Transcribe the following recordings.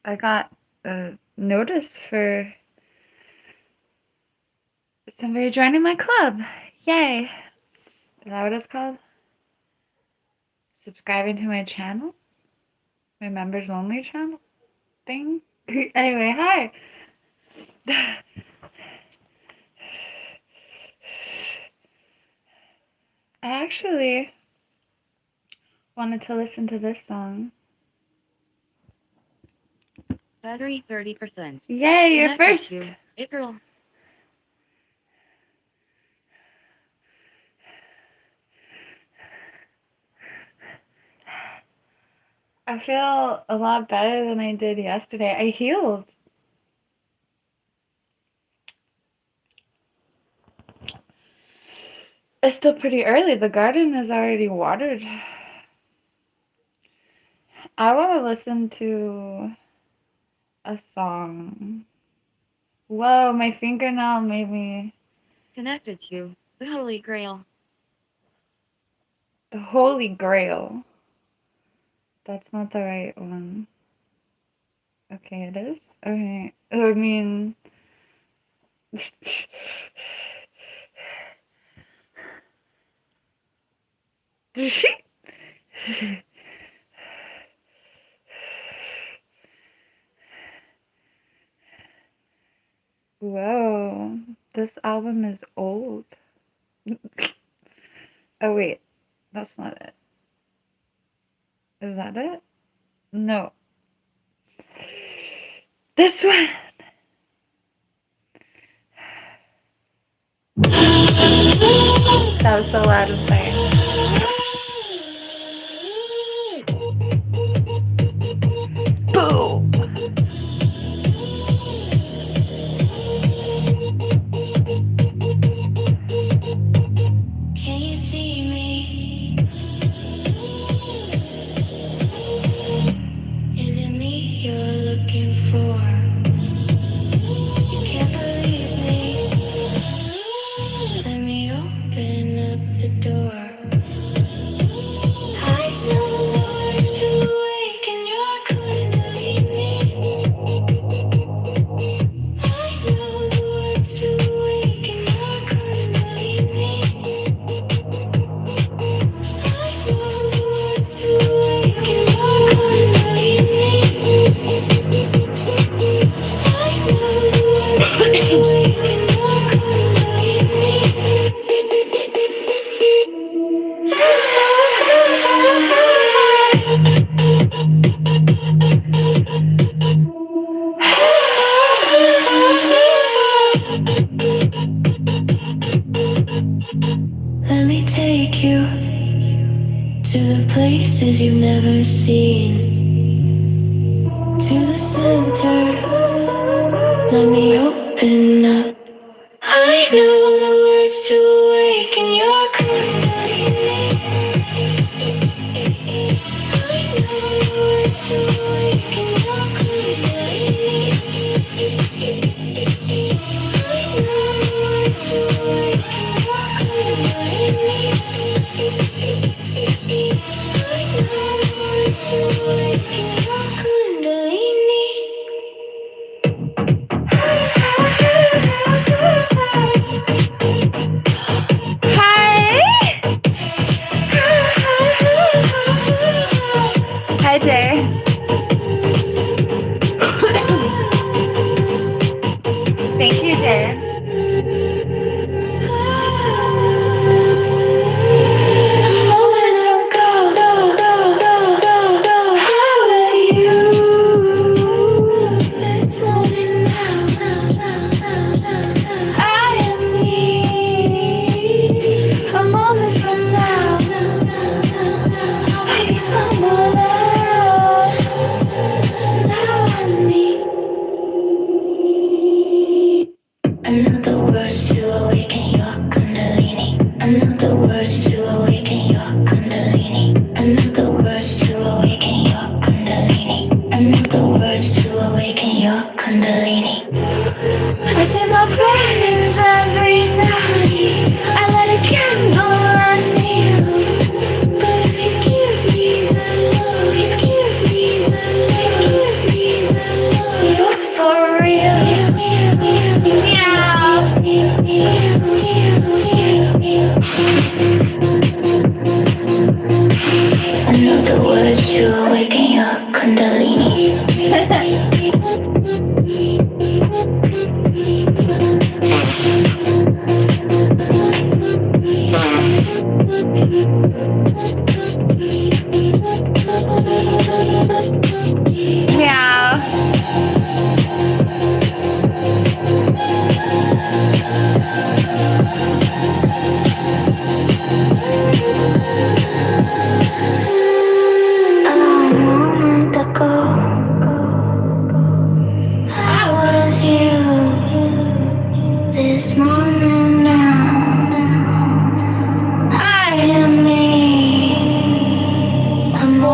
I got a notice for somebody joining my club. Yay! Is that what it's called? Subscribing to my channel? My members only channel thing? Anyway, hi! I actually wanted to listen to this song. Battery 30%. Yay, you're first! It girl. I feel a lot better than I did yesterday. I healed. It's still pretty early. The garden is already watered. I want to listen to a song. Whoa, my fingernail made me... Connected to the Holy Grail. The Holy Grail. That's not the right one. Okay, it is? Okay. I mean... Whoa, this album is old. Oh wait, that's not it. Is that it? No. This one! That was so loud and sorry. Boom! Can you see me? Is it me you're looking for? You can't believe me. Let me open up the door. I know the words to awaken your kundalini. I know the words to awaken your kundalini. I know the words to awaken your kundalini. I know the words to awaken your Let me take you to the places you've never seen, to the center. Let me open up. I know the words to awaken your kundalini. I know the words to awaken your kundalini. I know the words to awaken your kundalini. I know the words to awaken your kundalini. Hi, Jay. Thank you, Jay.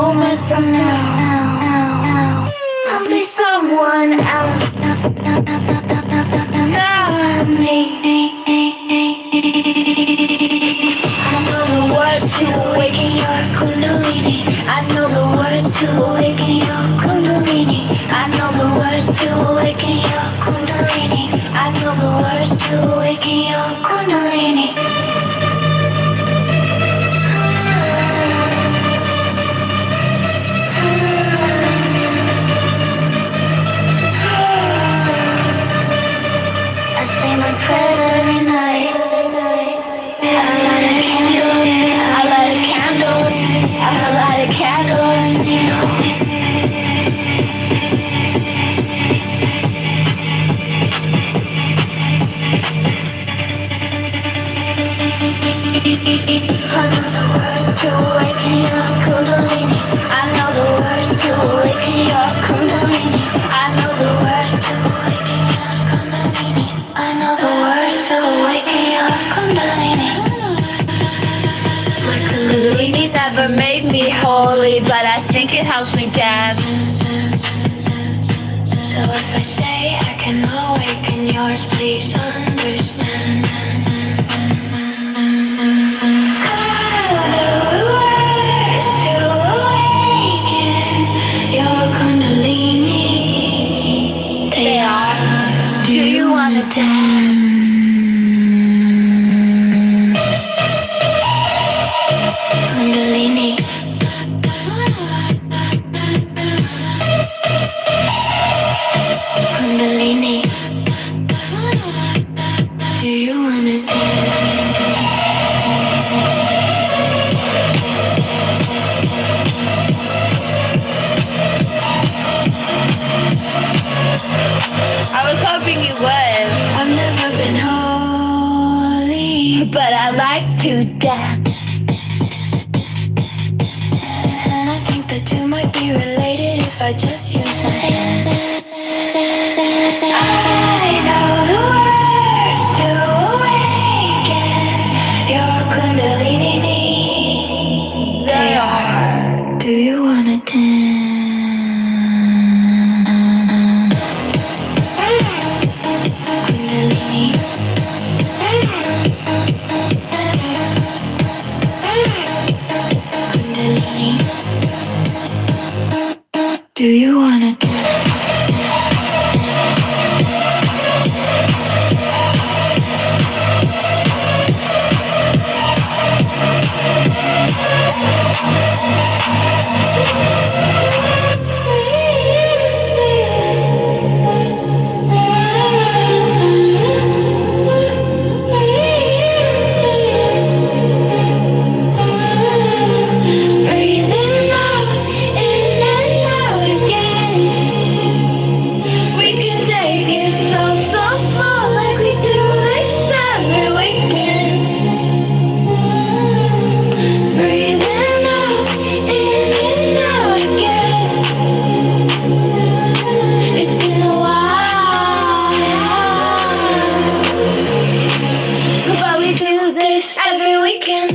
moment from now, I'll be someone else. Not me. I know the words to awaken your kundalini. I know the words to awaken your kundalini. I know the words to awaken your kundalini. I know the words to awaken your kundalini. I say my prayers every night. I light a candle. I light a candle. I light a candle in you. I know the words to awaken your kundalini. I know the words to awaken your kundalini. I know the words to awaken your kundalini. I know the words to awaken your kundalini. My kundalini never made me holy, but I think it helps me dance. So if I say I can awaken yours, please understand. Dance. Kundalini. Kundalini. Do you wanna dance? I was hoping you would. I've never been holy, but I like to dance. And I think the two might be related if I just use my hands. I know the words to awaken your kundalini. They are, do you wanna dance? Do you wanna dance? Breathing out in and out again. We can take it so slow like we do this every weekend. Breathing out in and out again. It's been a while, but we do this every weekend.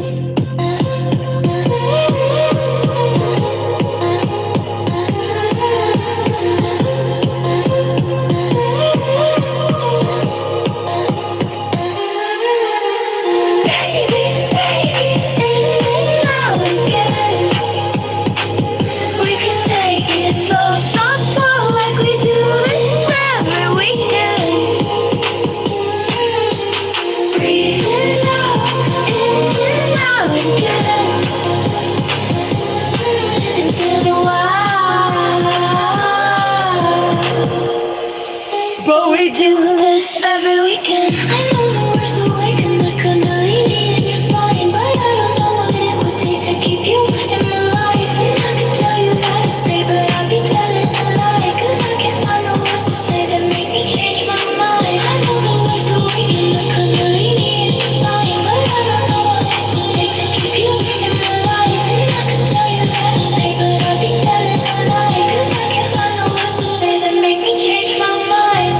But we do this every weekend. I know the words to awaken the kundalini in your spine, but I don't know what it would take to keep you in my life. And I could tell you how to stay, but I'd be telling a lie, 'cause I can't find the words to say that make me change my mind. I know the words to awaken the kundalini in your spine, but I don't know what it would take to keep you in my life. And I could tell you how to stay, but I'd be telling a lie, 'cause I can't find the words to say that make me change my mind.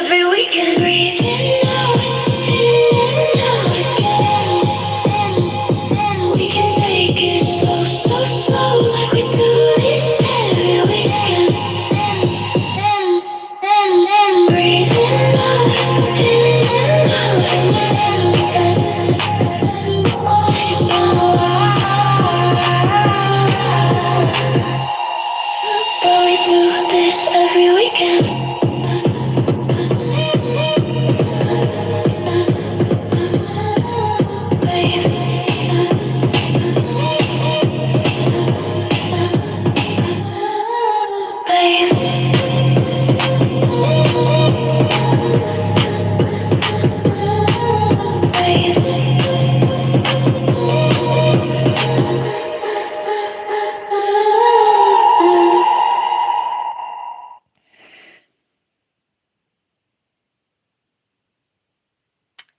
every weekend. Breathing out, in and out again. We can take it slow, so slow, like we do this every weekend. Breathing out, in and out again. It's been a while, but we do this every weekend.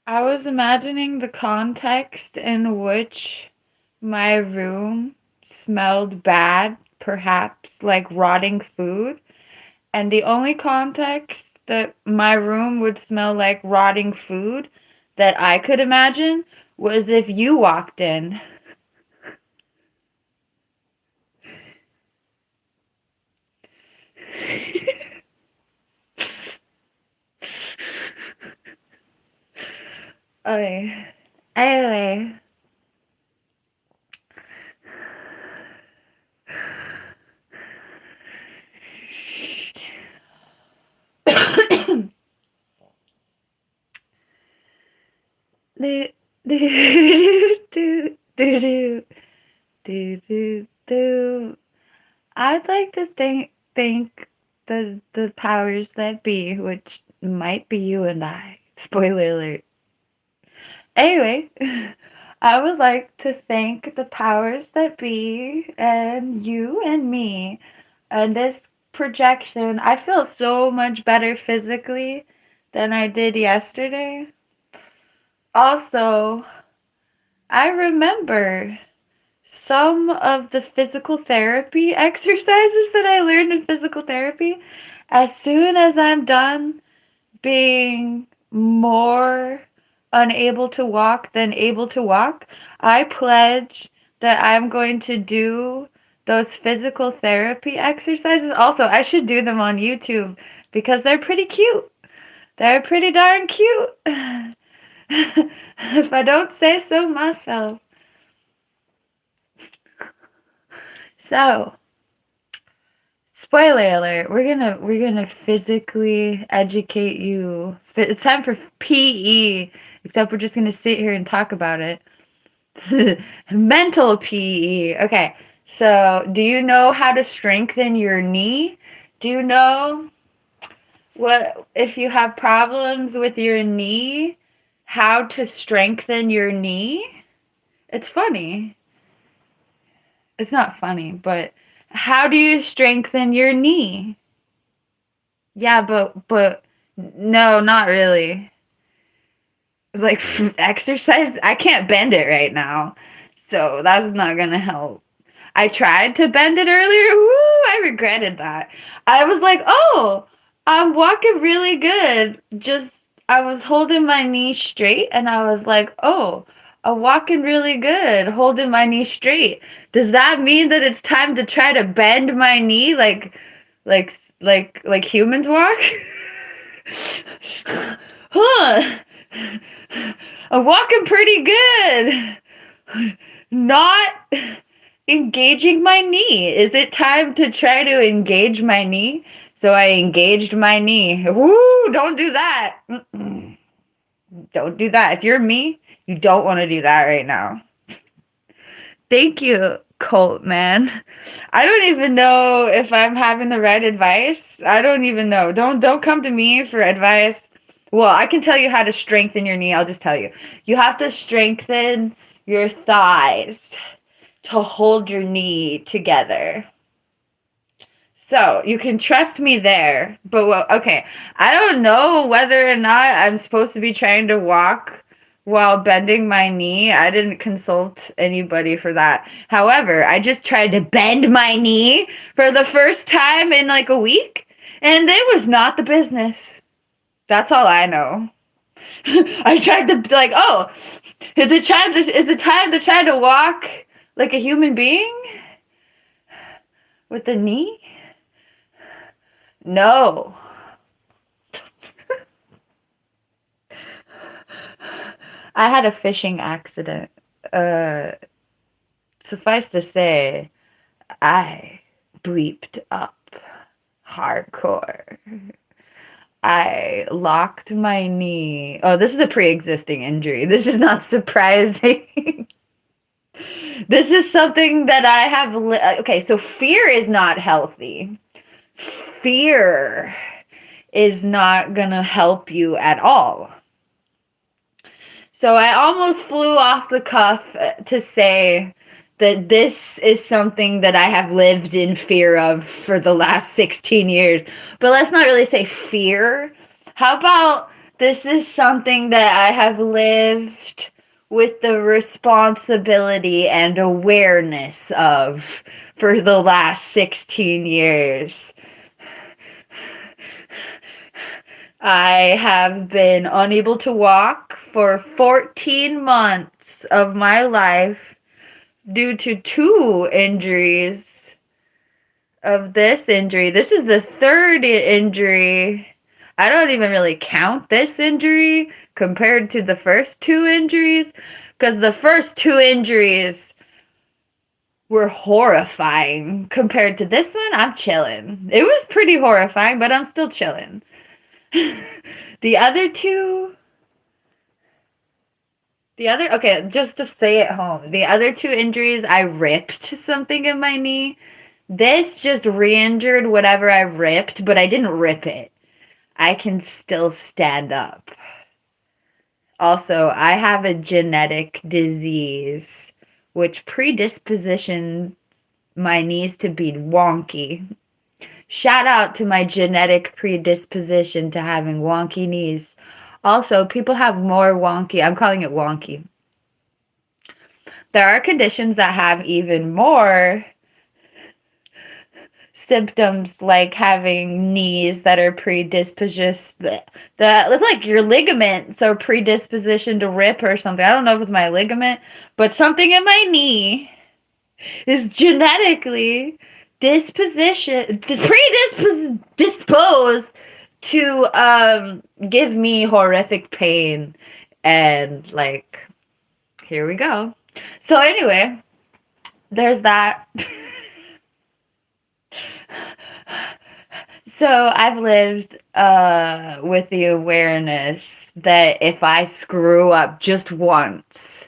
I was imagining the context in which my room smelled bad, perhaps like rotting food. And the only context that my room would smell like rotting food that I could imagine was if you walked in. Okay. Anyway. do, do, do, do, do, do, do. I'd like to thank the powers that be, which might be you and I. Spoiler alert. Anyway, I would like to thank the powers that be and you and me and this projection. I feel so much better physically than I did yesterday. Also, I remember some of the physical therapy exercises that I learned in physical therapy. As soon as I'm done being more unable to walk than able to walk, I pledge that I'm going to do those physical therapy exercises. Also, I should do them on YouTube because they're pretty cute. They're pretty darn cute. If I don't say so myself. So, spoiler alert, we're gonna physically educate you. It's time for PE, except we're just gonna sit here and talk about it. Mental PE. Okay, so do you know how to strengthen your knee? Do you know what if you have problems with your knee, how to strengthen your knee? It's funny. It's not funny, but how do you strengthen your knee? Yeah, but no, not really. Like exercise, I can't bend it right now. So that's not gonna help. I tried to bend it earlier. Woo, I regretted that. I was like, "Oh, I'm walking really good." Just I was holding my knee straight and I was like, "Oh, I'm walking really good, holding my knee straight." Does that mean that it's time to try to bend my knee like humans walk? Huh. I'm walking pretty good. Not engaging my knee. Is it time to try to engage my knee? So I engaged my knee. Woo, don't do that. Don't do that. If you're me, you don't want to do that right now. Thank you, Colt, man. I don't even know if I'm having the right advice. I don't even know. Don't come to me for advice. Well, I can tell you how to strengthen your knee. I'll just tell you. You have to strengthen your thighs to hold your knee together. So you can trust me there. But well, okay, I don't know whether or not I'm supposed to be trying to walk while bending my knee. I didn't consult anybody for that. However, I just tried to bend my knee for the first time in like a week, and it was not the business. That's all I know. I tried to like, oh, is it time to try to walk like a human being with a knee? No. I had a fishing accident. Suffice to say, I bleeped up hardcore. I locked my knee. Oh, this is a pre-existing injury. This is not surprising. This is something that I have. Okay, so fear is not healthy. Fear is not gonna help you at all. So I almost flew off the cuff to say that this is something that I have lived in fear of for the last 16 years. But let's not really say fear. How about this is something that I have lived with the responsibility and awareness of for the last 16 years. I have been unable to walk for 14 months of my life due to 2 injuries of this injury. This is the 3rd injury. I don't even really count this injury compared to the first 2 injuries because the first 2 injuries were horrifying compared to this one. I'm chilling. It was pretty horrifying, but I'm still chilling. The other 2, okay, just to stay at home. The other 2 injuries, I ripped something in my knee. This just re-injured whatever I ripped, but I didn't rip it. I can still stand up. Also, I have a genetic disease which predispositions my knees to be wonky. Shout out to my genetic predisposition to having wonky knees. Also, people have more wonky. I'm calling it wonky. There are conditions that have even more symptoms, like having knees that are predisposed. That look like your ligaments are predisposition to rip or something. I don't know if it's my ligament, but something in my knee is genetically predisposed to give me horrific pain, and like, here we go. So anyway, there's that. So I've lived with the awareness that if I screw up just once,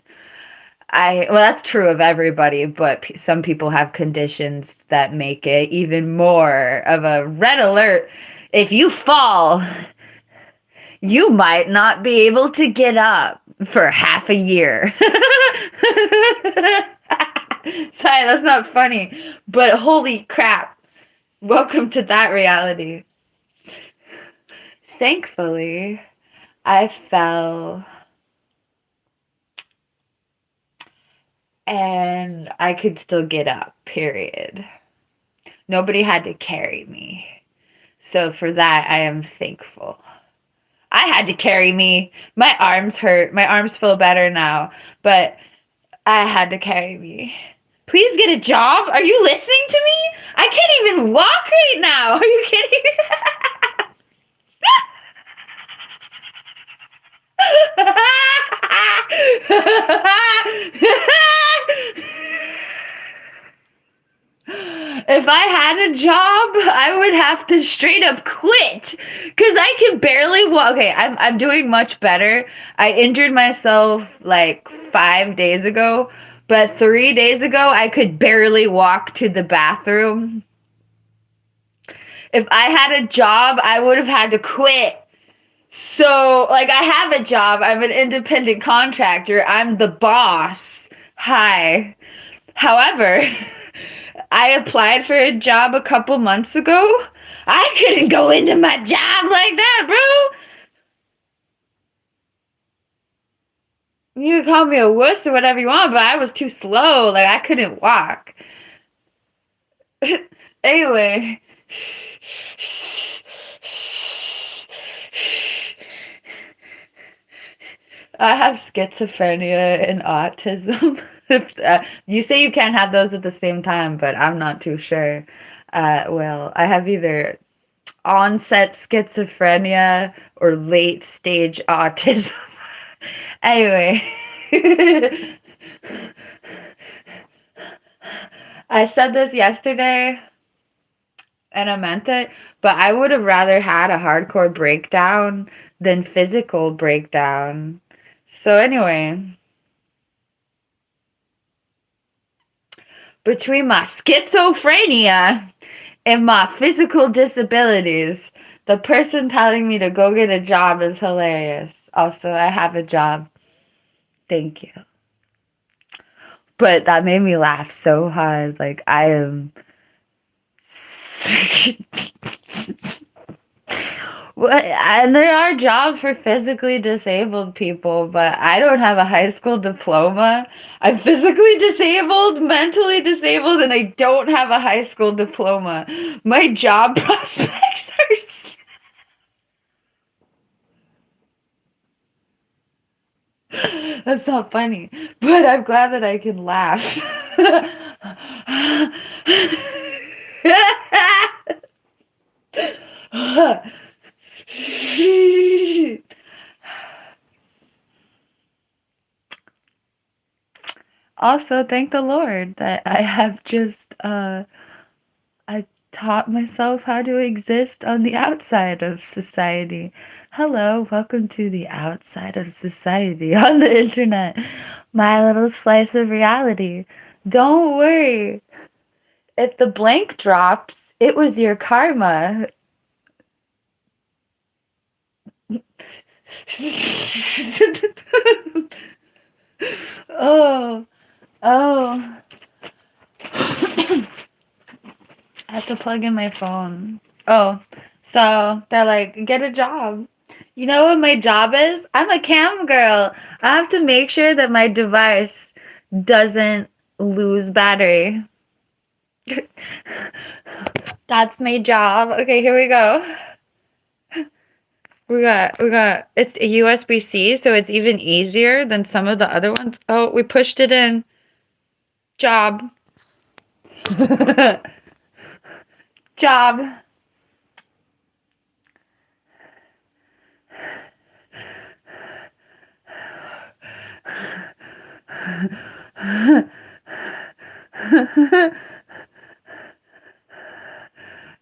well, that's true of everybody, but some people have conditions that make it even more of a red alert. If you fall, you might not be able to get up for half a year. Sorry, that's not funny, but holy crap. Welcome to that reality. Thankfully, I fell and I could still get up, period. Nobody had to carry me. So for that, I am thankful. I had to carry me. My arms hurt. My arms feel better now, but I had to carry me. Please get a job. Are you listening to me? I can't even walk right now. Are you kidding? If I had a job, I would have to straight up quit because I can barely walk. Okay, I'm doing much better. I injured myself like 5 days ago, but 3 days ago, I could barely walk to the bathroom. If I had a job, I would have had to quit. So, like, I have a job. I'm an independent contractor. I'm the boss. Hi. However, I applied for a job a couple months ago. I couldn't go into my job like that, bro. You can call me a wuss or whatever you want, but I was too slow. Like, I couldn't walk. Anyway. I have schizophrenia and autism. You say you can't have those at the same time, but I'm not too sure. Well, I have either onset schizophrenia or late stage autism. Anyway, I said this yesterday and I meant it, but I would have rather had a hardcore breakdown than physical breakdown. So anyway, between my schizophrenia and my physical disabilities, the person telling me to go get a job is hilarious. Also, I have a job. Thank you. But that made me laugh so hard. Like, I am. And there are jobs for physically disabled people, but I don't have a high school diploma. I'm physically disabled, mentally disabled, and I don't have a high school diploma. My job prospects are. That's not funny, but I'm glad that I can laugh. Also, thank the Lord that I have just I taught myself how to exist on the outside of society. Hello, welcome to the outside of society on the internet. My little slice of reality. Don't worry. If the blank drops, it was your karma. Oh, oh. I have to plug in my phone. Oh, so they're like, get a job. You know what my job is? I'm a cam girl. I have to make sure that my device doesn't lose battery. That's my job. Okay, here we go. We got, it's a USB-C, so it's even easier than some of the other ones. Oh, we pushed it in. Job. Job.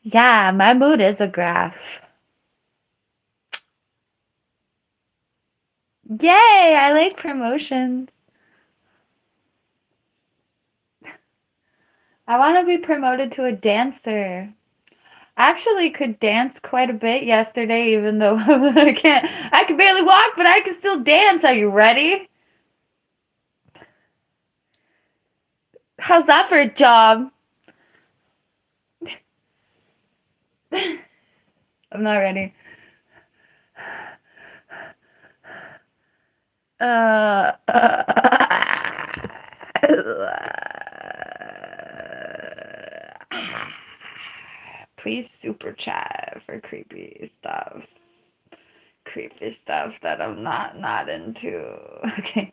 Yeah, my mood is a graph. Yay, I like promotions. I want to be promoted to a dancer. I actually could dance quite a bit yesterday, even though I can barely walk, but I can still dance. Are you ready? How's that for a job? I'm not ready. Please super chat for creepy stuff. Creepy stuff that I'm not into. Okay.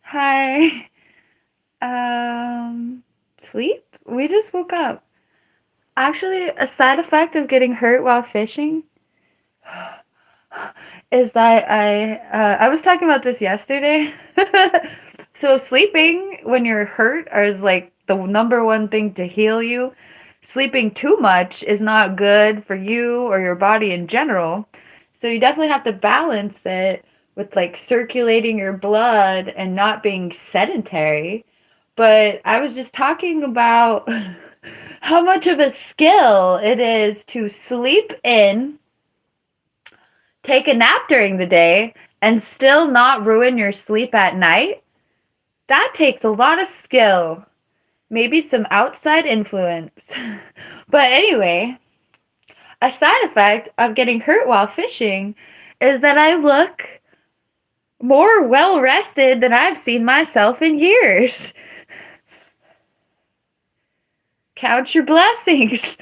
Hi. Sleep? We just woke up. Actually, a side effect of getting hurt while fishing is that I was talking about this yesterday. So sleeping when you're hurt is like the number one thing to heal you. Sleeping too much is not good for you or your body in general. So you definitely have to balance it with like circulating your blood and not being sedentary. But I was just talking about how much of a skill it is to sleep in, take a nap during the day, and still not ruin your sleep at night. That takes a lot of skill. Maybe some outside influence. But anyway, a side effect of getting hurt while fishing is that I look more well rested than I've seen myself in years. Count your blessings.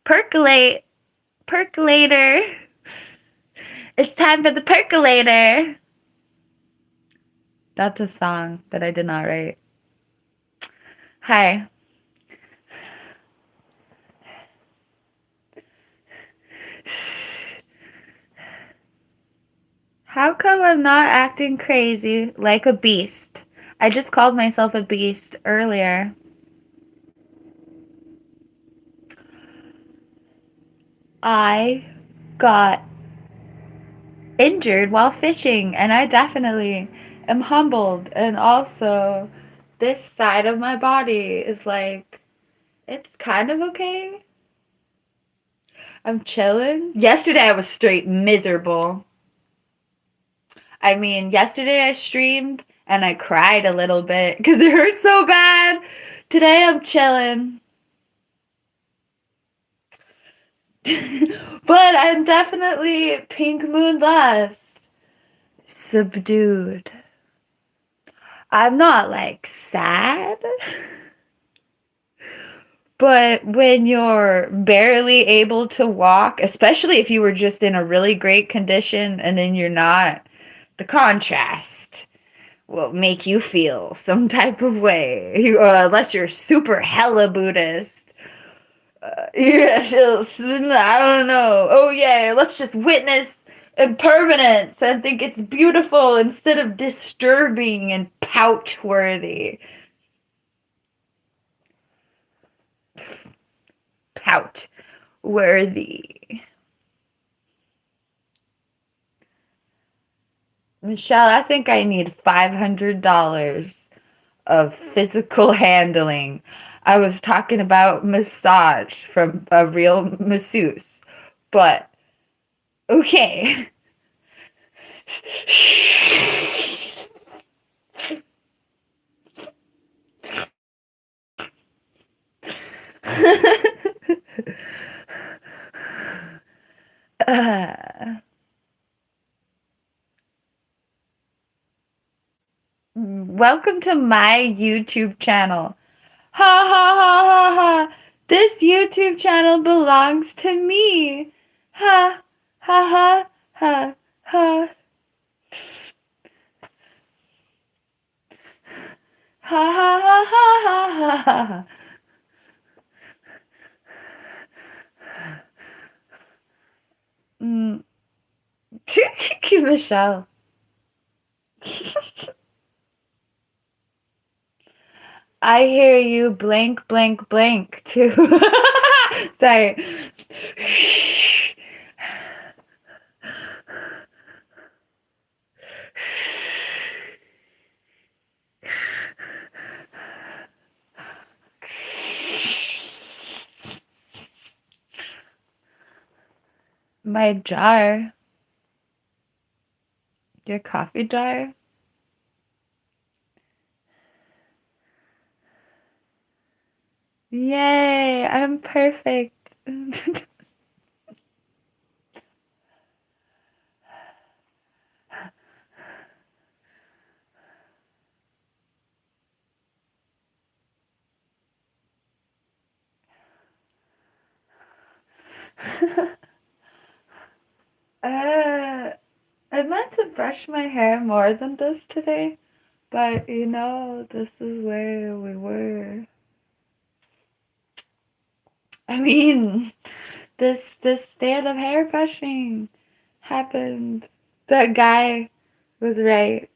Percolate. Percolator. It's time for the percolator. That's a song that I did not write. Hi. How come I'm not acting crazy like a beast? I just called myself a beast earlier. I got injured while fishing, and I definitely am humbled. And also, this side of my body is like, it's kind of okay. I'm chilling. Yesterday, I was straight miserable. I mean, yesterday I streamed and I cried a little bit because it hurt so bad. Today I'm chilling. But I'm definitely PinkMoonLust. Subdued. I'm not like sad. But when you're barely able to walk, especially if you were just in a really great condition and then you're not, the contrast will make you feel some type of way. Unless you're super hella Buddhist. You're gonna feel, I don't know. Oh yeah, let's just witness impermanence and think it's beautiful instead of disturbing and pout worthy. Pout worthy. Michelle, I think I need $500 of physical handling. I was talking about massage from a real masseuse, but okay. Welcome to my YouTube channel. Ha ha ha ha ha. This YouTube channel belongs to me. Ha ha ha ha ha. Ha ha ha ha ha ha. Michelle. I hear you blank, blank, blank too. Sorry. My jar. Your coffee jar? Yay, I'm perfect. I meant to brush my hair more than this today, but you know, this is where we were. I mean, this stand of hair brushing happened. That guy was right.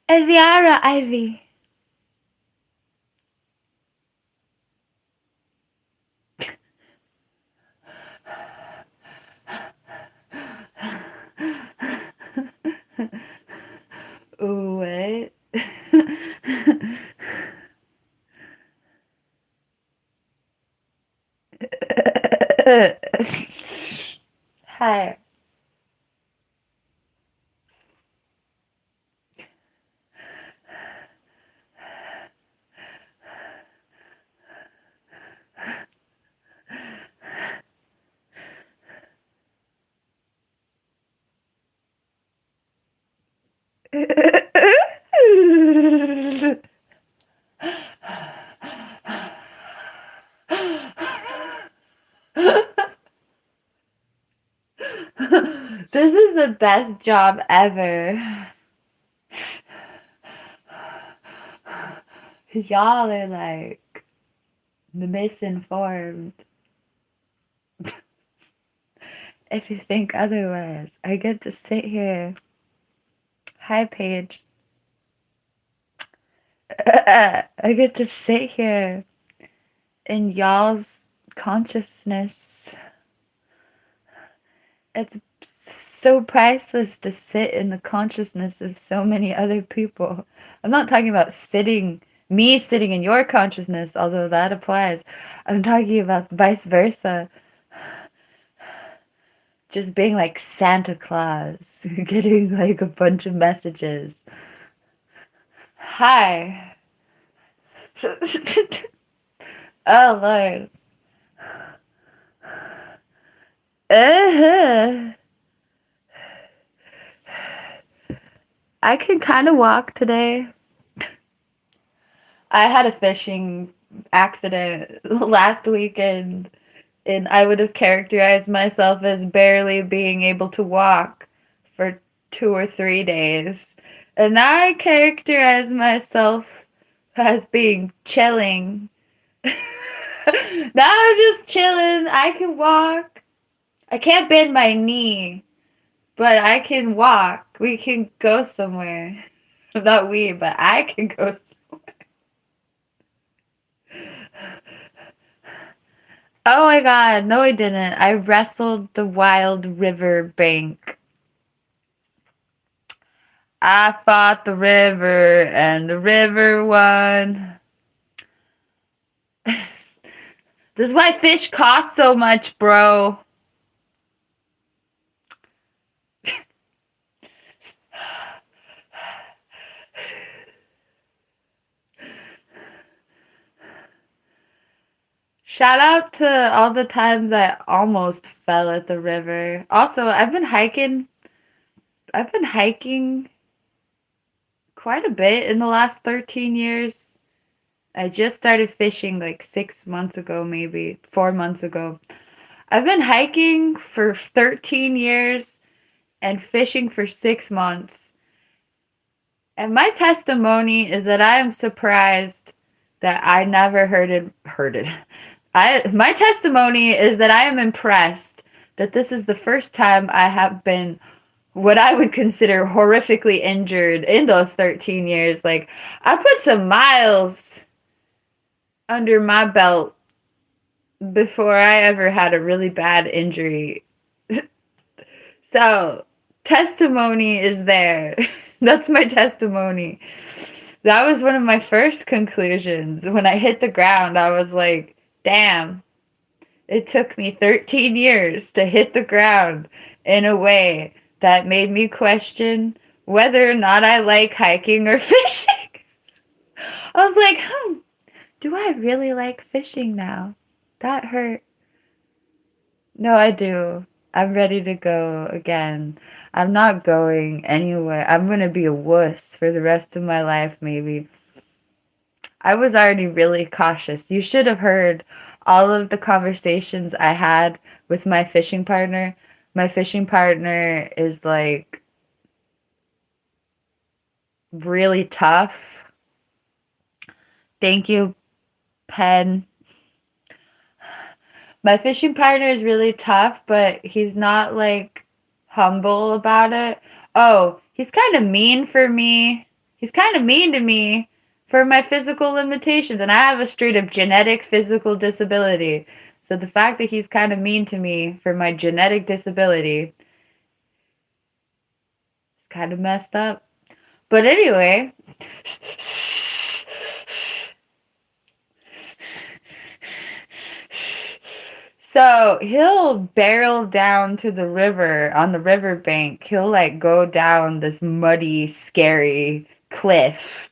Eviara Ivy. What? This is the best job ever. Y'all are like misinformed. If you think otherwise, I get to sit here. Hi, Paige. I get to sit here in y'all's consciousness. It's so priceless to sit in the consciousness of so many other people. I'm not talking about me sitting in your consciousness, although that applies. I'm talking about vice versa. Just being like Santa Claus, getting like a bunch of messages. Hi. Oh, Lord. I can kind of walk today. I had a fishing accident last weekend, and I would have characterized myself as barely being able to walk for 2 or 3 days. And now I characterize myself as being chilling. Now I'm just chilling. I can walk. I can't bend my knee, but I can walk. We can go somewhere. Not we, but I can go somewhere. Oh my god, no I didn't. I wrestled the wild river bank. I fought the river and the river won. This is why fish cost so much, bro. Shout out to all the times I almost fell at the river. Also, I've been hiking quite a bit in the last 13 years. I just started fishing like 6 months ago, maybe 4 months ago. I've been hiking for 13 years and fishing for 6 months. And my testimony is that I am surprised that I never heard it. My testimony is that I am impressed that this is the first time I have been what I would consider horrifically injured in those 13 years. Like, I put some miles under my belt before I ever had a really bad injury. So, testimony is there. That's my testimony. That was one of my first conclusions. When I hit the ground, I was like, damn, it took me 13 years to hit the ground in a way that made me question whether or not I like hiking or fishing. I was like, do I really like fishing now? That hurt. No, I do. I'm ready to go again. I'm not going anywhere. I'm going to be a wuss for the rest of my life, maybe. I was already really cautious. You should have heard all of the conversations I had with my fishing partner. My fishing partner is like really tough. Thank you, Pen. My fishing partner is really tough, but he's not like humble about it. Oh, he's kind of mean for me. He's kind of mean to me for my physical limitations, and I have a straight up genetic physical disability. So the fact that he's kind of mean to me for my genetic disability is kind of messed up. But anyway, so he'll barrel down to the river on the riverbank. He'll like go down this muddy, scary cliff.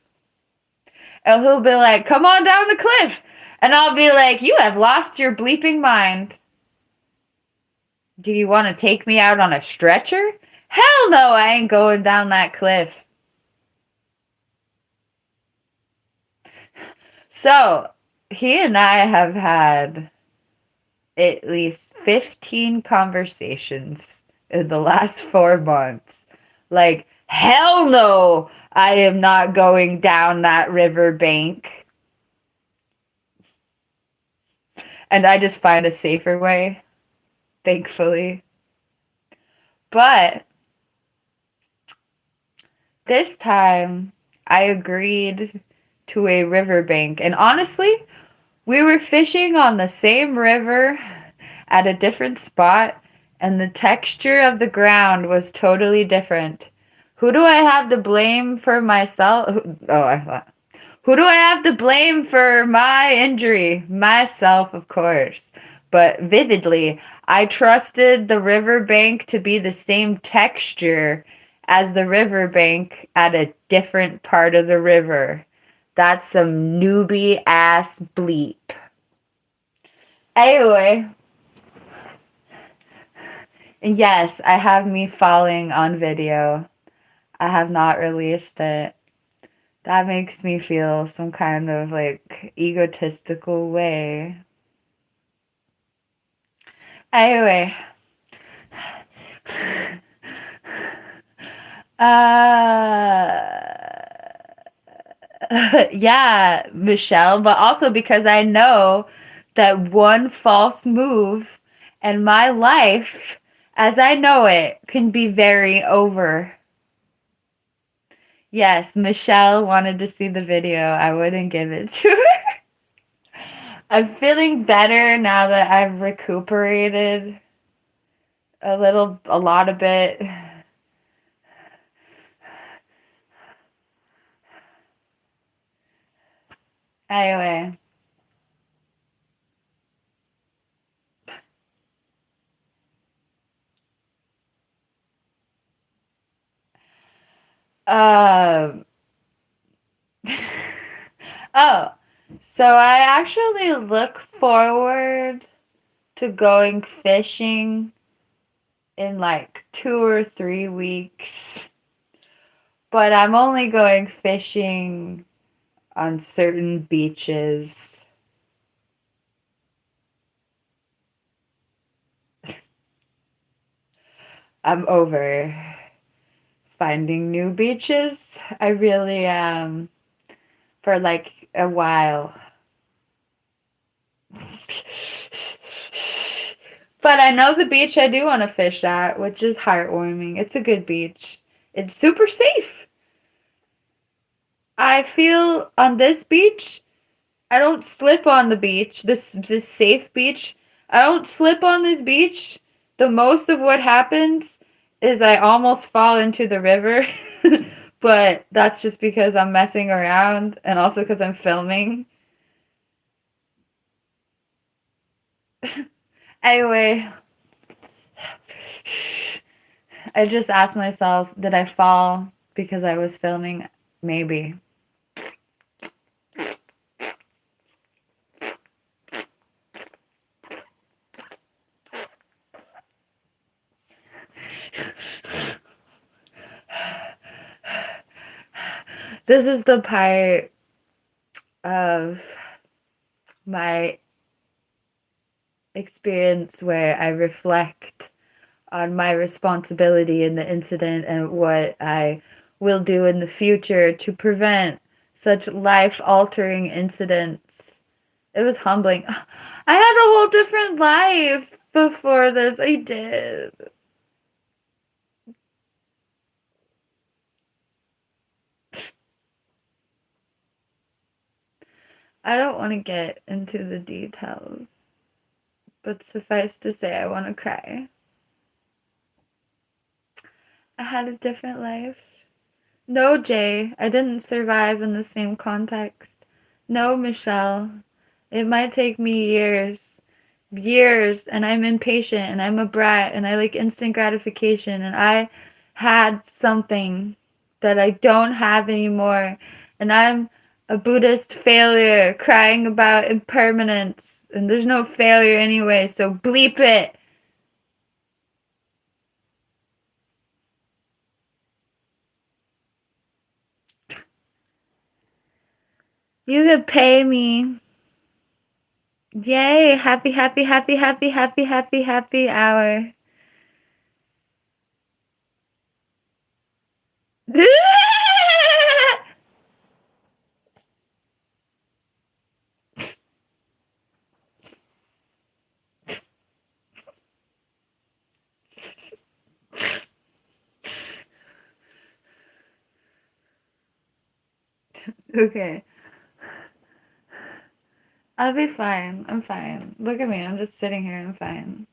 And he'll be like, come on down the cliff. And I'll be like, you have lost your bleeping mind. Do you want to take me out on a stretcher? Hell no, I ain't going down that cliff. So, he and I have had at least 15 conversations in the last 4 months. Like, hell no, I am not going down that river bank. And I just find a safer way, thankfully. But this time, I agreed to a riverbank. And honestly, we were fishing on the same river at a different spot, and the texture of the ground was totally different. Who do I have to blame for myself? Who do I have to blame for my injury? Myself, of course. But vividly, I trusted the riverbank to be the same texture as the riverbank at a different part of the river. That's some newbie ass bleep. Anyway, yes, I have me falling on video. I have not released it. That makes me feel some kind of like egotistical way. Anyway, yeah, Michelle, but also because I know that one false move and my life as I know it can be very over. Yes, Michelle wanted to see the video. I wouldn't give it to her. I'm feeling better now that I've recuperated a lot of bit. Anyway. Um. Oh, so I actually look forward to going fishing in like 2 or 3 weeks. But I'm only going fishing on certain beaches. I'm over finding new beaches. I really am for like a while. But I know the beach I do want to fish at, which is heartwarming. It's a good beach. It's super safe. I feel on this beach, I don't slip on the beach. This safe beach. I don't slip on this beach. The most of what happens is I almost fall into the river. But that's just because I'm messing around and also because I'm filming. Anyway, I just asked myself, did I fall because I was filming? Maybe. This is the part of my experience where I reflect on my responsibility in the incident and what I will do in the future to prevent such life-altering incidents. It was humbling. I had a whole different life before this. I did. I don't want to get into the details, but suffice to say, I want to cry. I had a different life. No, Jay, I didn't survive in the same context. No, Michelle, it might take me years. Years, and I'm impatient, and I'm a brat, and I like instant gratification, and I had something that I don't have anymore, and I'm a Buddhist failure crying about impermanence, and there's no failure anyway, so bleep it. You could pay me. Yay! Happy, happy, happy, happy, happy, happy, happy hour. Okay. I'll be fine. I'm fine. Look at me. I'm just sitting here. I'm fine.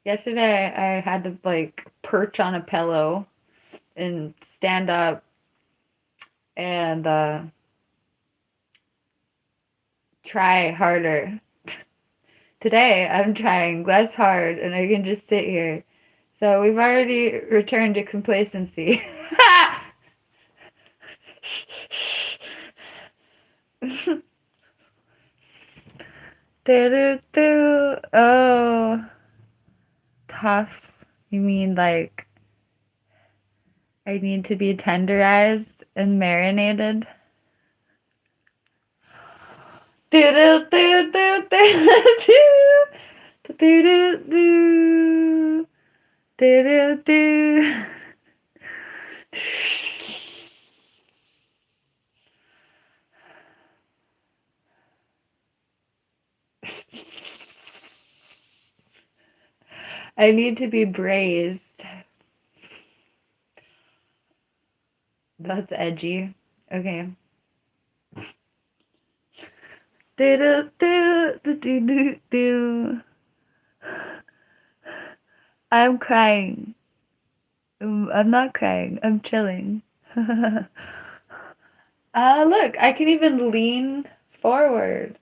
Yesterday, I had to like perch on a pillow and stand up and try harder. Today, I'm trying less hard and I can just sit here. So we've already returned to complacency. Do-do-do. Oh, tough. You mean like I need to be tenderized and marinated? Do-do-do-do-do-do. Do-do-do. I need to be braised. That's edgy. Okay. Do do do do do do do. I'm crying. I'm not crying. I'm chilling. Look, I can even lean forward.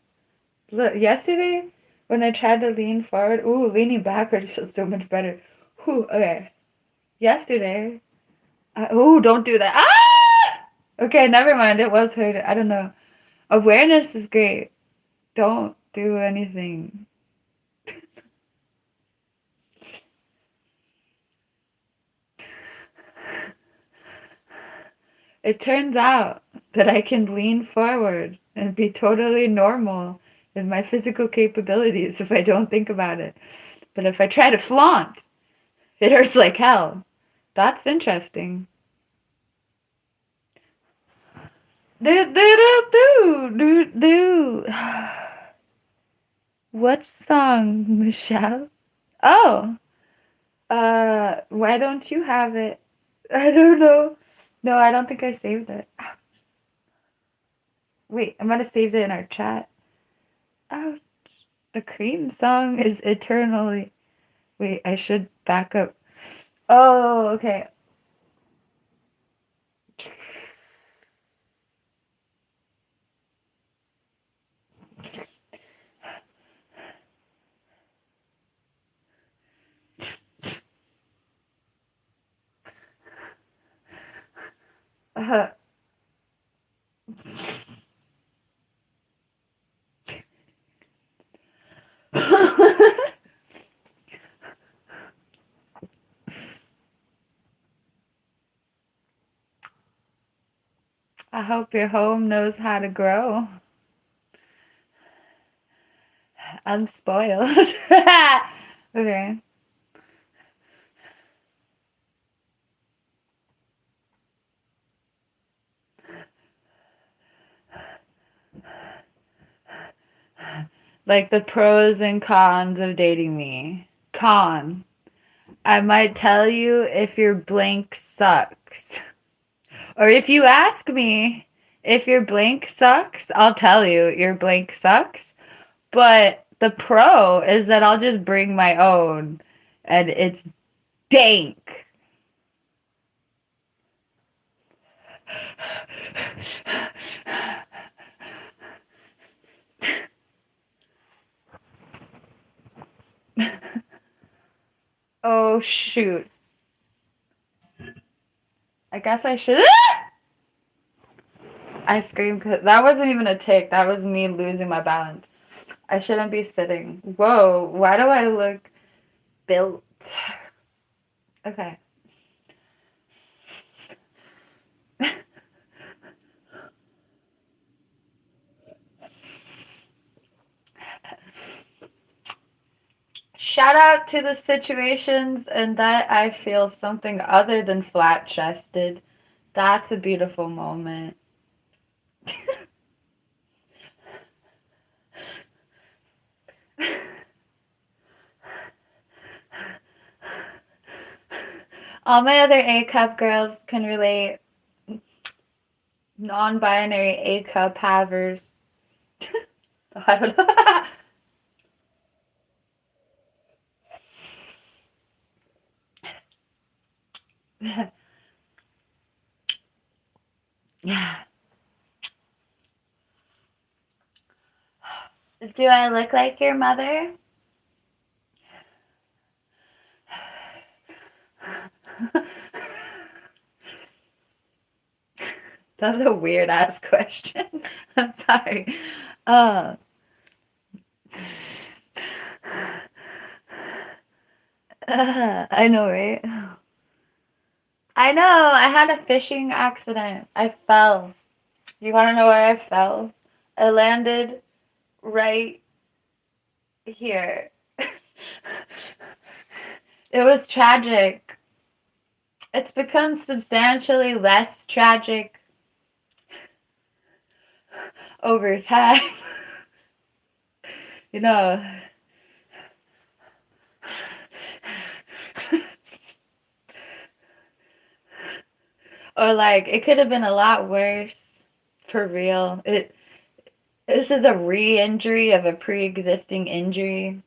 Look, yesterday when I tried to lean forward, ooh, leaning backwards feels so much better. Whew, okay. Yesterday, ooh, don't do that. Ah! Okay, never mind. It was hurt. I don't know. Awareness is great. Don't do anything. It turns out that I can lean forward and be totally normal in my physical capabilities if I don't think about it. But if I try to flaunt, it hurts like hell. That's interesting. Do do do do do do. What song, Michelle? Oh, why don't you have it? I don't know. No, I don't think I saved it. Wait, I might have saved it in our chat. Ouch. The Cream song is eternally. Wait, I should back up. Oh, okay. Uh, I hope your home knows how to grow. Unspoiled. Okay. Like the pros and cons of dating me. Con. I might tell you if your blank sucks. Or if you ask me if your blank sucks, I'll tell you your blank sucks. But the pro is that I'll just bring my own and it's dank. Oh shoot. I guess I should. I screamed because that wasn't even a tick. That was me losing my balance. I shouldn't be sitting. Whoa, why do I look built? Okay. shout out to the situations and that I feel something other than flat chested. That's a beautiful moment. All my other A cup girls can relate. Non-binary A cup havers. I don't know. Yeah. Do I look like your mother? That's a weird ass question. I'm sorry. Uh, I know, right? I know. I had a fishing accident. I fell. You want to know where I fell? I landed right here. It was tragic. It's become substantially less tragic over time. You know. Or like it could have been a lot worse. For real. This is a re-injury of a pre-existing injury.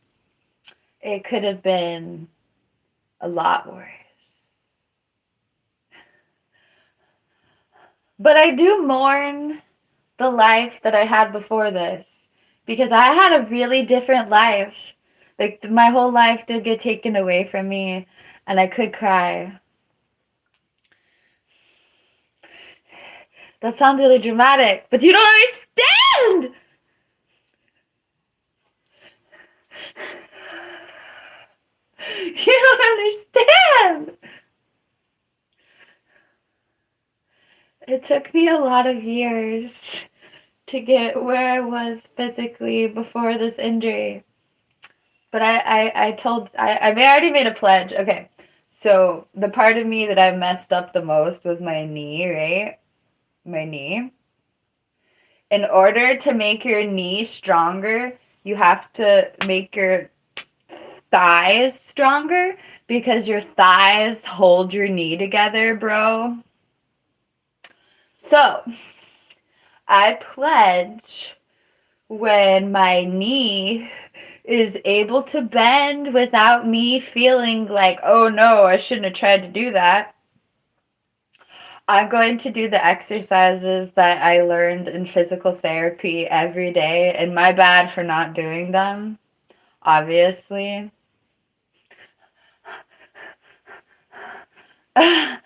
It could have been a lot worse. But I do mourn the life that I had before this because I had a really different life. Like my whole life did get taken away from me and I could cry. That sounds really dramatic, but you don't understand! You don't understand! It took me a lot of years to get where I was physically before this injury. But I already made a pledge. Okay, so the part of me that I messed up the most was my knee, right? My knee. In order to make your knee stronger, you have to make your thighs stronger because your thighs hold your knee together, bro. So, I pledge when my knee is able to bend without me feeling like, oh no, I shouldn't have tried to do that. I'm going to do the exercises that I learned in physical therapy every day, and my bad for not doing them, obviously. Oh,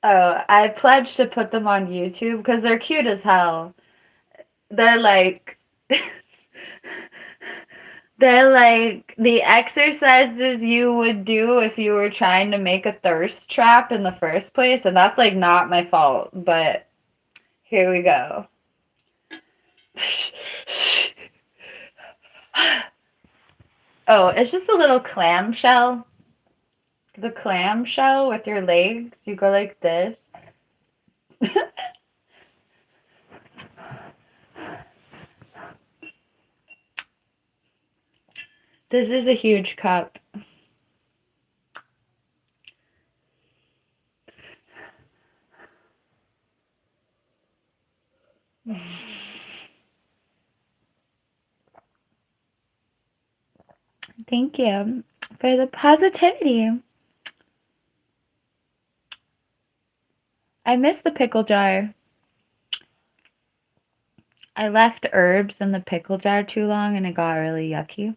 I pledged to put them on YouTube because they're cute as hell. They're like they're like the exercises you would do if you were trying to make a thirst trap in the first place, and that's like not my fault, but here we go. Oh, it's just a little clamshell. The clamshell with your legs. You go like this. This is a huge cup. Thank you for the positivity. I miss the pickle jar. I left herbs in the pickle jar too long and it got really yucky.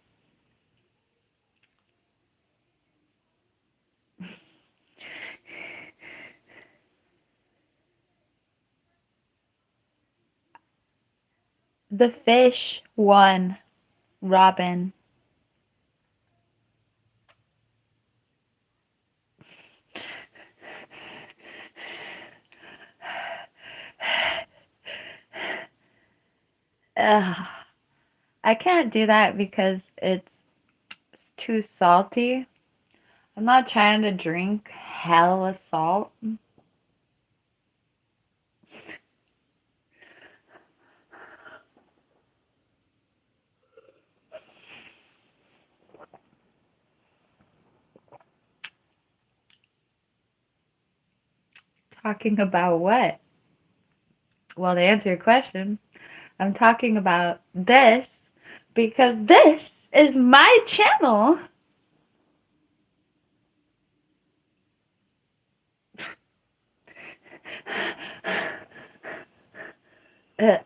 The fish won. Robin. Ugh. I can't do that because it's too salty. I'm not trying to drink hella salt. Talking about what? Well, to answer your question, I'm talking about this because this is my channel. Uh,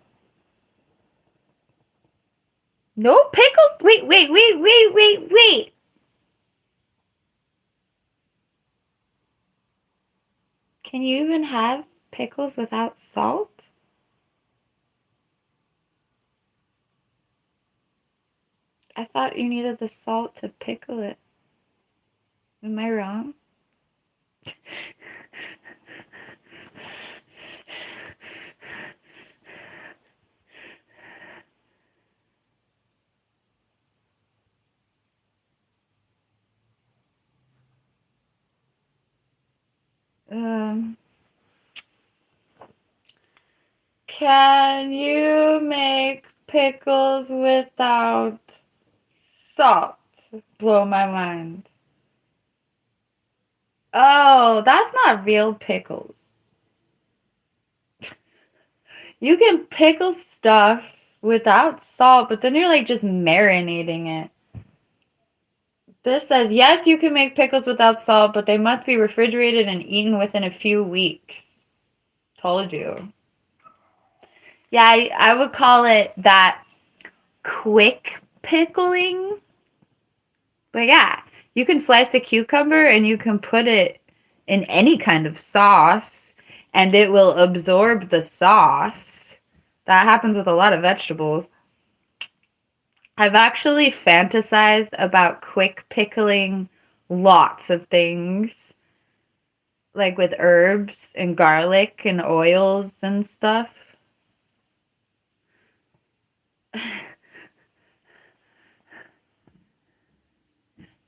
no pickles? Wait. Can you even have pickles without salt? I thought you needed the salt to pickle it. Am I wrong? Um, can you make pickles without salt? Blow my mind. Oh, that's not real pickles. You can pickle stuff without salt, but then you're like just marinating it. This says, yes, you can make pickles without salt, but they must be refrigerated and eaten within a few weeks. Told you. Yeah, I would call it that quick pickling. But yeah, you can slice a cucumber and you can put it in any kind of sauce and it will absorb the sauce. That happens with a lot of vegetables. I've actually fantasized about quick pickling lots of things, like with herbs and garlic and oils and stuff.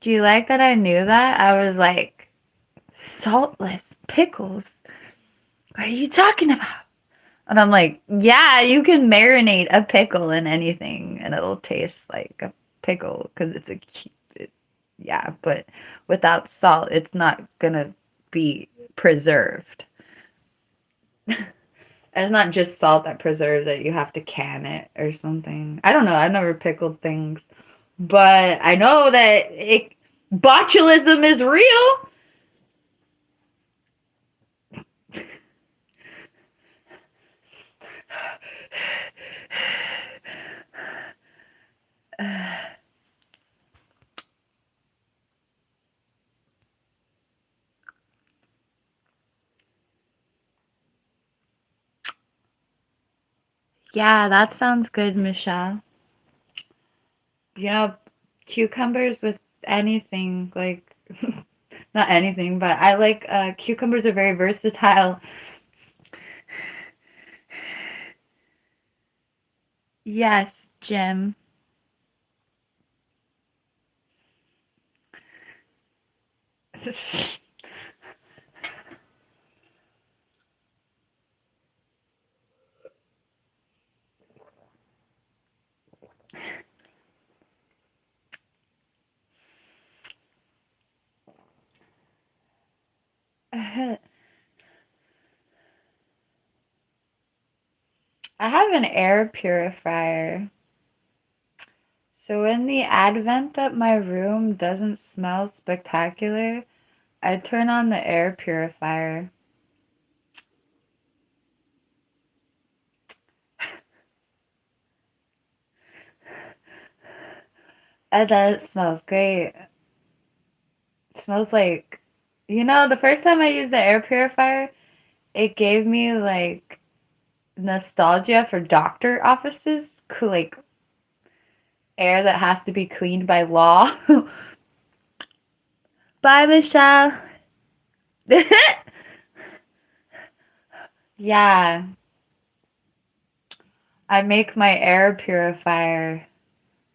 Do you like that I knew that? I was like, saltless pickles? What are you talking about? And I'm like, yeah, you can marinate a pickle in anything and it'll taste like a pickle because it's yeah, but without salt, it's not gonna be preserved. It's not just salt that preserves it. You have to can it or something. I don't know. I've never pickled things. But I know that botulism is real. Yeah, that sounds good, Michelle. You know, cucumbers with anything, like, not anything, but I like, cucumbers are very versatile. Yes, Jim. I have an air purifier. So in the advent that my room doesn't smell spectacular, I turn on the air purifier. And then it smells great. It smells like, the first time I used the air purifier, it gave me like nostalgia for doctor offices, like air that has to be cleaned by law. Bye, Michelle. Yeah. I make my air purifier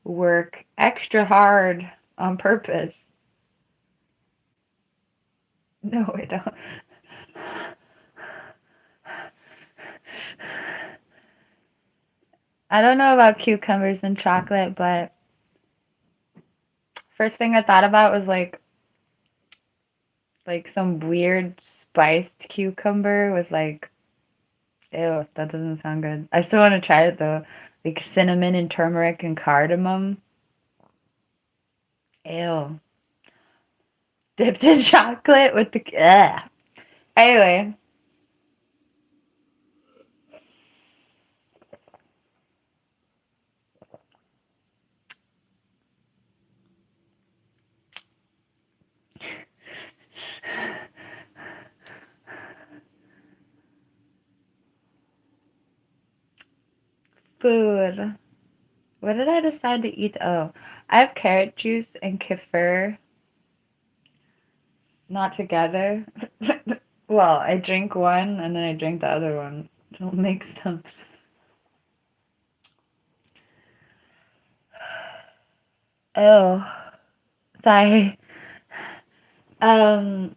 work extra hard on purpose. No, I don't. I don't know about cucumbers and chocolate, but first thing I thought about was like some weird spiced cucumber with like, ew, that doesn't sound good. I still want to try it though. Like cinnamon and turmeric and cardamom. Ew. Dipped in chocolate with the, ugh. Anyway. Food. What did I decide to eat? Oh, I have carrot juice and kefir. Not together. Well, I drink one and then I drink the other one. Don't mix them. Oh, sorry. I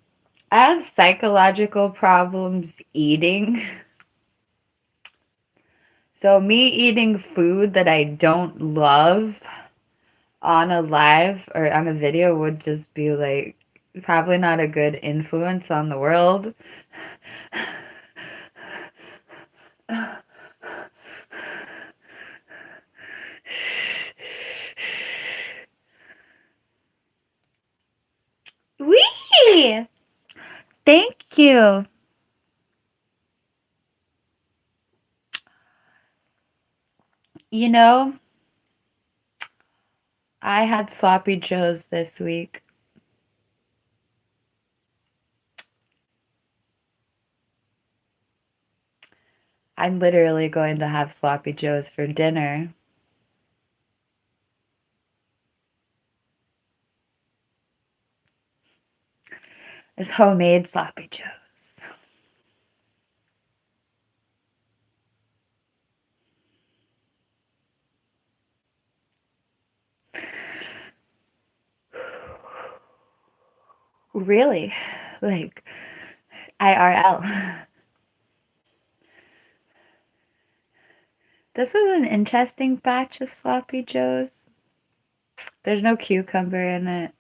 have psychological problems eating. So me eating food that I don't love on a live or on a video would just be like probably not a good influence on the world. Wee! Thank you. You know, I had sloppy joes this week. I'm literally going to have sloppy joes for dinner. It's homemade sloppy joes. Really? Like IRL. This was an interesting batch of sloppy joes. There's no cucumber in it.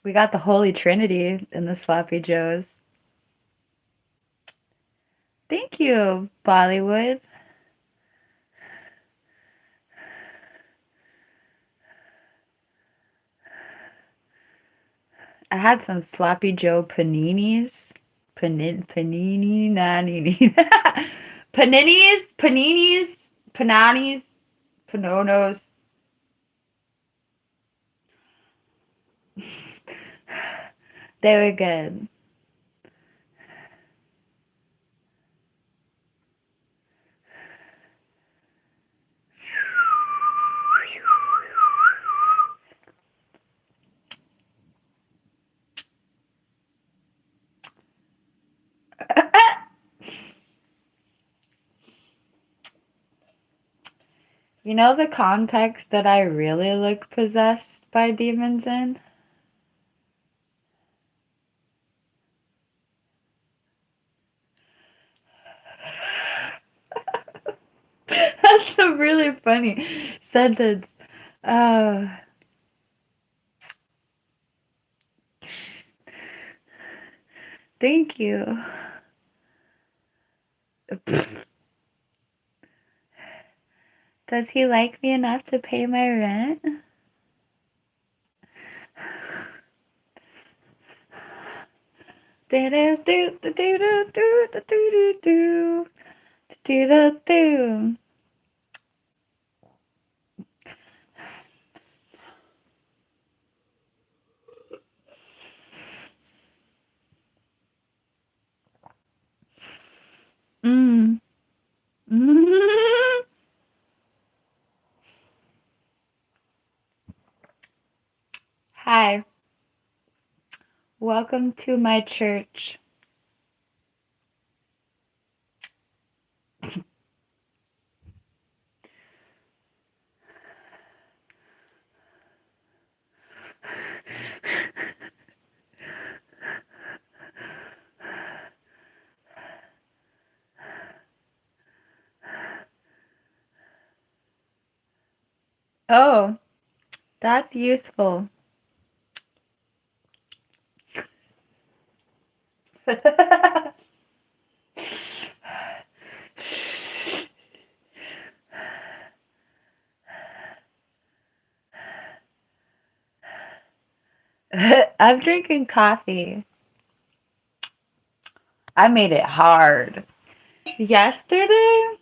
We got the Holy Trinity in the sloppy joes. Thank you, Bollywood. I had some sloppy joe paninis. Panini nanini. Paninis, pananis, panonos. They were good. You know the context that I really look possessed by demons in? That's a really funny sentence. Thank you. Does he like me enough to pay my rent? Mm. Hi. Welcome to my church. Oh, that's useful. I'm drinking coffee. I made it hard. Yesterday,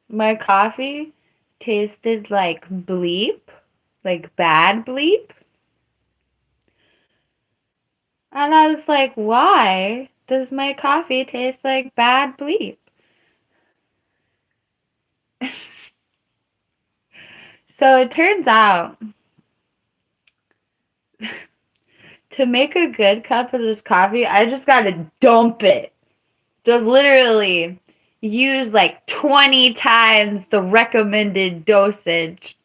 my coffee tasted like bleep, like bad bleep. And I was like, why does my coffee taste like bad bleep? So it turns out to make a good cup of this coffee, I just gotta dump it. Just literally use like 20 times the recommended dosage.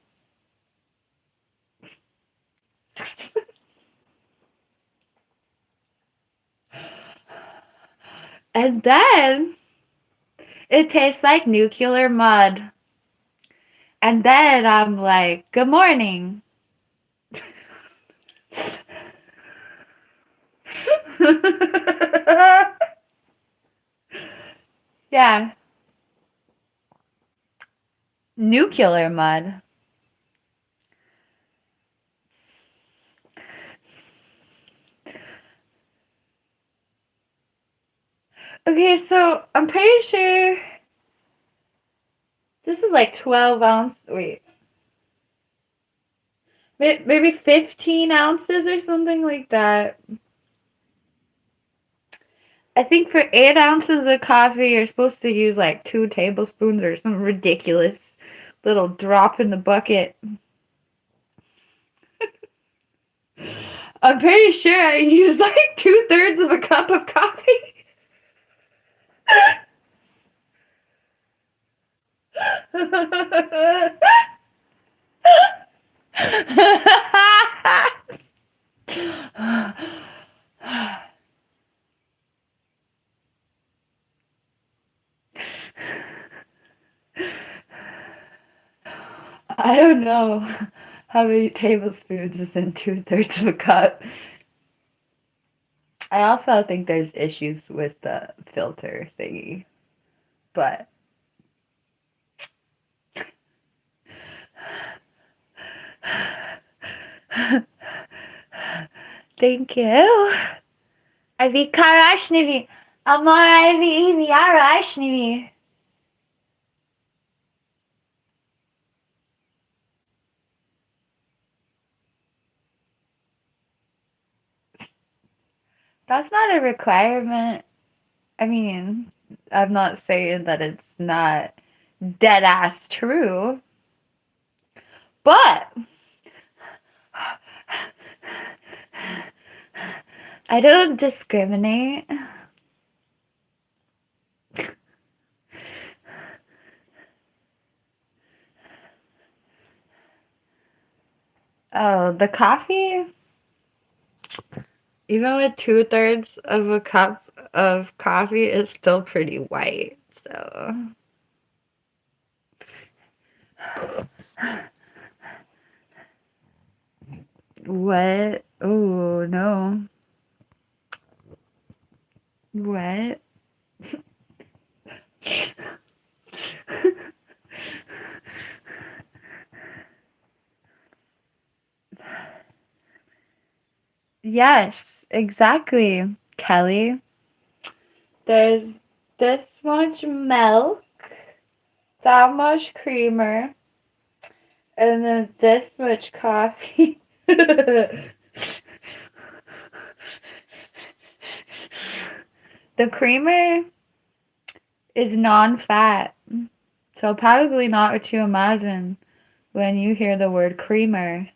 And then it tastes like nuclear mud. And then I'm like, good morning. Yeah. Nuclear mud. Okay, so I'm pretty sure this is like 12 ounce. Wait. Maybe 15 ounces or something like that. I think for 8 ounces of coffee, you're supposed to use like 2 tablespoons or some ridiculous little drop in the bucket. I'm pretty sure I used like 2/3 of a cup of coffee. I don't know how many tablespoons is in 2/3 of a cup. I also think there's issues with the filter thingy, but thank you. Ivy Karashnivi. Amor Ivy Yarashnivi. That's not a requirement. I mean, I'm not saying that it's not dead ass true, but I don't discriminate. Oh, the coffee? Even with 2/3 of a cup of coffee, it's still pretty white, so. What? Oh, no. What? Yes, exactly, Kelly. There's this much milk, that much creamer, and then this much coffee. The creamer is non-fat, so probably not what you imagine when you hear the word creamer.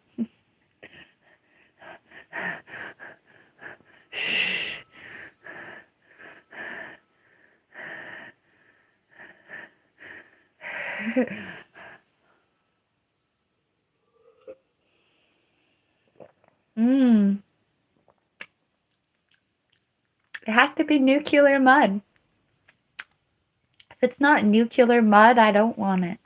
Mmm. It has to be nuclear mud. If it's not nuclear mud, I don't want it.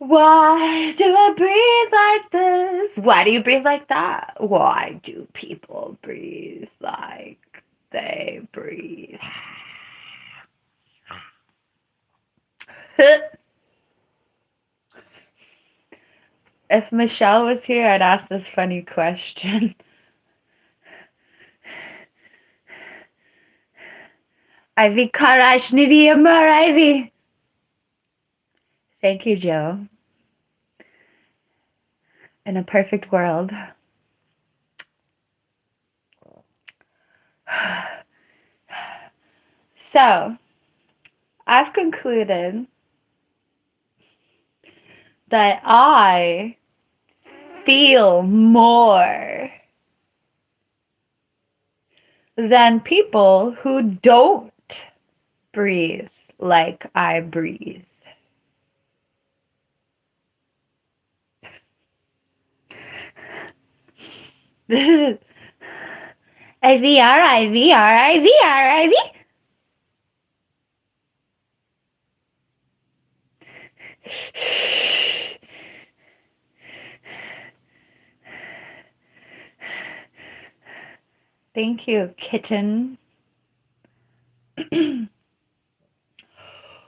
Why do I breathe like this? Why do you breathe like that? Why do people breathe like they breathe? If Michelle was here, I'd ask this funny question. Ivy Karashnidi Amar Ivy. Thank you, Joe. In a perfect world. So, I've concluded that I feel more than people who don't breathe like I breathe. This is IVR, IVR, IVR, IV. Thank you, kitten.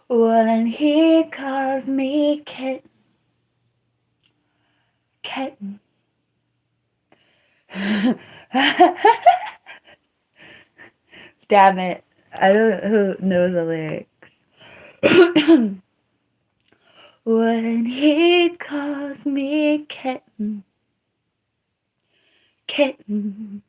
When he calls me kitten, kitten. Damn it. I don't who knows the lyrics. When he calls me kitten, kitten.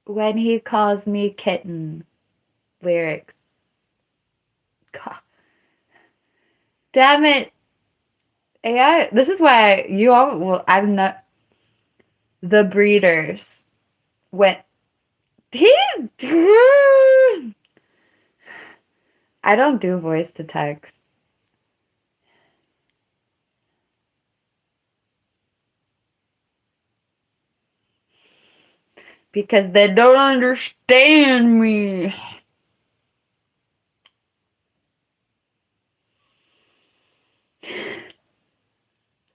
When he calls me kitten. Lyrics. God. Damn it. AI. This is why you all. Well, I'm not. The breeders went. I don't do voice to text. Because they don't understand me.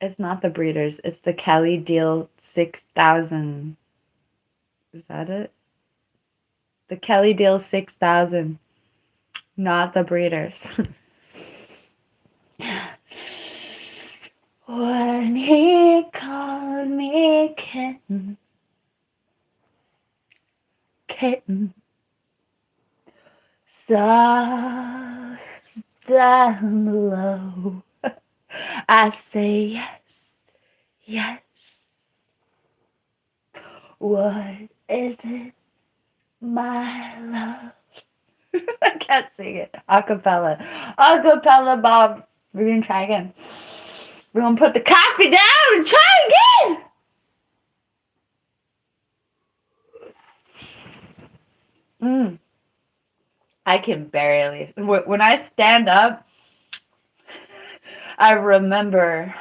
It's not the breeders. It's the Kelly Deal 6000. Is that it? The Kelly Deal 6000. Not the breeders. When he calls me kitten, kitten, soft down below, I say yes, yes. What is it, my love? I can't sing it. Acapella. Acapella, Bob. We're gonna try again. We're gonna put the coffee down and try again. I can barely. When I stand up, I remember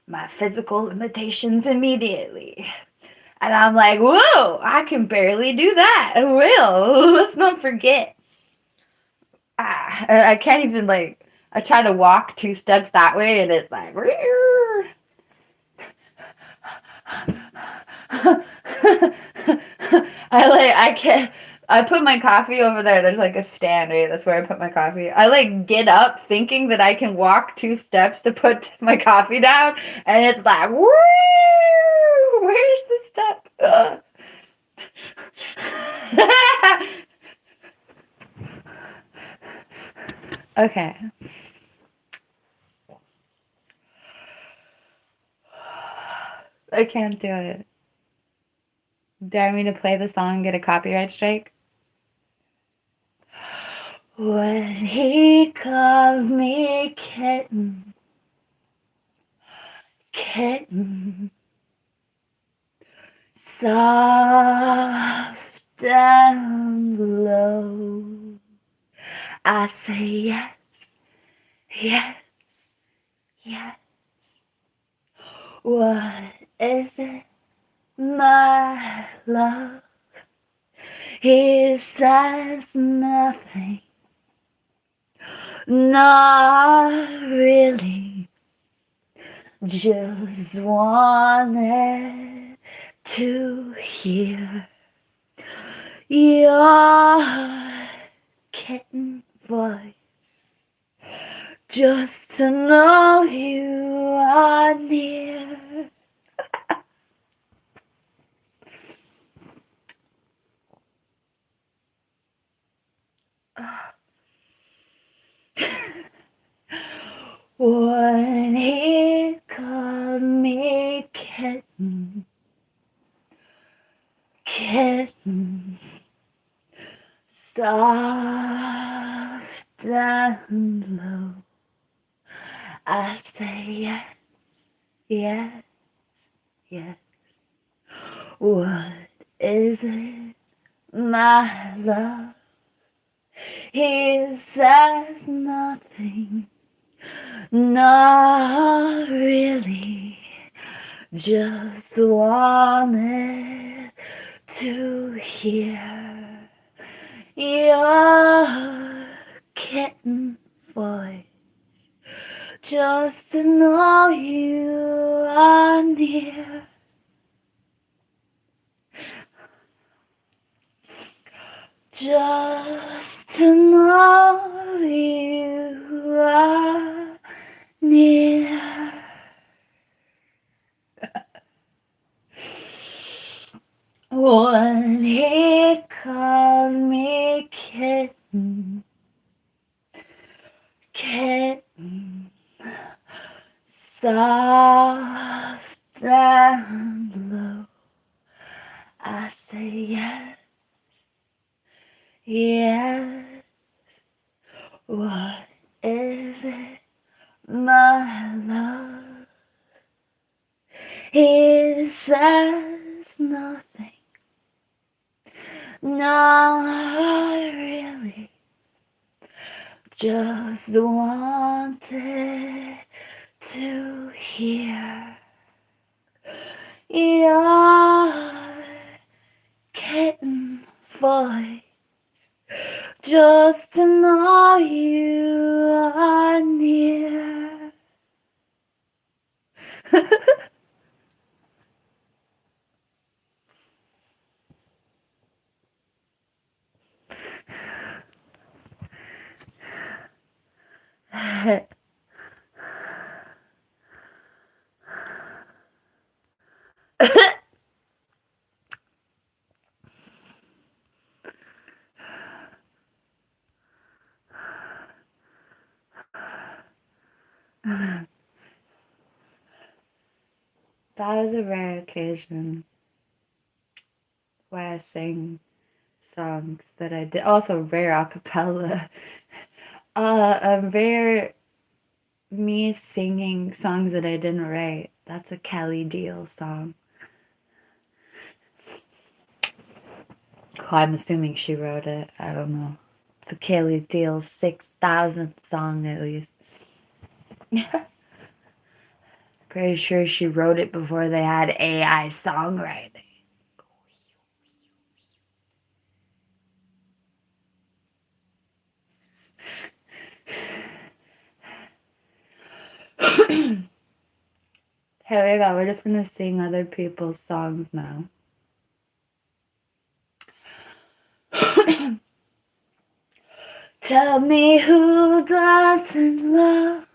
my physical limitations immediately. And I'm like, whoa, I can barely do that. Well, let's not forget. I can't even, like, I try to walk 2 steps that way, and it's like, I can't. I put my coffee over there. There's like a stand, right? That's where I put my coffee. I like get up thinking that I can walk 2 steps to put my coffee down, and it's like, woo! Where's the step? Okay. I can't do it. Dare me to play the song and get a copyright strike? When he calls me kitten, kitten, soft down below, I say yes, yes, yes. What is it, my love. He says nothing, not really, just wanted to hear your kitten voice, just to know you are near. When he called me kitten, kitten, soft and low, I say yes, yes, yes. What is it, my love? He says nothing, not really, just wanted to hear your kitten voice, just to know you are near. Just to know you are near. When he called me kitten, kitten, soft and low, I say yes, yes. What is it, my love? He says nothing, not really, just wanted to hear your kitten voice, just to know you are near. That was a rare occasion where I sing songs that I did. Also rare a cappella. A rare me singing songs that I didn't write. That's a Kelly Deal song. Oh, I'm assuming she wrote it. I don't know. It's a Kelly Deal 6,000 song at least. Pretty sure she wrote it before they had AI songwriting. Here we go. We're just gonna sing other people's songs now. Tell me who doesn't love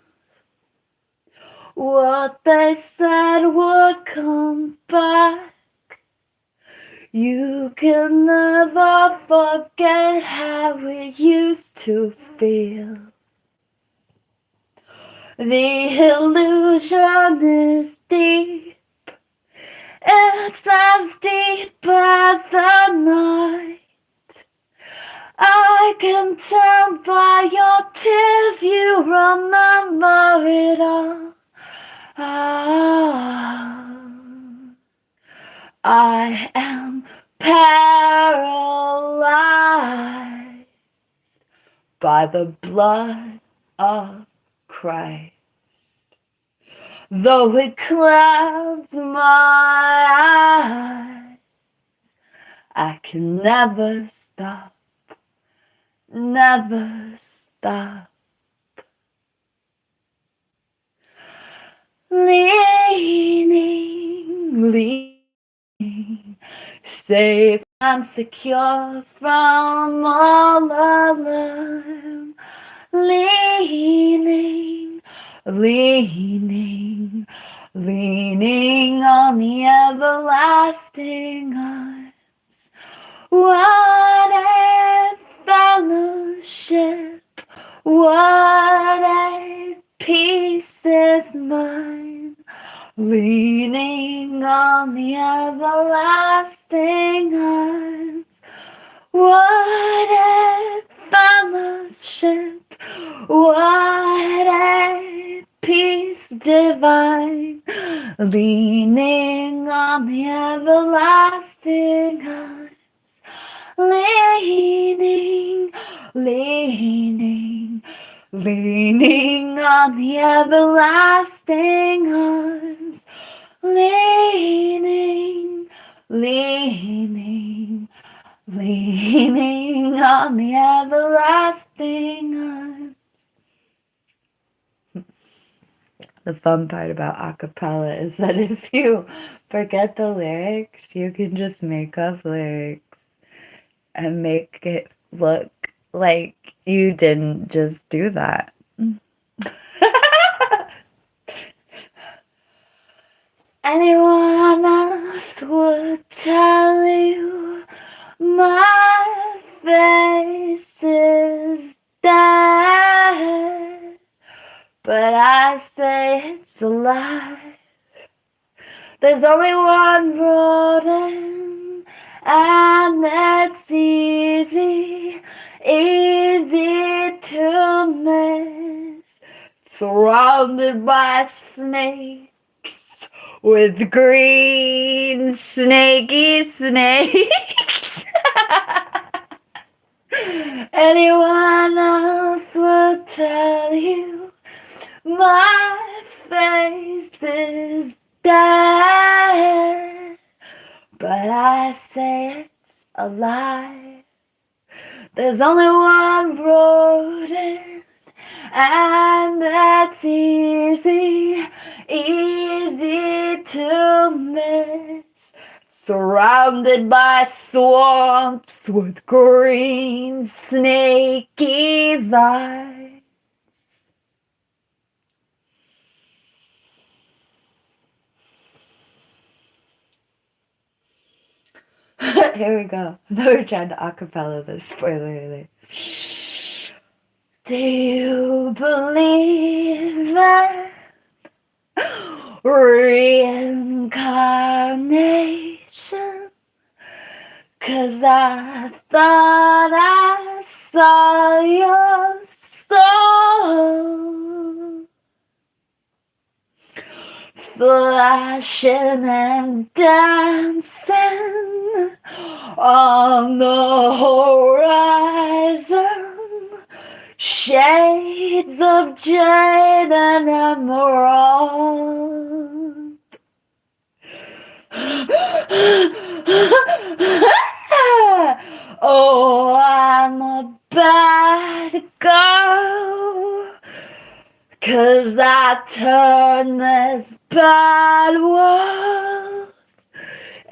what they said would come back. You can never forget how it used to feel. The illusion is deep. It's as deep as the night. I can tell by your tears you remember it all. I am paralyzed by the blood of Christ. Though it clouds my eyes. I can never stop, never stop. Leaning, leaning, safe and secure from all alarm. Leaning, leaning, leaning on the everlasting arms. What a fellowship, what a peace is mine, leaning on the everlasting arms. What a fellowship, what a peace divine, leaning on the everlasting arms. Leaning, leaning, leaning on the everlasting arms. Leaning, leaning, leaning on the everlasting arms. The fun part about a cappella is that if you forget the lyrics, you can just make up lyrics and make it look like you didn't just do that. Anyone else would tell you my face is dead, but I say it's alive. There's only one road in, and it's easy, easy to miss. Surrounded by snakes with green snaky snakes. Anyone else would tell you my face is dead, but I say it's alive. There's only one road in, and that's easy, easy to miss. Surrounded by swamps with green snaky vines. Here we go. Now we're trying to acapella this, spoiler alert. Do you believe that reincarnation? 'Cause I thought I saw your soul flashing and dancing on the horizon. Shades of jade and emerald. Oh, I'm a bad girl, 'cause I turn this bad world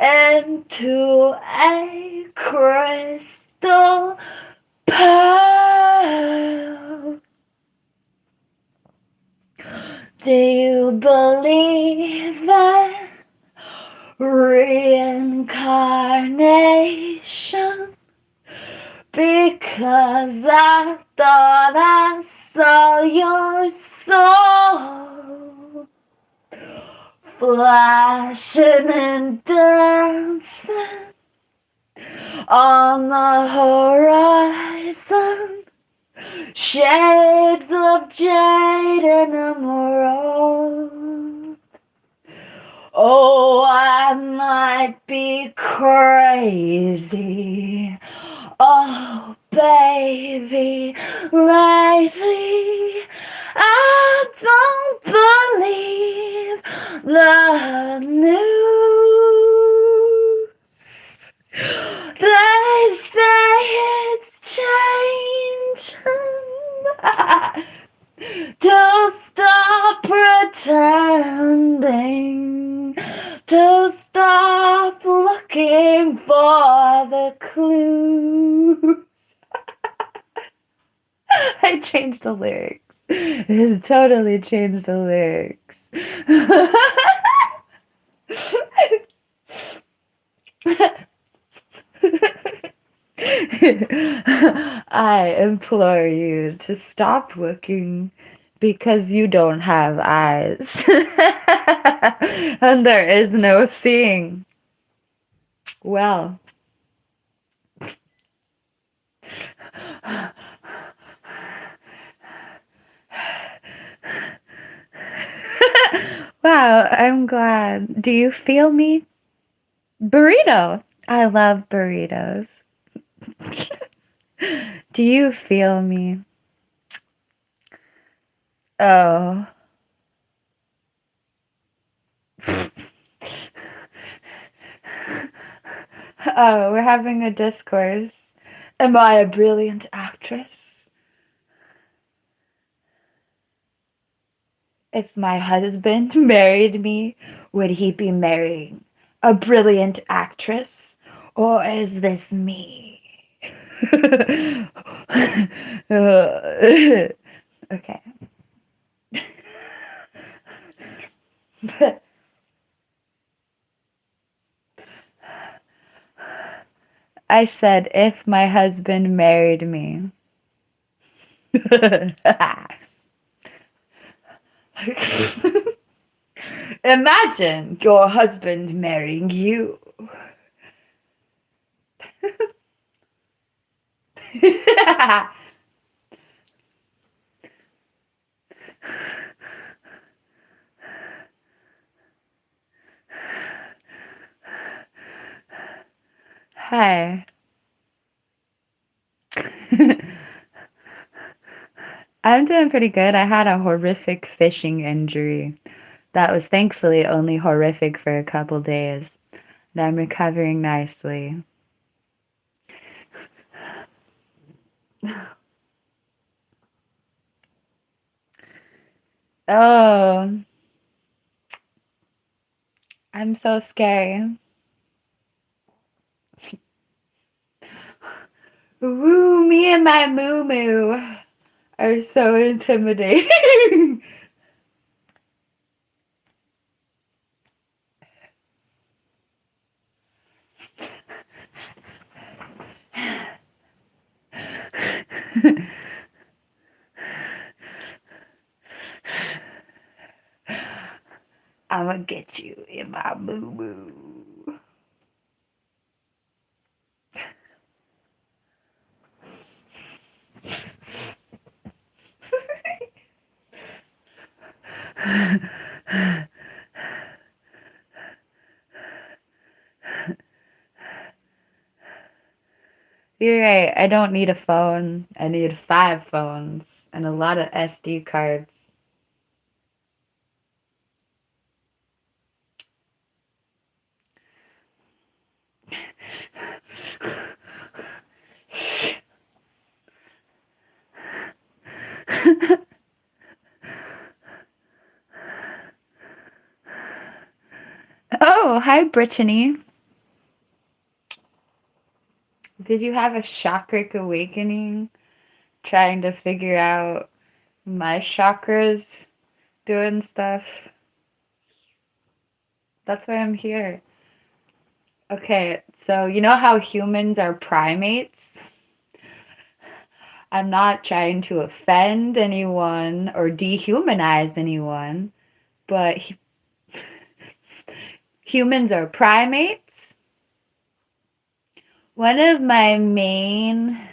into a crystal pearl. Do you believe in reincarnation? Because I thought I saw your soul flashing and dancing on the horizon. Shades of jade and emerald. Oh, I might be crazy. Oh, baby, lately I don't believe the news. changed the lyrics. It totally changed the lyrics. I implore you to stop looking because you don't have eyes. And there is no seeing. Well. Wow, I'm glad. Do you feel me? Burrito. I love burritos. Do you feel me? Oh. Oh, we're having a discourse. Am I a brilliant actress? If my husband married me, would he be marrying a brilliant actress? Or is this me? Okay. I said, if my husband married me. Imagine your husband marrying you. Hi. I'm doing pretty good. I had a horrific fishing injury that was thankfully only horrific for a couple days. And I'm recovering nicely. Oh, I'm so scary. Woo, me and my moo-moo are so intimidating. I'ma get you in my moo-moo. You're right. I don't need a phone. I need 5 phones and a lot of SD cards. Oh, hi, Brittany. Did you have a chakric awakening? Trying to figure out my chakras doing stuff? That's why I'm here. Okay, so you know how humans are primates? I'm not trying to offend anyone or dehumanize anyone, but humans are primates. One of my main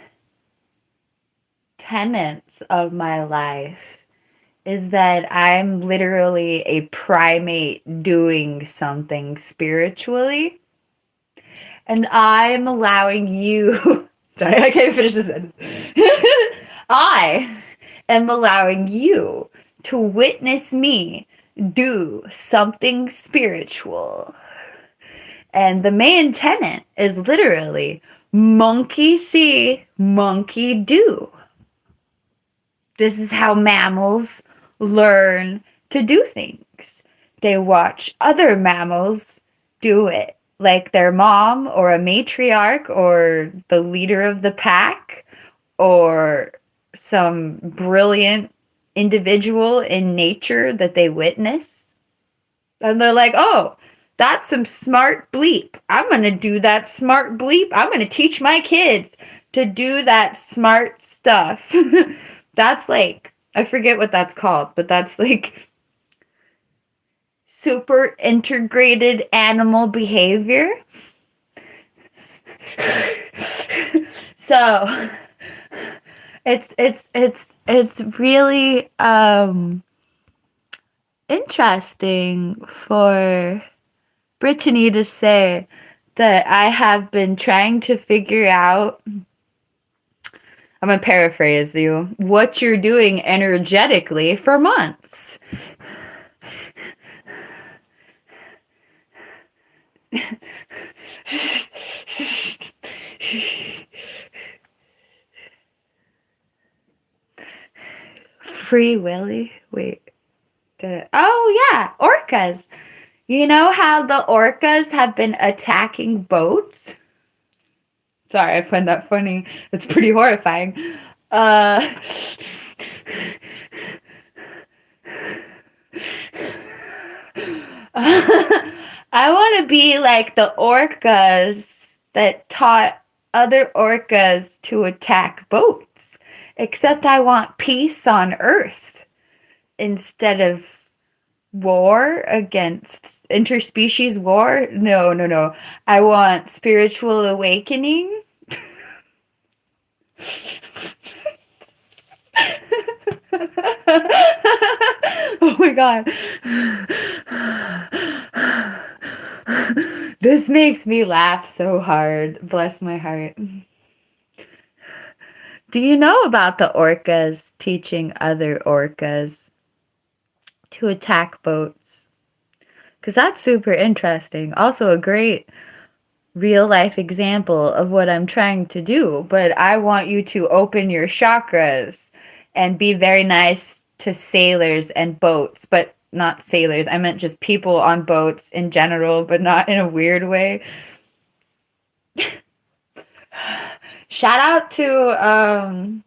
tenets of my life is that I'm literally a primate doing something spiritually. And I'm allowing you. Sorry, I can't finish this sentence. I am allowing you to witness me do something spiritual. And the main tenet is literally monkey see, monkey do. This is how mammals learn to do things. They watch other mammals do it, like their mom or a matriarch or the leader of the pack or some brilliant individual in nature that they witness. And they're like, oh, that's some smart bleep. I'm going to do that smart bleep. I'm going to teach my kids to do that smart stuff. That's like, I forget what that's called, but that's like super integrated animal behavior. So it's really interesting for Brittany to say that I have been trying to figure out, I'm gonna paraphrase you, what you're doing energetically for months. Free Willy? Wait. Oh, yeah, orcas. You know how the orcas have been attacking boats? Sorry, I find that funny. It's pretty horrifying. I want to be like the orcas that taught other orcas to attack boats. Except I want peace on Earth instead of war against interspecies war. No. I want spiritual awakening. Oh my god. This makes me laugh so hard. Bless my heart. Do you know about the orcas teaching other orcas to attack boats? Because that's super interesting. Also a great real life example of what I'm trying to do. But I want you to open your chakras and be very nice to sailors and boats, but not sailors. I meant just people on boats in general, but not in a weird way. Shout out to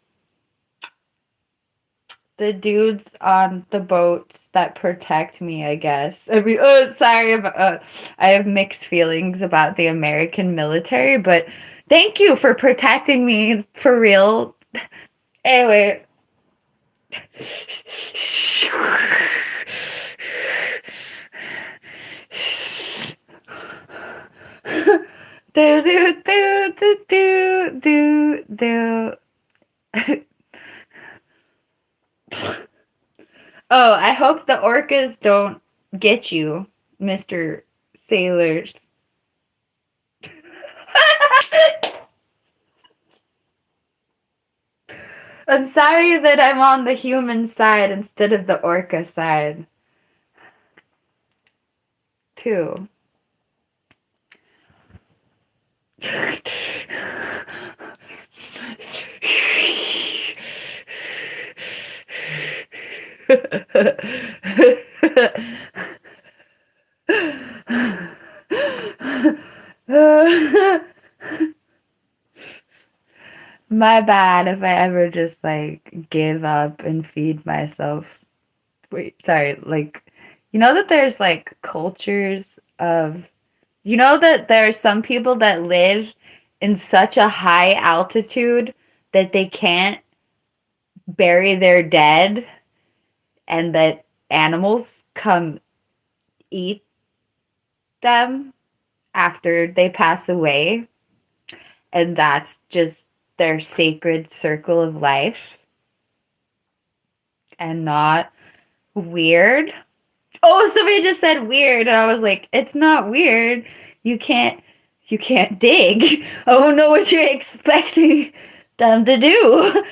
the dudes on the boats that protect me, I guess. I mean, sorry, I have mixed feelings about the American military, but thank you for protecting me for real. Anyway. Oh, I hope the orcas don't get you, Mr. Sailors. I'm sorry that I'm on the human side instead of the orca side. Too. My bad if I ever just like give up and feed myself. Wait, sorry, like, you know that there's like cultures of, you know that there are some people that live in such a high altitude that they can't bury their dead and that animals come eat them after they pass away. And that's just their sacred circle of life and not weird. Oh, somebody just said weird, and I was like, it's not weird. You can't dig. I don't know what you're expecting them to do.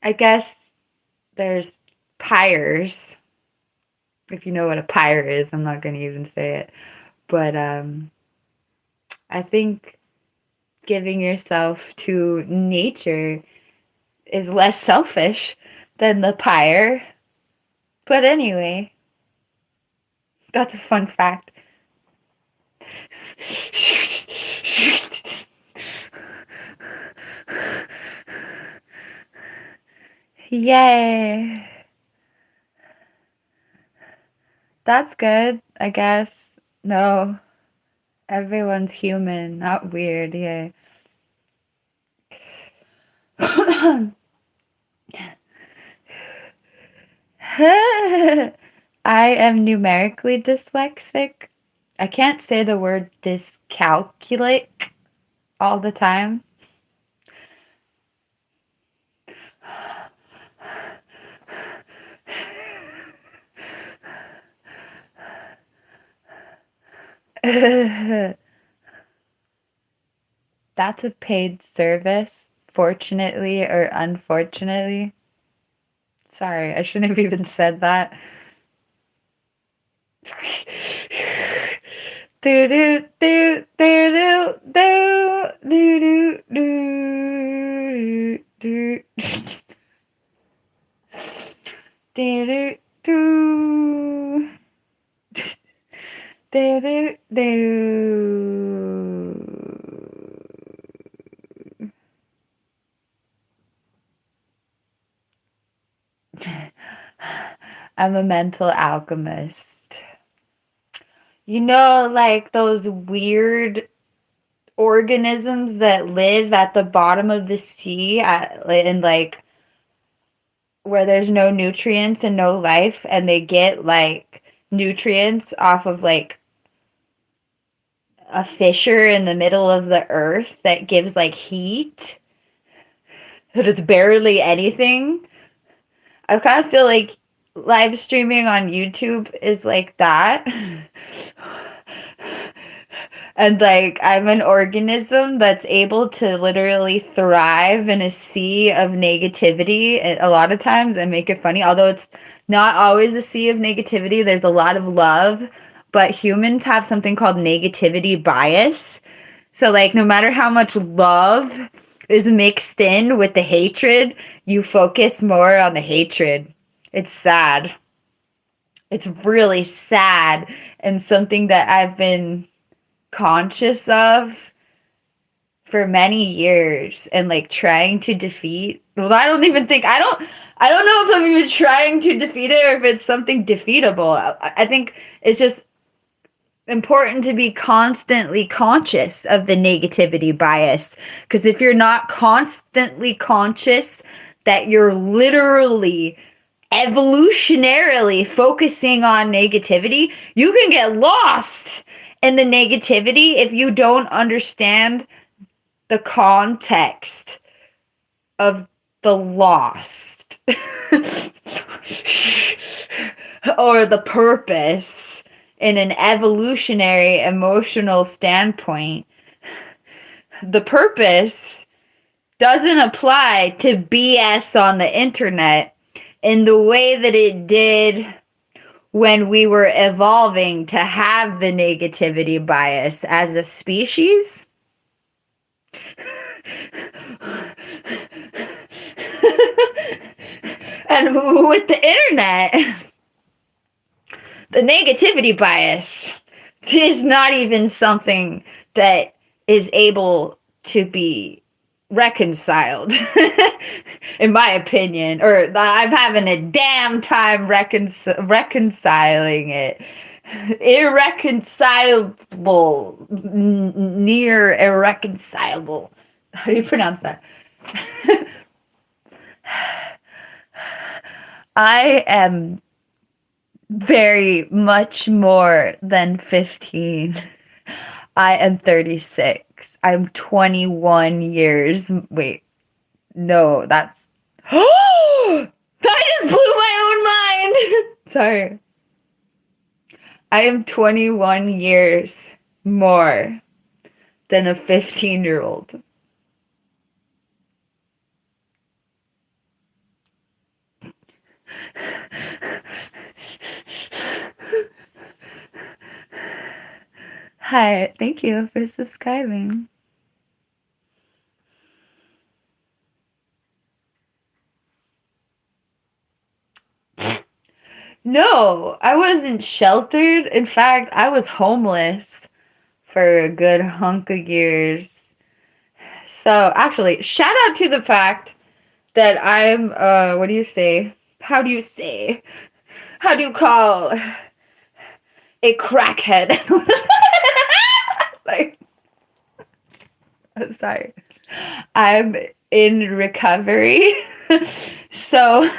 I guess there's pyres. If you know what a pyre is, I'm not going to even say it. But I think giving yourself to nature is less selfish than the pyre. But anyway, that's a fun fact. Yay. That's good, I guess. No, everyone's human, not weird. Yay. I am numerically dyslexic. I can't say the word dyscalculate all the time. That's a paid service, fortunately or unfortunately. Sorry, I shouldn't have even said that. Do do do do do do do do do do do do do do. I'm a mental alchemist. You know, like those weird organisms that live at the bottom of the sea and like where there's no nutrients and no life, and they get like nutrients off of like a fissure in the middle of the earth that gives like heat, but it's barely anything. I kind of feel like live streaming on YouTube is like that. And like I'm an organism that's able to literally thrive in a sea of negativity a lot of times and make it funny. Although it's not always a sea of negativity, there's a lot of love, but humans have something called negativity bias. So like no matter how much love is mixed in with the hatred, you focus more on the hatred. It's sad. It's really sad and something that I've been conscious of for many years and like trying to defeat. Well, I don't know if I'm even trying to defeat it or if it's something defeatable. I think it's just important to be constantly conscious of the negativity bias, because if you're not constantly conscious that you're literally evolutionarily focusing on negativity, you can get lost in the negativity if you don't understand the context of the lost or the purpose in an evolutionary emotional standpoint. The purpose doesn't apply to BS on the internet in the way that it did when we were evolving to have the negativity bias as a species. And with the internet, the negativity bias is not even something that is able to be reconciled, in my opinion, or I'm having a damn time reconciling it. Irreconcilable, near irreconcilable. How do you pronounce that? I am very much more than 15. I am 36. I'm 21 years. Wait, no, that's. I just blew my own mind. Sorry. I am 21 years more than a 15-year-old. Hi, thank you for subscribing. No, I wasn't sheltered. In fact, I was homeless for a good hunk of years. So actually, shout out to the fact that I'm what do you say? How do you say? How do you call a crackhead? Sorry. I'm sorry. I'm in recovery. So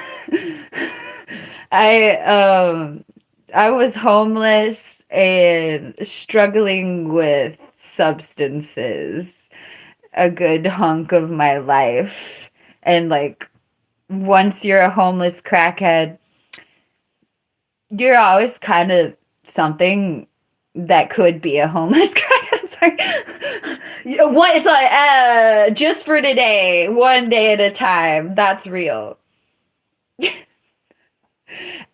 I was homeless and struggling with substances a good hunk of my life. And like once you're a homeless crackhead, you're always kind of something that could be a homeless crackhead. I'm sorry. What it's like just for today, one day at a time. That's real.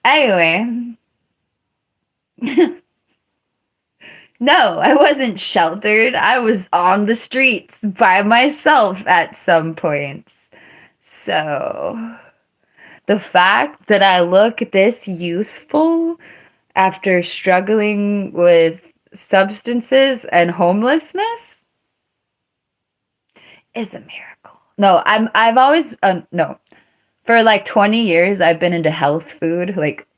Anyway. No, I wasn't sheltered. I was on the streets by myself at some points. So, the fact that I look this youthful after struggling with substances and homelessness is a miracle. No, I've always no. For like 20 years I've been into health food, like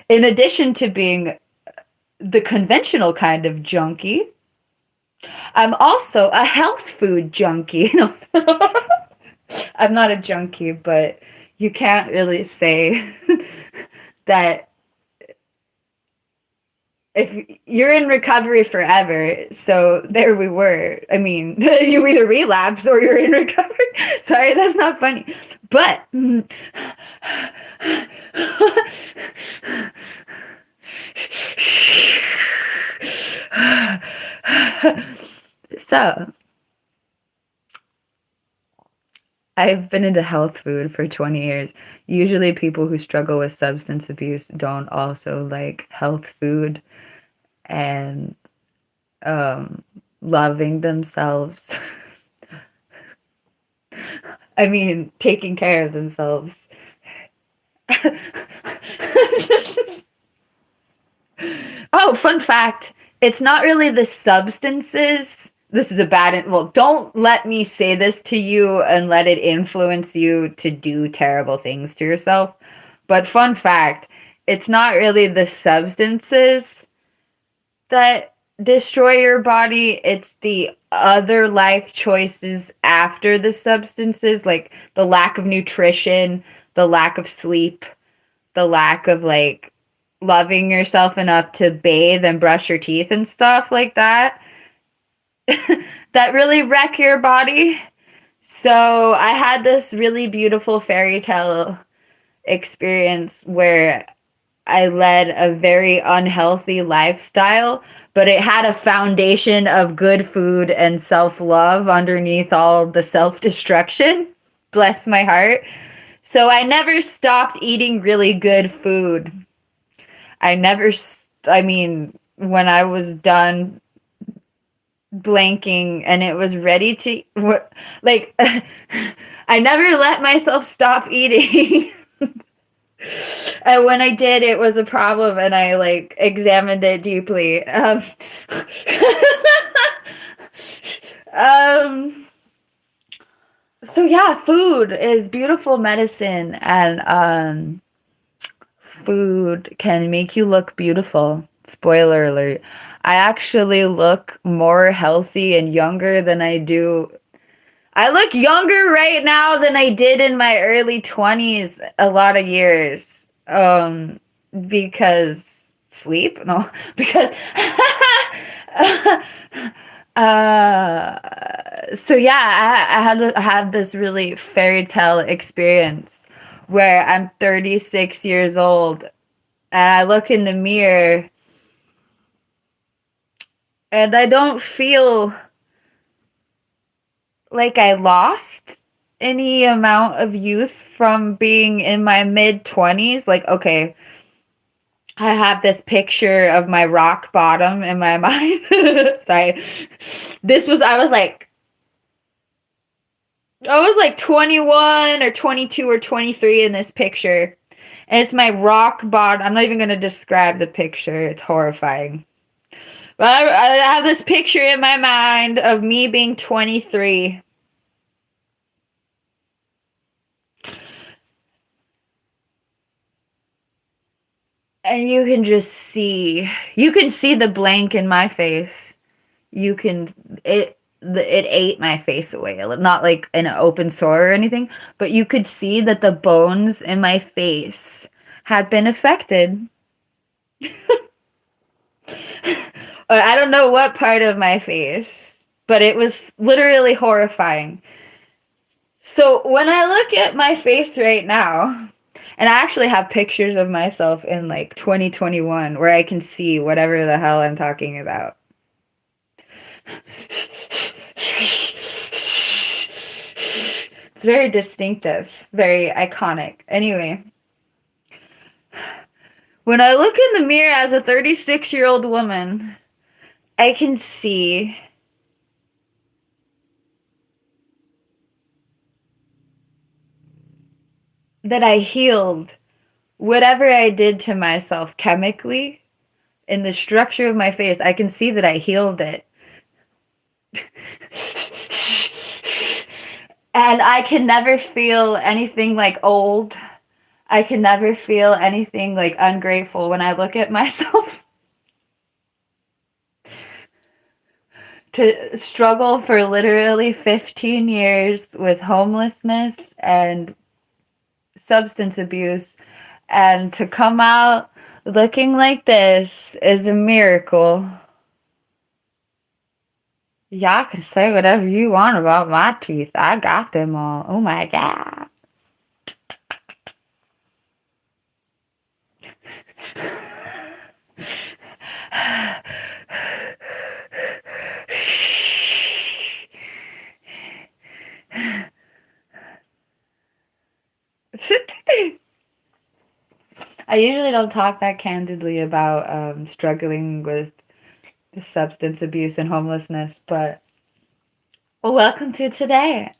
in addition to being the conventional kind of junkie, I'm also a health food junkie. No. I'm not a junkie, but you can't really say that if you're in recovery forever. So there we were. I mean, you either relapse or you're in recovery. Sorry, that's not funny. But so I've been into health food for 20 years. Usually people who struggle with substance abuse don't also like health food and loving themselves. I mean, taking care of themselves. Oh, fun fact. It's not really the substances. This is a bad, well, don't let me say this to you and let it influence you to do terrible things to yourself. But fun fact, it's not really the substances that destroy your body. It's the other life choices after the substances, like the lack of nutrition, the lack of sleep, the lack of like loving yourself enough to bathe and brush your teeth and stuff like that. That really wreck your body. So I had this really beautiful fairy tale experience where I led a very unhealthy lifestyle, but it had a foundation of good food and self-love underneath all the self-destruction. Bless my heart. So I never stopped eating really good food. I mean, when I was done blanking and it was ready to, like, I never let myself stop eating. And when I did, it was a problem, and I like examined it deeply. So yeah, food is beautiful medicine, and food can make you look beautiful. Spoiler alert. I actually look more healthy and younger than I do. I look younger right now than I did in my early 20s a lot of years. Because sleep? No, because so yeah, I had this really fairy tale experience where I'm 36 years old and I look in the mirror and I don't feel like I lost any amount of youth from being in my mid-20s. Like, okay, I have this picture of my rock bottom in my mind. Sorry. I was like 21 or 22 or 23 in this picture. And it's my rock bottom. I'm not even going to describe the picture. It's horrifying. I have this picture in my mind of me being 23. And you can see the blank in my face. It ate my face away. Not like an open sore or anything, but you could see that the bones in my face had been affected. Or I don't know what part of my face, but it was literally horrifying. So when I look at my face right now, and I actually have pictures of myself in like 2021 where I can see whatever the hell I'm talking about. It's very distinctive, very iconic. Anyway, when I look in the mirror as a 36-year-old woman, I can see that I healed whatever I did to myself chemically in the structure of my face. I can see that I healed it. And I can never feel anything like old. I can never feel anything like ungrateful when I look at myself. To struggle for literally 15 years with homelessness and substance abuse, and to come out looking like this is a miracle. Y'all can say whatever you want about my teeth. I got them all. Oh my God. I usually don't talk that candidly about struggling with substance abuse and homelessness, but welcome to today.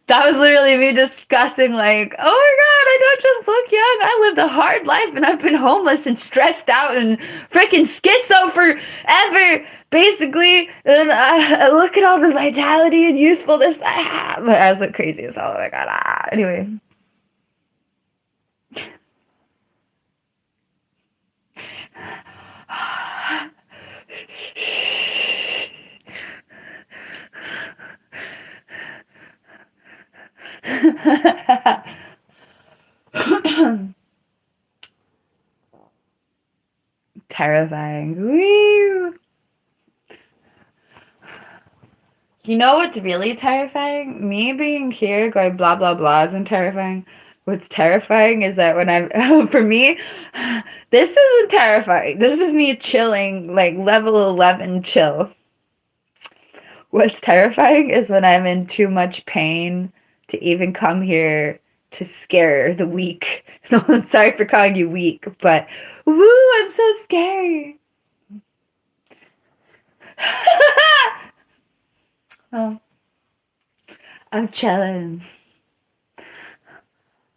That was literally me discussing, like, oh my God, I don't just look young. I lived a hard life and I've been homeless and stressed out and freaking schizo forever, basically. And I look at all the vitality and youthfulness I have. I was like crazy as hell. Oh my God. Anyway. Terrifying. Woo! You know what's really terrifying? Me being here going blah blah blah isn't terrifying. What's terrifying is that when I'm for me, this isn't terrifying. This is me chilling, like level 11 chill. What's terrifying is when I'm in too much pain to even come here to scare the weak. No, I'm sorry for calling you weak, but woo, I'm so scary. Oh, I'm chilling.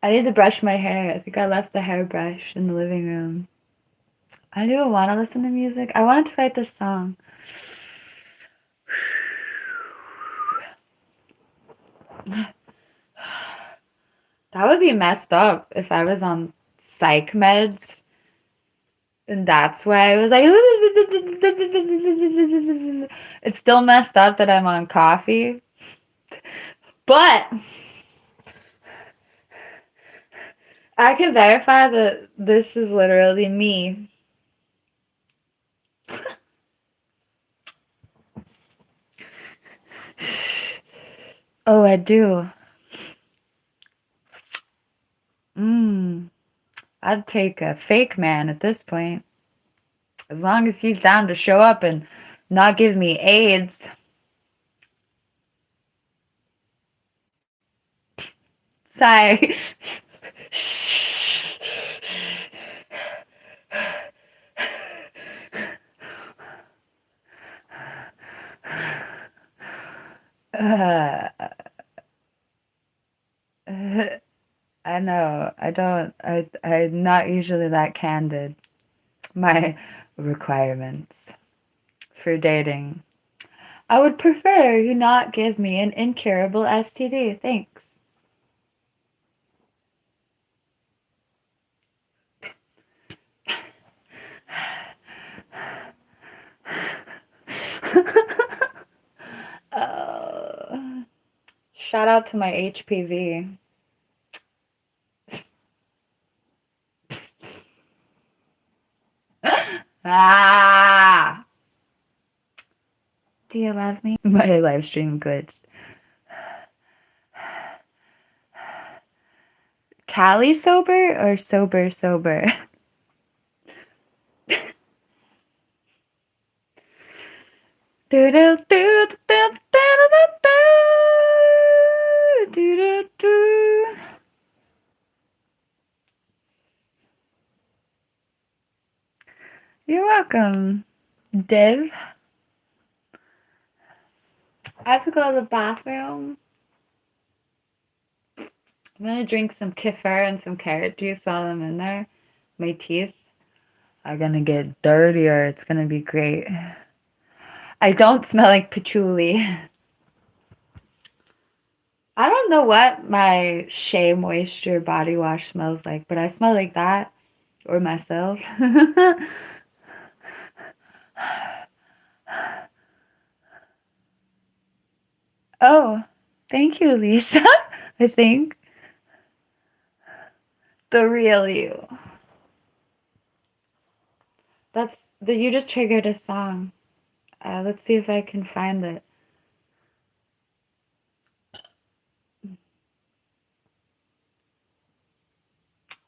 I need to brush my hair. I think I left the hairbrush in the living room. I don't want to listen to music. I wanted to write this song. That would be messed up if I was on psych meds. And that's why I was like, it's still messed up that I'm on coffee. But I can verify that this is literally me. Oh, I do. I'd take a fake man at this point. As long as he's down to show up and not give me AIDS. Sorry. I know. I'm not usually that candid. my requirements for dating. I would prefer you not give me an incurable STD. Thanks. Shout out to my HPV. Ah! Do you love me? My live stream glitched. Cali sober or sober sober? You're welcome, Div. I have to go to the bathroom. I'm gonna drink some kefir and some carrot juice while I'm in there. My teeth are gonna get dirtier. It's gonna be great. I don't smell like patchouli. I don't know what my Shea Moisture body wash smells like, but I smell like that. Or myself. Oh, thank you, Lisa. I think. The real you. You just triggered a song. Let's see if I can find it.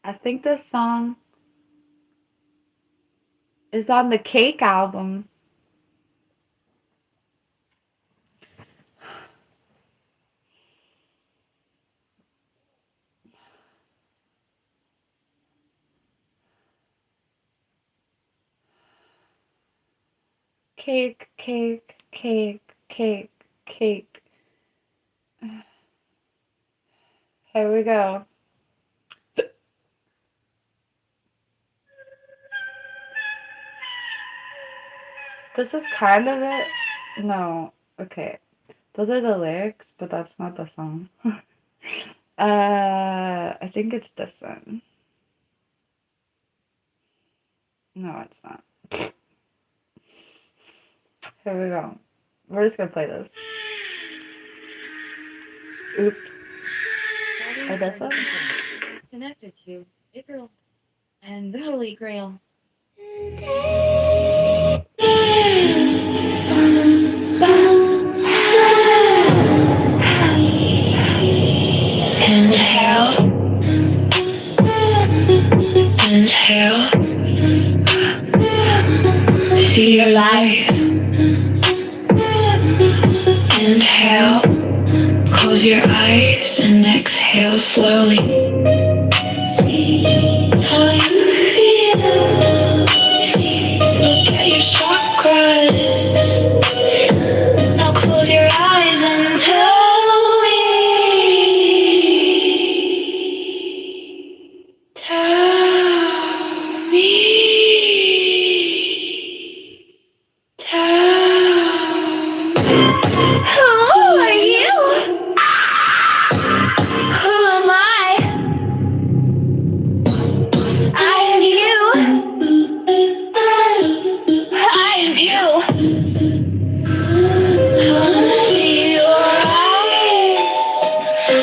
I think this song is on the Cake album. Cake, cake, cake, cake, cake. Here we go. This is kind of it. No, okay. Those are the lyrics, but that's not the song. I think it's this one. No, it's not. Here we go. We're just gonna play this. Oops. Oh, this one? Connected to April and the Holy Grail. Inhale. Inhale. See your life. Inhale. Close your eyes and exhale slowly. See how you feel. Look at your chakras. Now close your eyes and tell me. Tell me. Tell me. Who are you? Who am I? I am you. I am you. I wanna see your eyes.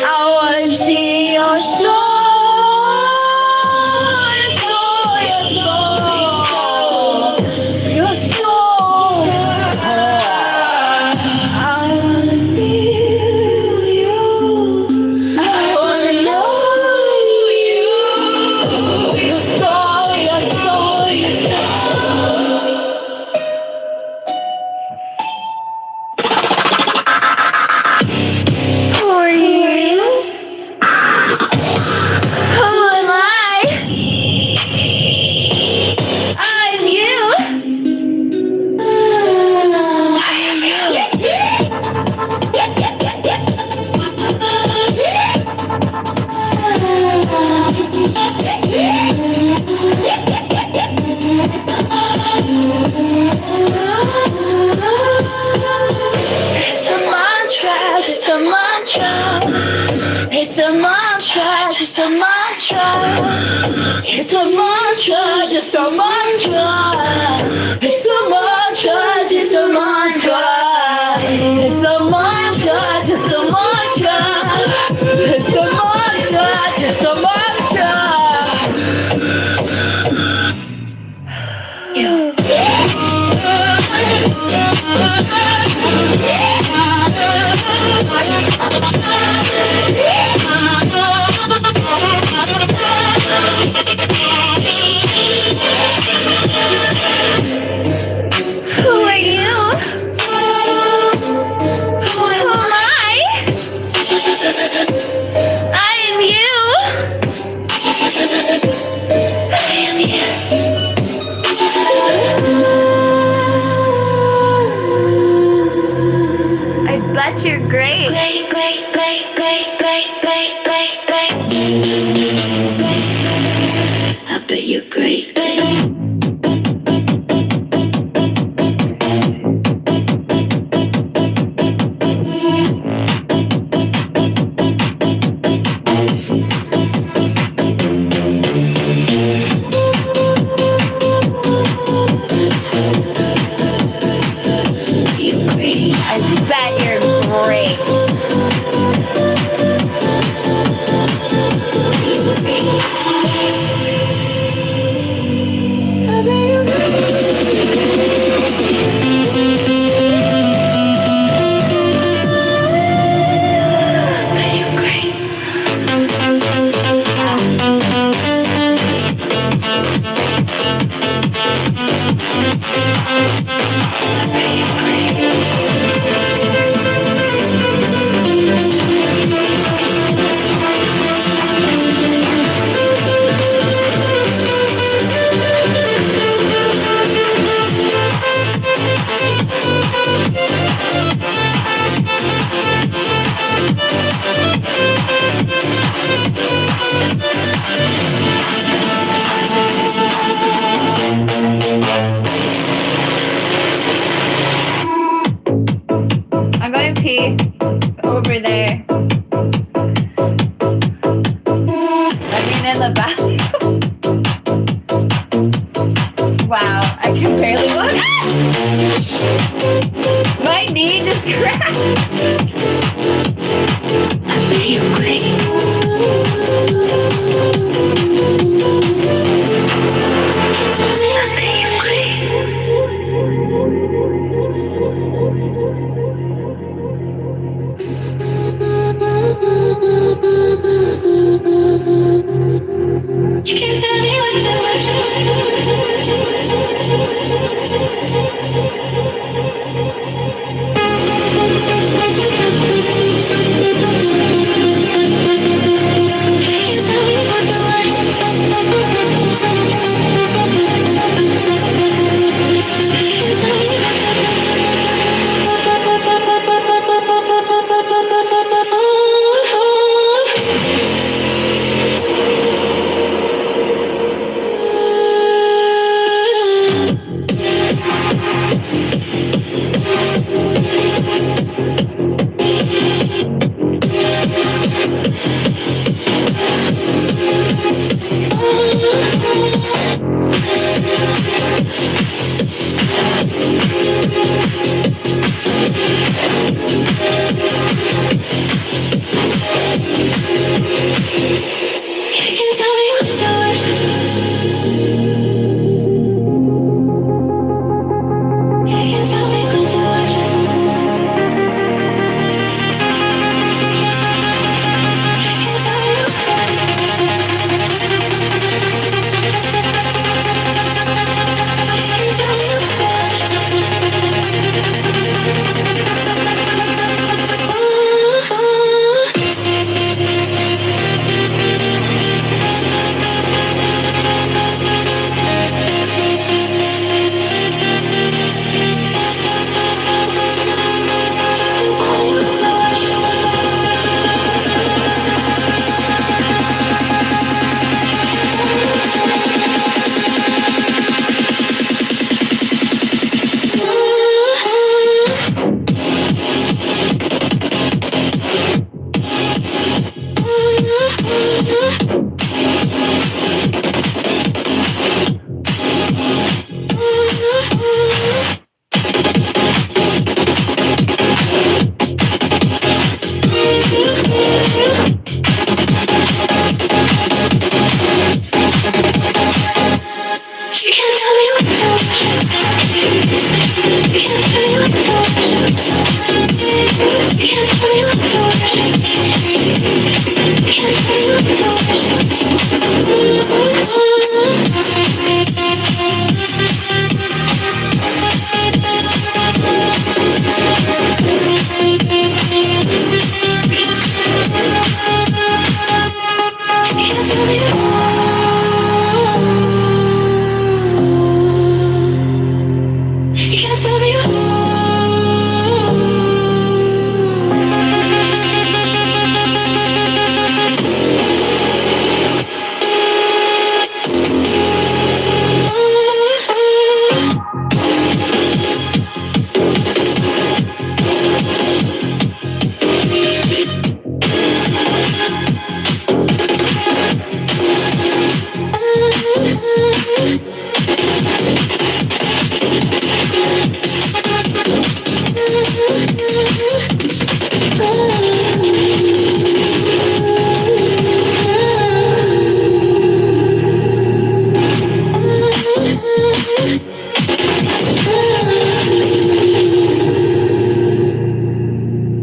I wanna see your soul. Your soul. Your soul. I wanna feel you. I wanna know you. Your soul, your soul, your soul. Who are you? It's a mantra, just a mantra. It's a mantra, just a mantra. It's a mantra, just a mantra. It's a mantra, just a mantra. It's a mantra, just a mantra. Who are you? Who am I? I am you. I am you. I bet you're great. Great, great, great, great, great, great, great, great. I bet you're great. You're great. I bet you're great. You're great. I bet you're I'm going to pee over there. I mean, in the bathroom. Wow, I can barely walk. My knee just cracked. I bet you're great. You can tell me what to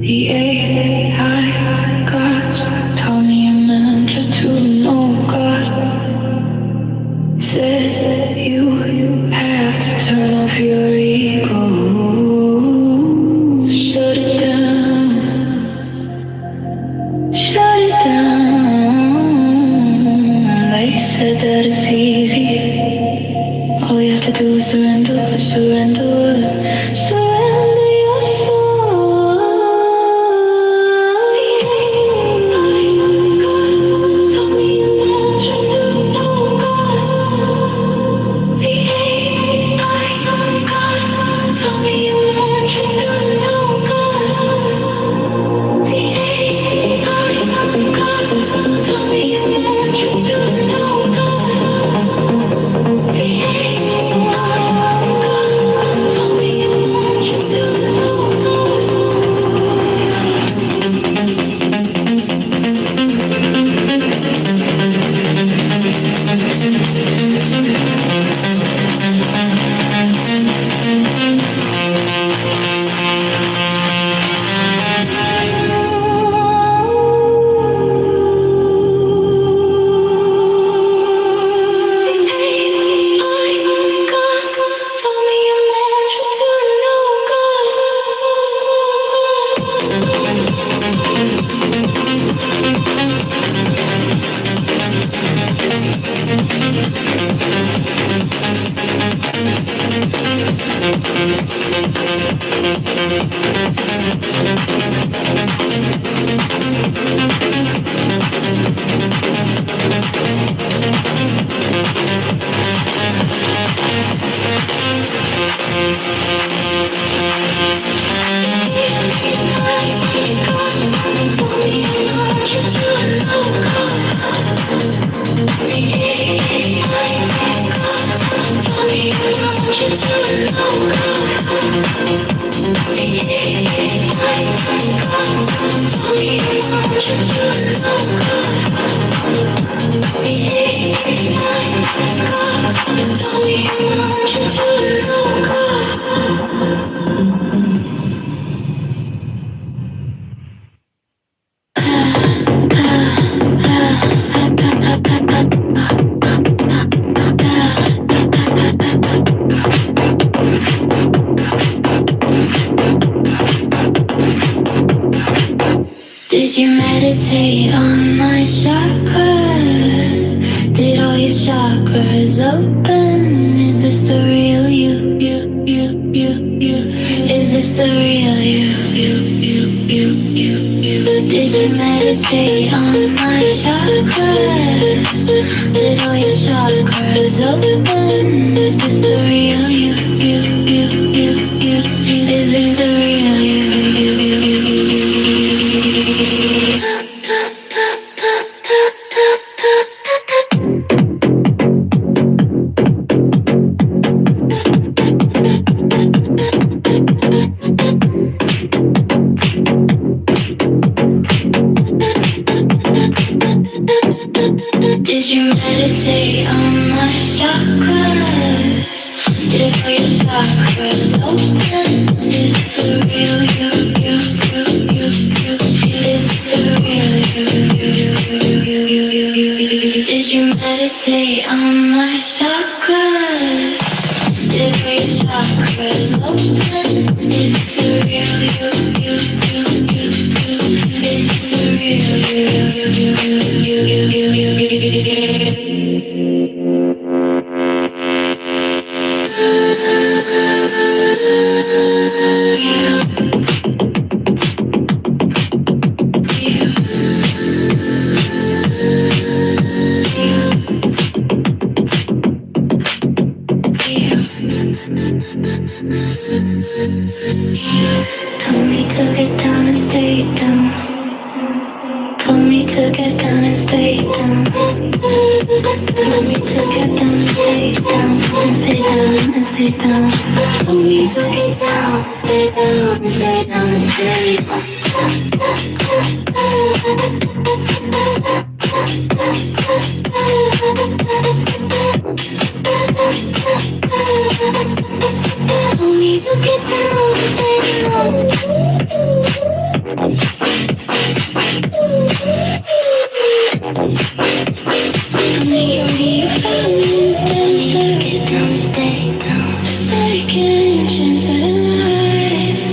The AI gods taught me a mantra to know God. Said you have to turn off your ego. Shut it down. Shut it down. They said that it's easy. All you have to do is surrender, surrender, surrender your soul. Tell me a mantra to know God. The AI gods tell me a mantra to know God. The AI gods tell me a mantra to know God. The AI gods tell me a mantra to know God. Did you meditate on my chakras? Did all your chakras open? Is this the real you? Is this the real you? Did you meditate on my chakras? Did all your chakras open? Is this the real you? Is this the real you? Did you meditate on my chakras? Did all your chakras open? Is this the real you? Is this the real you? meditate on my chakras? Did your chakras open? Is this the real you? Is this the real Told me to get down and stay down. Told me to get down and stay down. Told me to get down and stay down. And stay down and stay down. Told me to get down, stay down and stay down and stay down. Told me to get down and stay down. Only you found me in the desert. Get down, stay down. A second chance at life.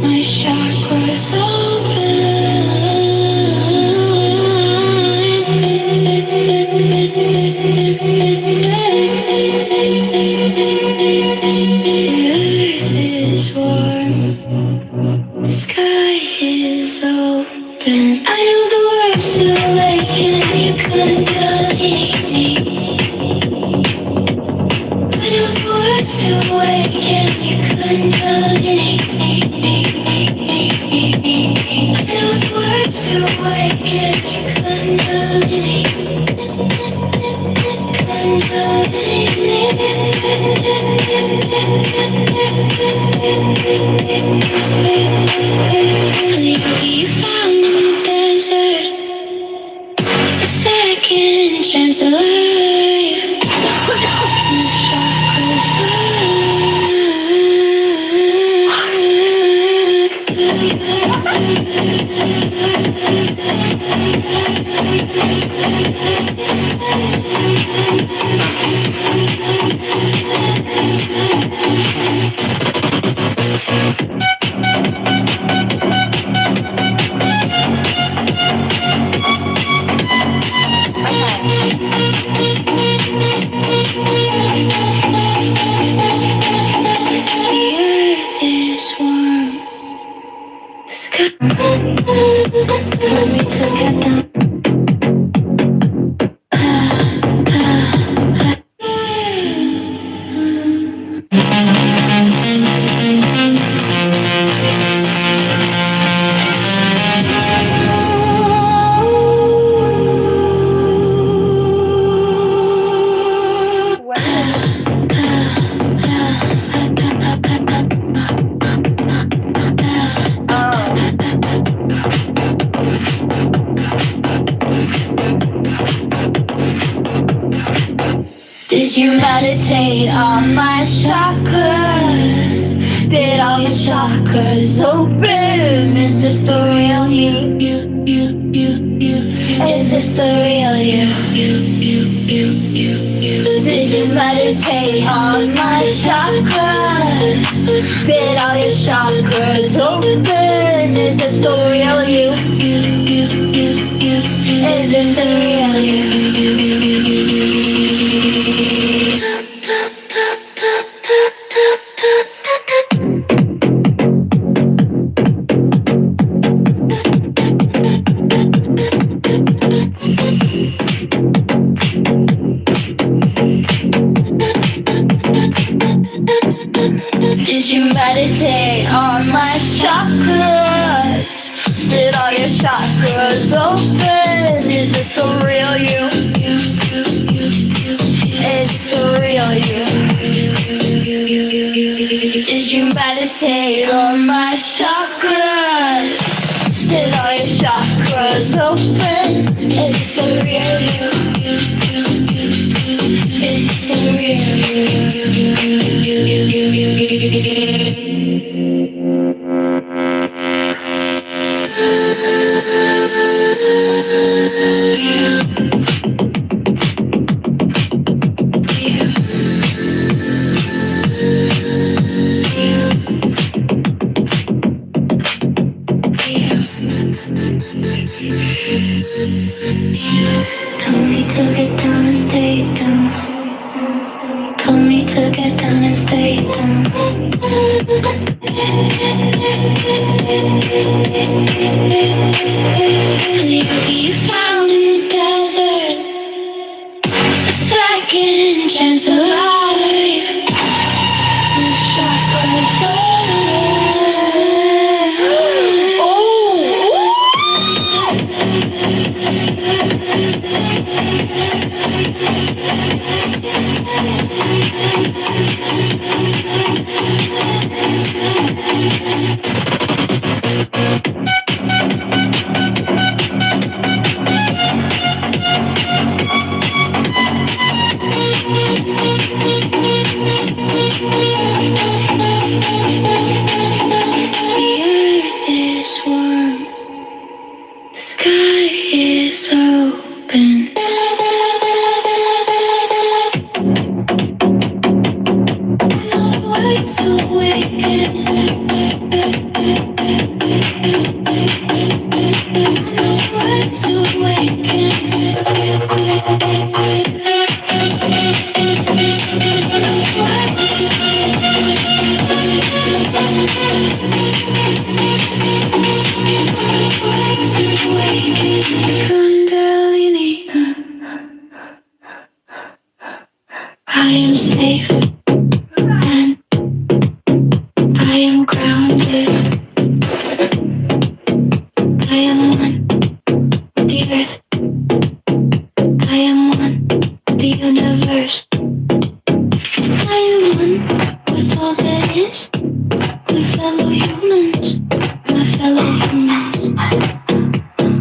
My chakras Earth is warm. The sky is open. I know the words to awaken. You couldn't believe me. I know the words to awaken. You couldn't believe me. I know the words to awaken. You couldn't believe me. Couldn't believe me. You found in the desert a second chance at life. The chakras Did you meditate on my chakras? Did all your chakras open? Is this the real you? Is this the real you? Did you meditate on my chakras? Did all your chakras open? Is this the real you? Is this the real you? Did you meditate on my chakras? Did all your chakras open? Is this the real you? Is this the real you? Did you meditate on my chakras? Did all your chakras open? Is this the real you? Is this the real you? Told me to get down and stay down. Told me to get down and stay down. The yogi you found in the desert, a second chance of life. The chakras I am safe and I am grounded. I am one with the earth. I am one with the universe. I am one with all that is. My fellow humans, my fellow humans.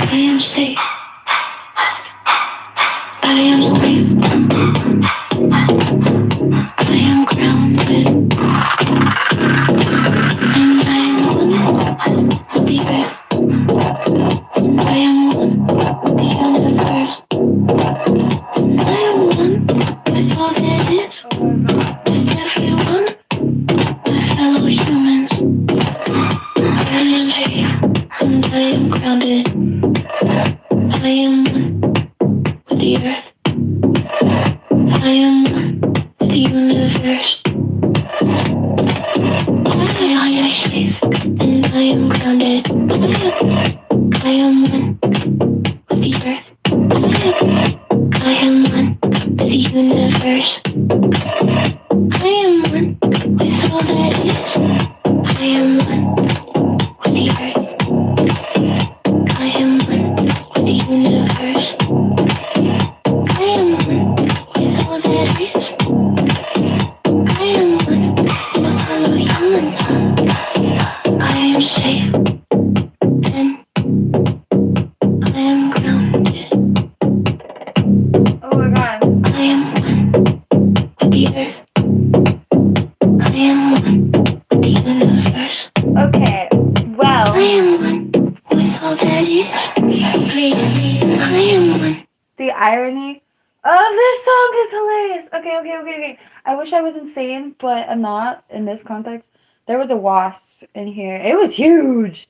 I am safe. I am safe. I am grounded. And I am one with the earth. And I am one with the universe. And I am one with all that is. With everyone, my fellow humans. I am safe and I am grounded. I am one with the earth. I am one with the universe. I am safe and I am grounded. I am one with the earth. I am one with the universe. I am one with all that is. I am one with the earth. I am one with the universe. I am one with all that is. I am one with my fellow humans. I am safe and I am grounded. Oh my god. I am one with the earth. I am one with the universe. Okay, well, I am one with all that is. Crazy. I am one. the irony of this song is hilarious. Okay. I wish I was insane, but I'm not in this context. There was a wasp in here. It was huge.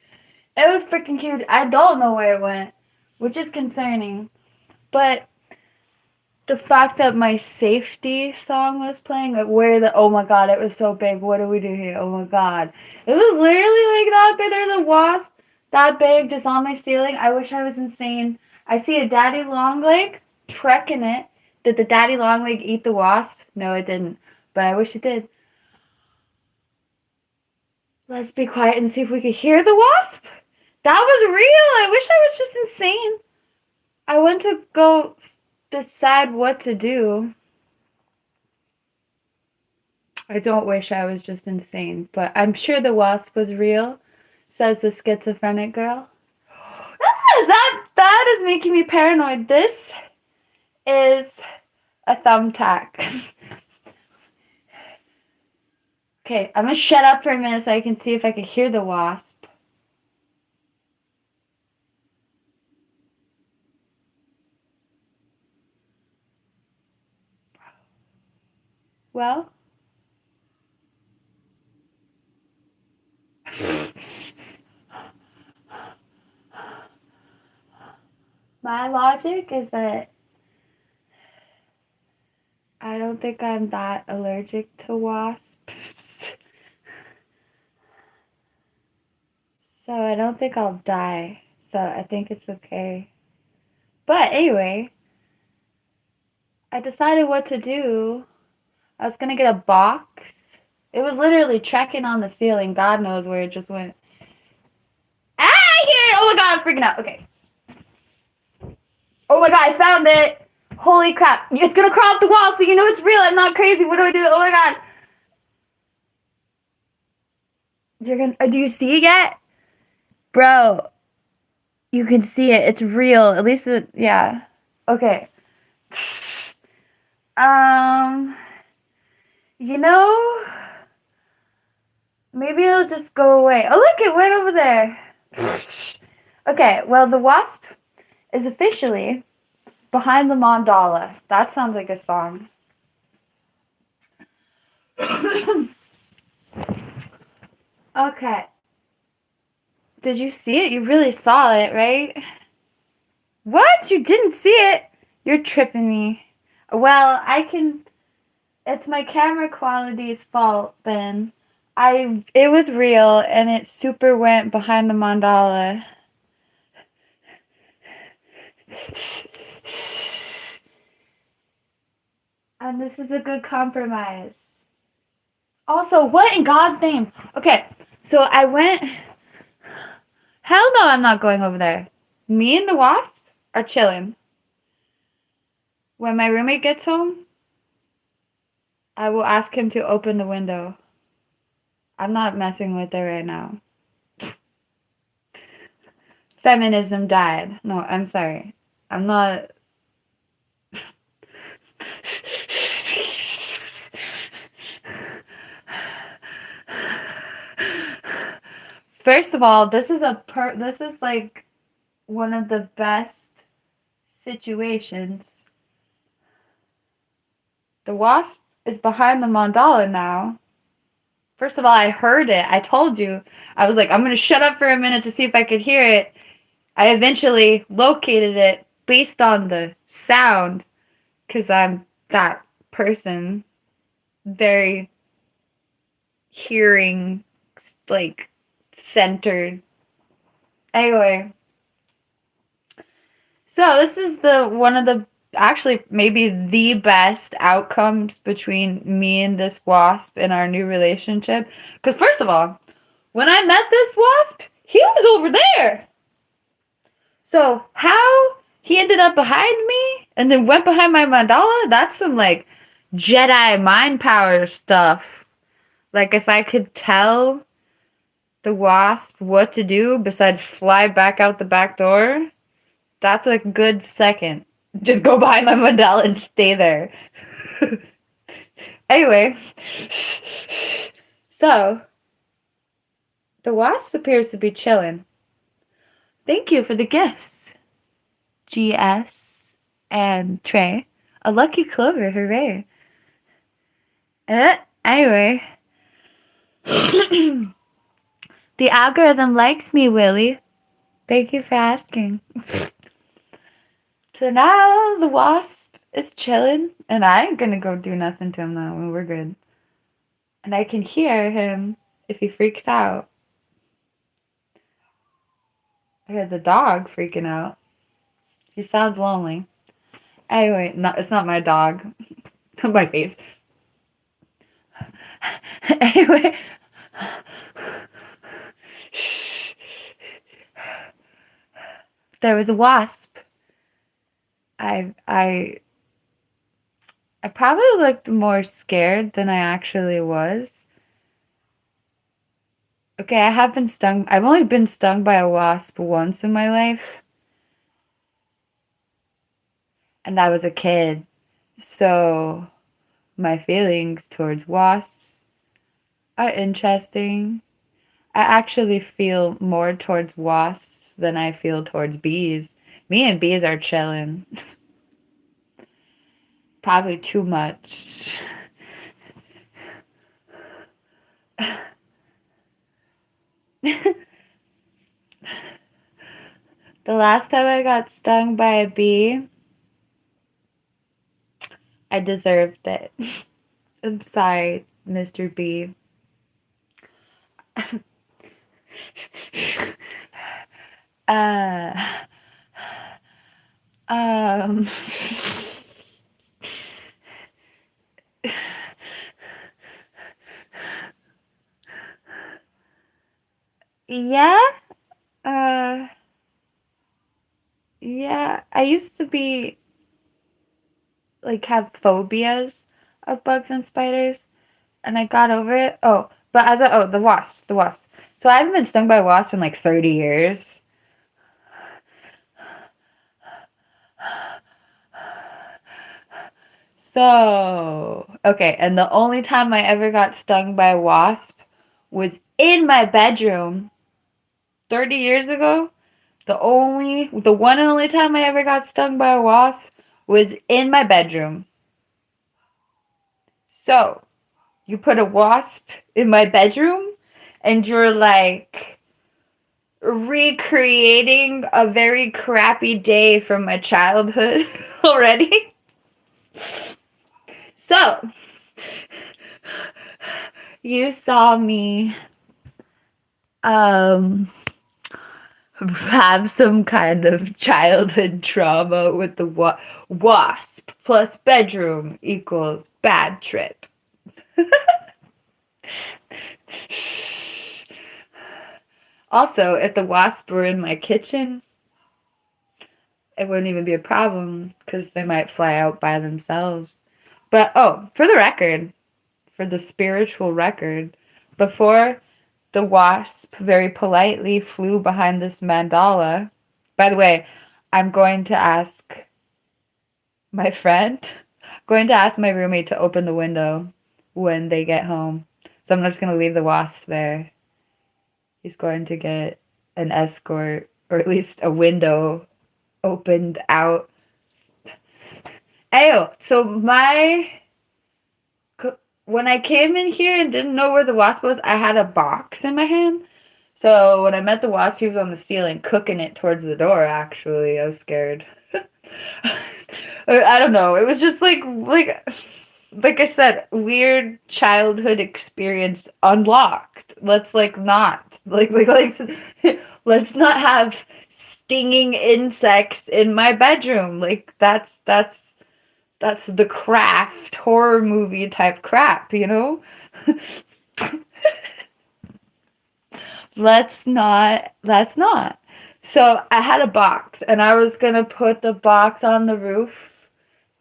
It was freaking huge. I don't know where it went, which is concerning. But the fact that my safety song was playing, like oh my god, it was so big. What do we do here? Oh my god. It was literally like that big. There's a wasp that big just on my ceiling. I wish I was insane. I see a daddy longleg trekking it. Did the daddy longleg eat the wasp? No, it didn't. But I wish it did. Let's be quiet and see if we could hear the wasp. That was real. I wish I was just insane. I went to go decide what to do. I don't wish I was just insane, but I'm sure the wasp was real, says the schizophrenic girl. That is making me paranoid. This is a thumbtack. Okay, I'm gonna shut up for a minute so I can see if I can hear the wasp. Well, my logic is that I don't think I'm that allergic to wasps. So I don't think I'll die. So I think it's okay. But anyway, I decided what to do. I was gonna get a box. It was literally trekking on the ceiling. God knows where it just went. Ah, I hear it! Oh my god, I'm freaking out. Okay. Oh my god, I found it! Holy crap. It's gonna crawl up the wall so you know it's real. I'm not crazy. What do I do? Oh my god. You're gonna. Do you see it yet? Bro, you can see it. It's real. At least it. Yeah. Okay. You know, maybe it'll just go away. Oh, look, it went over there. Okay, well, the wasp is officially behind the mandala. That sounds like a song. Okay. Did you see it? You really saw it, right? What? You didn't see it? You're tripping me. Well, I can... It's my camera quality's fault then. It was real and it super went behind the mandala. And this is a good compromise. Also, what in God's name? Okay, so I went... Hell no, I'm not going over there. Me and the wasp are chilling. When my roommate gets home, I will ask him to open the window. I'm not messing with it right now. Feminism died. No, I'm sorry. I'm not... First of all, this is like one of the best situations. The wasp is behind the mandala now. First of all, I heard it. I told you. I was like, I'm going to shut up for a minute to see if I could hear it. I eventually located it based on the sound because I'm that person. Very hearing, like, centered. Anyway. So this is one of the actually maybe the best outcomes between me and this wasp in our new relationship. Because first of all, when I met this wasp, he was over there. So how he ended up behind me and then went behind my mandala, that's some like Jedi mind power stuff. Like if I could tell the wasp what to do besides fly back out the back door, that's a good second. Just go behind my mandala and stay there. Anyway, so the wasp appears to be chilling. Thank you for the gifts, GS and Trey. A lucky clover, hooray. Anyway, the algorithm likes me, Willie. Thank you for asking. So now the wasp is chilling, and I ain't gonna go do nothing to him now when we're good. And I can hear him if he freaks out. I heard the dog freaking out. He sounds lonely. Anyway, it's not my dog. My face. Anyway. There was a wasp. I probably looked more scared than I actually was. Okay, I have been stung. I've only been stung by a wasp once in my life. And I was a kid. So my feelings towards wasps are interesting. I actually feel more towards wasps than I feel towards bees. Me and bees are chilling. Probably too much. The The last time I got stung by a bee, I deserved it. I'm sorry, Mr. B. uh, um, yeah, yeah, I used to be, like, have phobias of bugs and spiders, and I got over it. Oh, but the wasp. So I haven't been stung by a wasp in like 30 years. So, okay, and the only time I ever got stung by a wasp was in my bedroom 30 years ago. The one and only time I ever got stung by a wasp was in my bedroom. So, you put a wasp in my bedroom and you're like recreating a very crappy day from my childhood already. So, you saw me have some kind of childhood trauma with the wasp plus bedroom equals bad trip. Also, if the wasp were in my kitchen, it wouldn't even be a problem because they might fly out by themselves. But, for the record, for the spiritual record, before the wasp very politely flew behind this mandala. By the way, I'm going to ask my roommate to open the window when they get home. So I'm just going to leave the wasp there. He's going to get an escort, or at least a window opened out. Ayo, so when I came in here and didn't know where the wasp was, I had a box in my hand. So when I met the wasp, he was on the ceiling cooking it towards the door, actually. I was scared. I don't know. It was just like I said, weird childhood experience unlocked. Let's not let's not have stinging insects in my bedroom. Like that's the Craft horror movie type crap, you know? Let's not. So I had a box and I was gonna put the box on the roof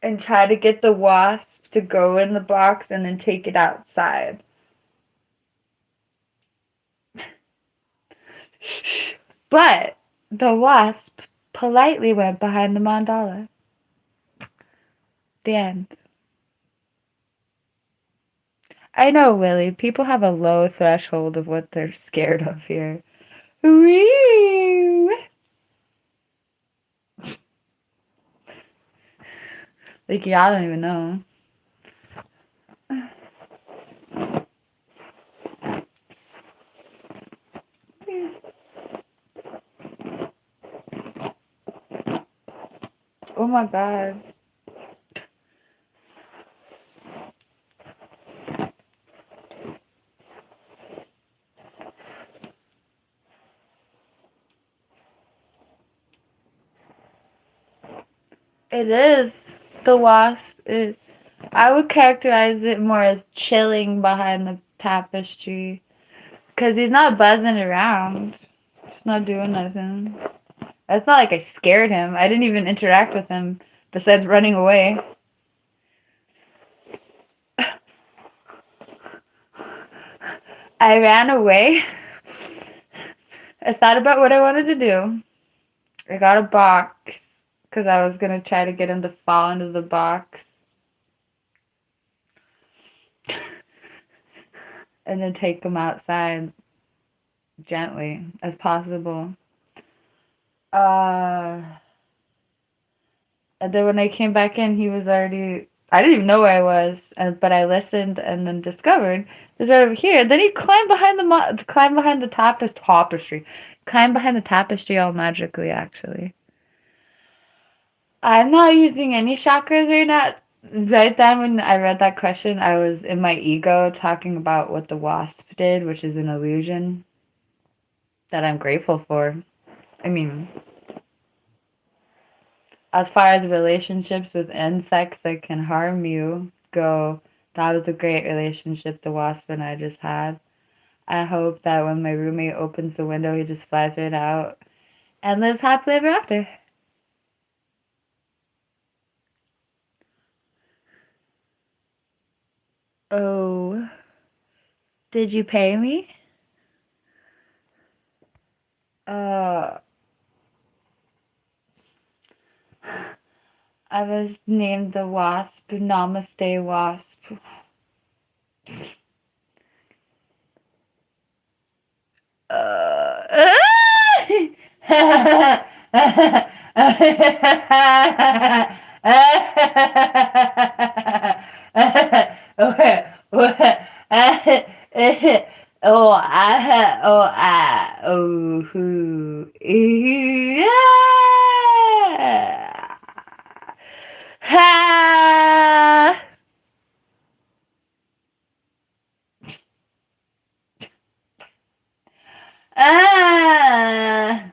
and try to get the wasp to go in the box and then take it outside. But the wasp politely went behind the mandala. The end. I know, Willie. People have a low threshold of what they're scared of here. Woo! Like, y'all don't even know. Oh my god. It is. The wasp is. I would characterize it more as chilling behind the tapestry. Because he's not buzzing around. He's not doing nothing. It's not like I scared him. I didn't even interact with him besides running away. I ran away. I thought about what I wanted to do. I got a box because I was going to try to get him to fall into the box. And then take him outside gently as possible. And then when I came back in, he was already... I didn't even know where I was, but I listened and then discovered he was right over here. Then he climbed behind the tapestry. climb behind the tapestry all magically, actually. I'm not using any chakras right now. Right then when I read that question, I was in my ego talking about what the wasp did, which is an illusion that I'm grateful for. I mean, as far as relationships with insects that can harm you go, that was a great relationship the wasp and I just had. I hope that when my roommate opens the window, he just flies right out and lives happily ever after. Oh, did you pay me? Uh, I was named the Wasp. Namaste, Wasp. Ha! Ah!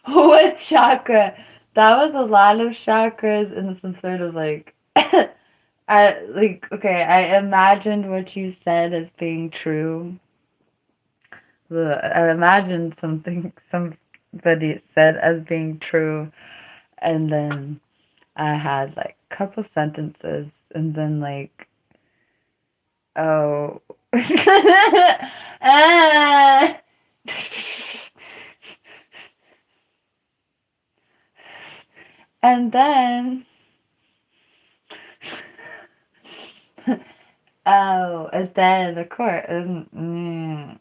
What chakra? That was a lot of chakras and some sort of like I imagined what you said as being true. I imagined something somebody said as being true, and then I had like a couple sentences, and then like, oh, ah. And then, oh, and then of course, ooh, ooh,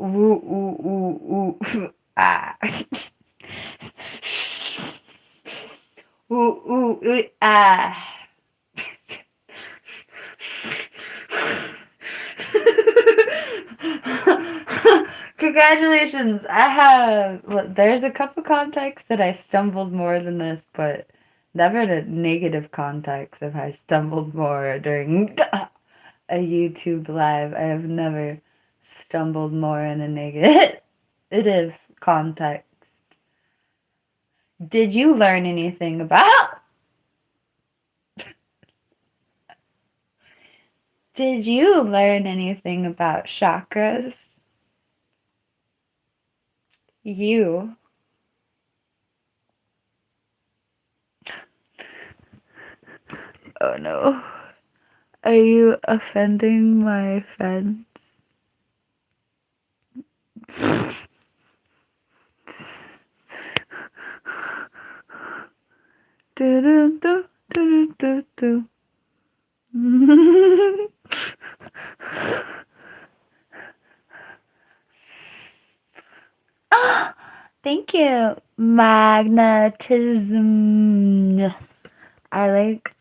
ooh, ooh, ah. Ooh, ooh, ooh, ah. Congratulations. There's a couple contexts that I stumbled more than this, but never in a negative context if I stumbled more during a YouTube live. I have never stumbled more in a negative context. Did you learn anything about? Did you learn anything about chakras? You. Oh no. Are you offending my friends? Do do do do do do. Thank you. Magnetism. I like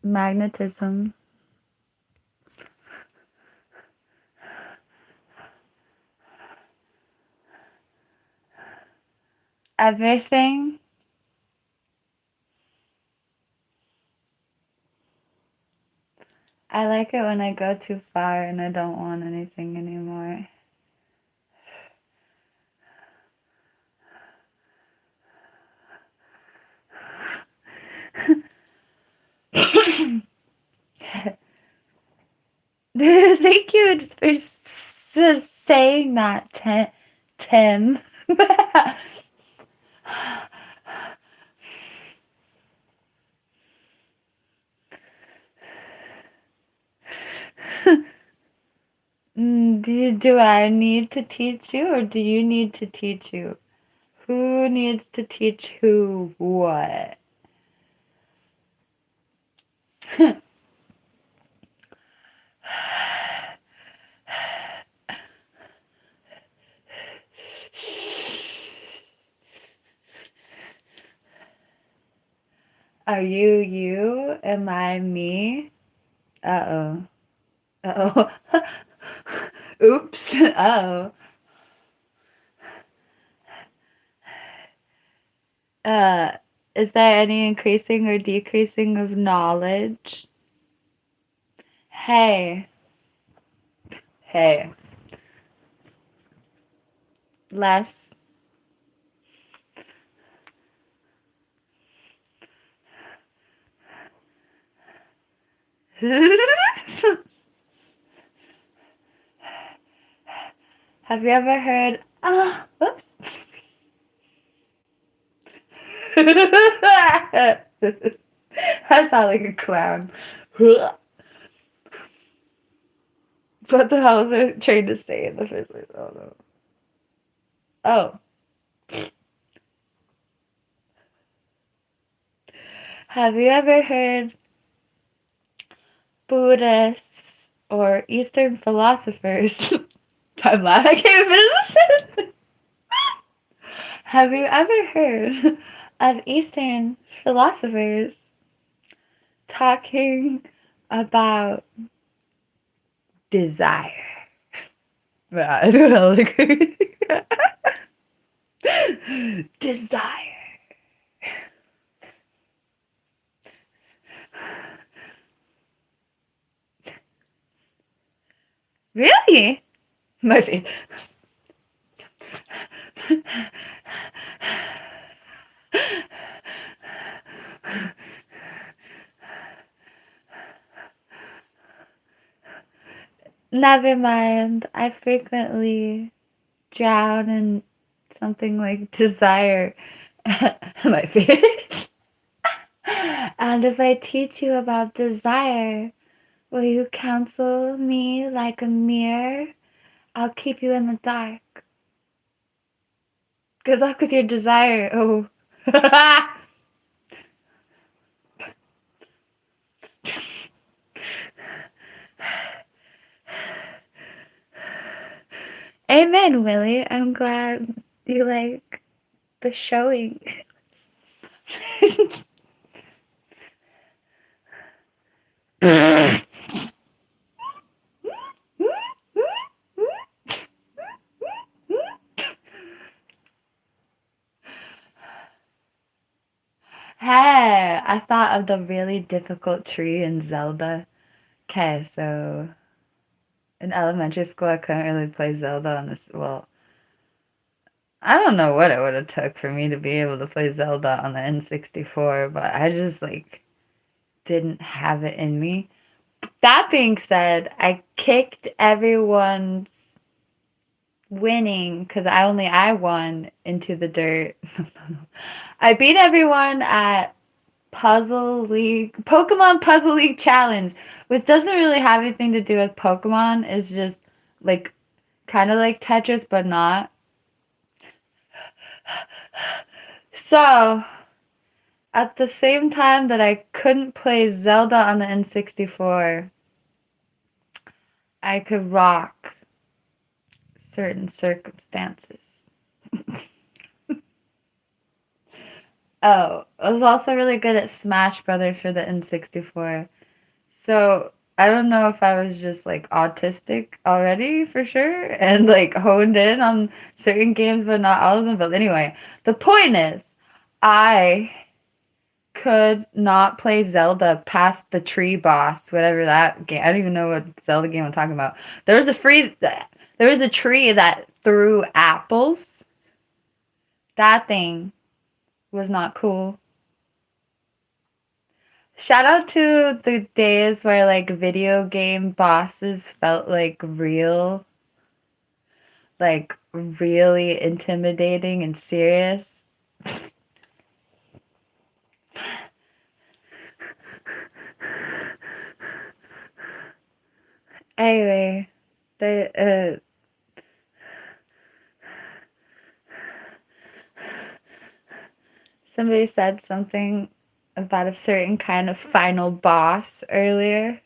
magnetism. Everything. I like it when I go too far and I don't want anything anymore. Thank you for saying that, Tim. Do I need to teach you, or do you need to teach you? Who needs to teach who what? Are you you? Am I me? Uh-oh. Uh-oh. Oops. Uh-oh. Is there any increasing or decreasing of knowledge? Hey. Hey. Less. Have you ever heard, oops. I sound like a clown. What the hell was I trying to say in the first place? Oh no. Oh. Have you ever heard Buddhists or Eastern philosophers? I'm laughing. I can't even finish this sentence. Have you ever heard of Eastern philosophers talking about desire? Yeah, I don't know. Desire. Really? My face. Never mind. I frequently drown in something like desire. My face. And if I teach you about desire, will you counsel me like a mirror? I'll keep you in the dark. Good luck with your desire. Oh. Amen, Willie. I'm glad you like the showing. Hey, I thought of the really difficult tree in Zelda. Okay, so in elementary school, I couldn't really play Zelda on this. Well, I don't know what it would have took for me to be able to play Zelda on the N64, but I just like didn't have it in me. That being said, I kicked everyone's winning because I won into the dirt. I beat everyone at Pokemon Puzzle League Challenge, which doesn't really have anything to do with Pokemon. It's just like kind of like Tetris, but not. So, at the same time that I couldn't play Zelda on the N64, I could rock certain circumstances. Oh, I was also really good at Smash Brothers for the N64. So, I don't know if I was just like autistic already for sure and like honed in on certain games, but not all of them. But anyway, the point is, I could not play Zelda past the tree boss, whatever that game. I don't even know what Zelda game I'm talking about. There was a tree that threw apples. That thing was not cool. Shout out to the days where like video game bosses felt like real, like really intimidating and serious. Anyway, the somebody said something about a certain kind of final boss earlier.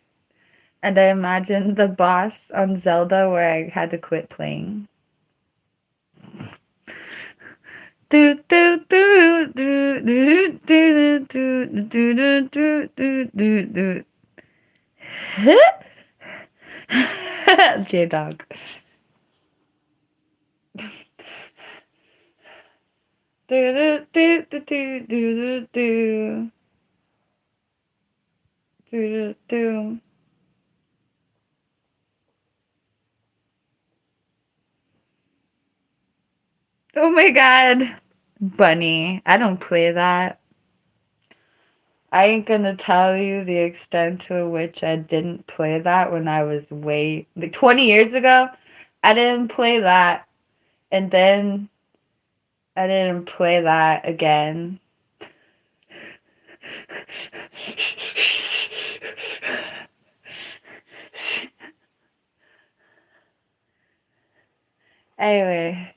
And I imagined the boss on Zelda where I had to quit playing. Do do do do do do do do do do do do. J Dog. Do do do do do do do do do. Oh my god. Bunny. I don't play that. I ain't gonna tell you the extent to which I didn't play that when I was like 20 years ago. I didn't play that. And then I didn't play that again. Anyway.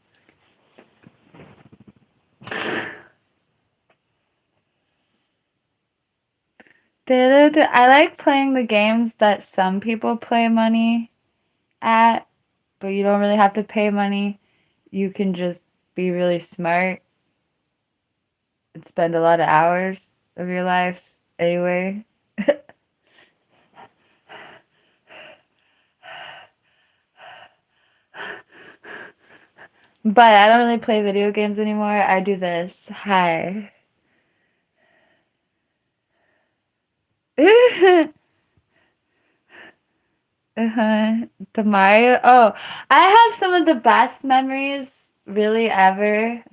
I like playing the games that some people play money at, but you don't really have to pay money. You can just be really smart and spend a lot of hours of your life anyway. But I don't really play video games anymore. I do this. Hi. The Mario. Oh, I have some of the best memories really ever.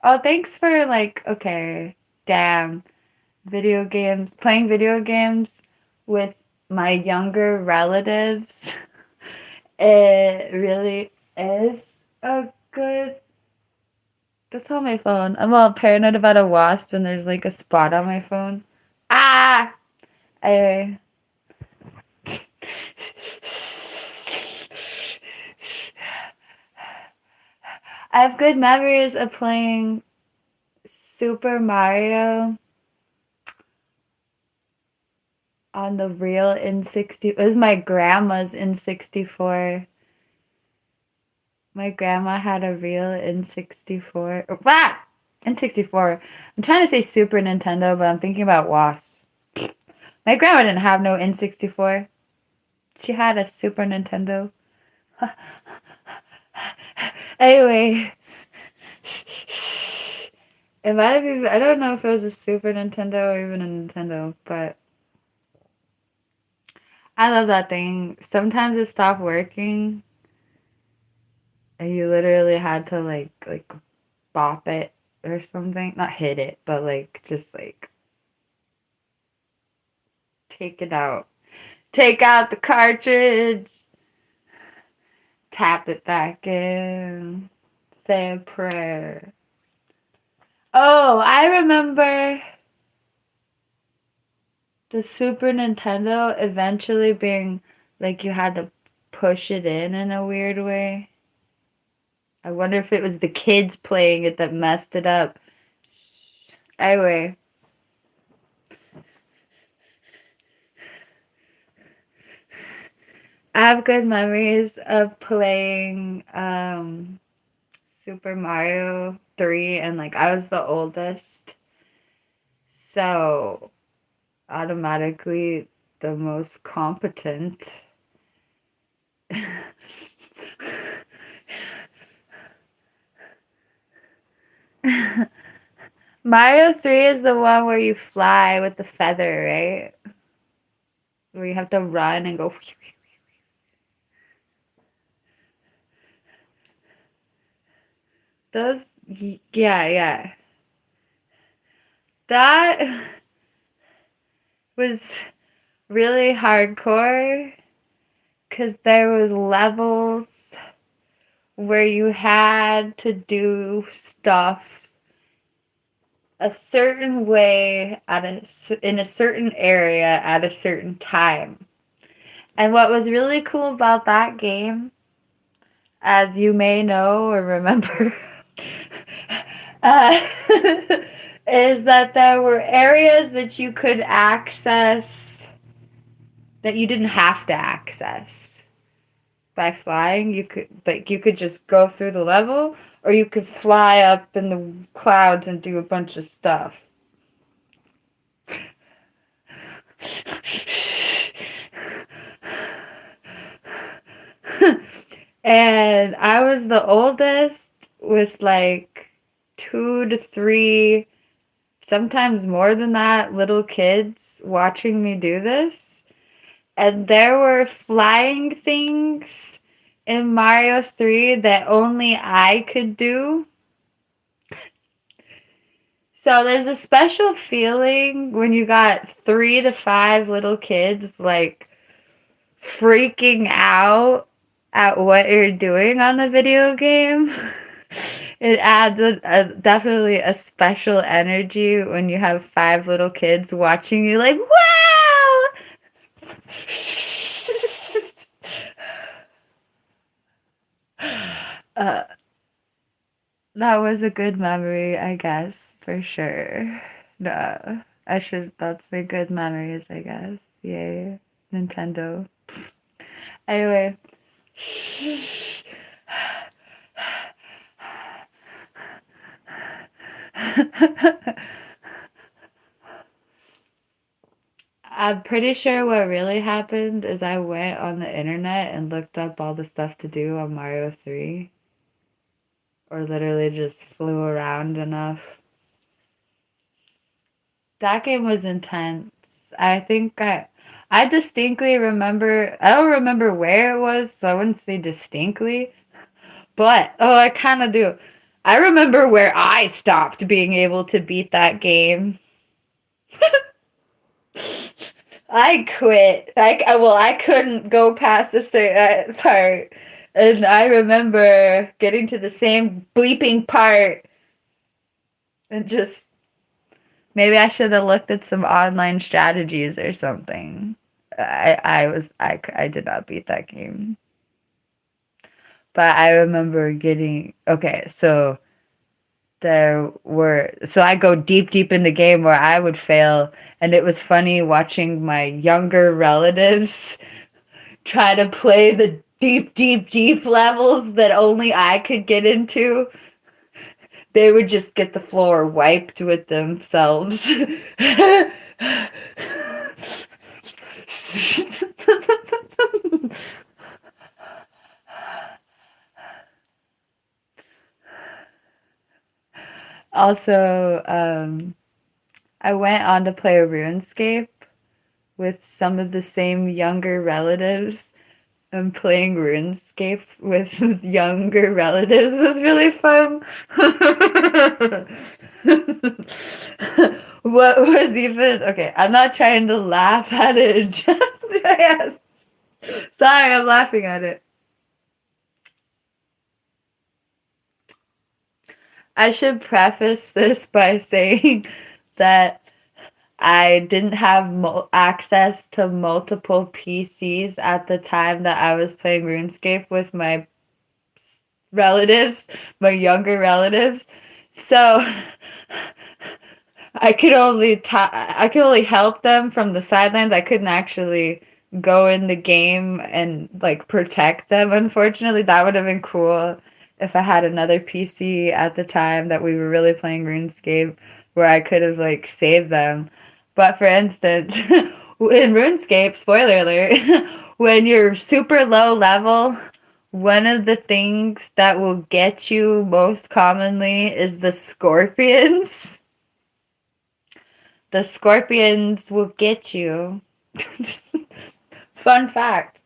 Oh, thanks for like, okay, damn. Video games, playing video games with my younger relatives. It really is a good. That's on my phone. I'm all paranoid about a wasp and there's like a spot on my phone. Ah! Anyway. I have good memories of playing Super Mario on the real N60. It was my grandma's N64. My grandma had a real N64. Ah! N64. I'm trying to say Super Nintendo, but I'm thinking about Wasps. My grandma didn't have no N64. She had a Super Nintendo. Anyway. It might have even, I don't know if it was a Super Nintendo or even a Nintendo, but I love that thing. Sometimes it stopped working and you literally had to like bop it or something. Not hit it, but like just like take it out. Take out the cartridge. Tap it back in. Say a prayer. Oh, I remember the Super Nintendo eventually being like you had to push it in a weird way. I wonder if it was the kids playing it that messed it up. Anyway. I have good memories of playing Super Mario 3 and like I was the oldest. So automatically the most competent. Mario 3 is the one where you fly with the feather, right? Where you have to run and go. Those, yeah. That was really hardcore because there was levels where you had to do stuff a certain way in a certain area at a certain time. And what was really cool about that game, as you may know or remember, is that there were areas that you could access that you didn't have to access. By flying, you could just go through the level, or you could fly up in the clouds and do a bunch of stuff. And I was the oldest with like 2 to 3, sometimes more than that, little kids watching me do this. And there were flying things in Mario 3 that only I could do. So there's a special feeling when you got 3 to 5 little kids like freaking out at what you're doing on the video game. It adds definitely a special energy when you have 5 little kids watching you like, wow! That was a good memory, I guess, for sure. No, that's my good memories, I guess. Yay, Nintendo. Anyway. I'm pretty sure what really happened is I went on the internet and looked up all the stuff to do on Mario 3. Or literally just flew around enough. That game was intense. I think I distinctly remember, I don't remember where it was, so I wouldn't say distinctly. But, oh, I kind of do. I remember where I stopped being able to beat that game. I quit. I couldn't go past a certain part. And I remember getting to the same bleeping part and just, maybe I should have looked at some online strategies or something. I did not beat that game. But I remember getting, okay, so I go deep in the game where I would fail, and it was funny watching my younger relatives try to play the deep levels that only I could get into. They would just get the floor wiped with themselves. Also, I went on to play Runescape with some of the same younger relatives. And playing Runescape with younger relatives was really fun. What was even... Okay, I'm not trying to laugh at it. Sorry, I'm laughing at it. I should preface this by saying that I didn't have access to multiple PCs at the time that I was playing RuneScape with my relatives, my younger relatives. So I could only help them from the sidelines. I couldn't actually go in the game and like protect them. Unfortunately, that would have been cool if I had another PC at the time that we were really playing RuneScape where I could have like saved them. But for instance, in RuneScape, spoiler alert, when you're super low level, one of the things that will get you most commonly is the scorpions. The scorpions will get you. Fun fact.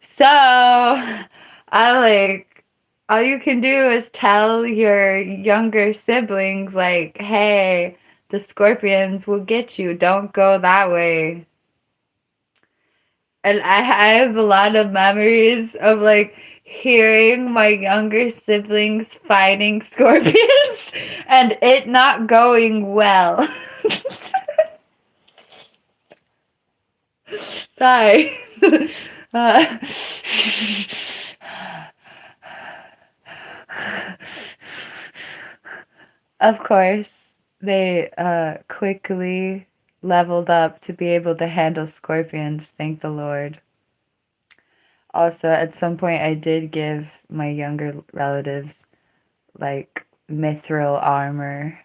So, all you can do is tell your younger siblings, like, hey, the scorpions will get you. Don't go that way. And I have a lot of memories of, like, hearing my younger siblings fighting scorpions and it not going well. Sorry. Of course, they quickly leveled up to be able to handle scorpions, thank the Lord. Also, at some point, I did give my younger relatives like mithril armor,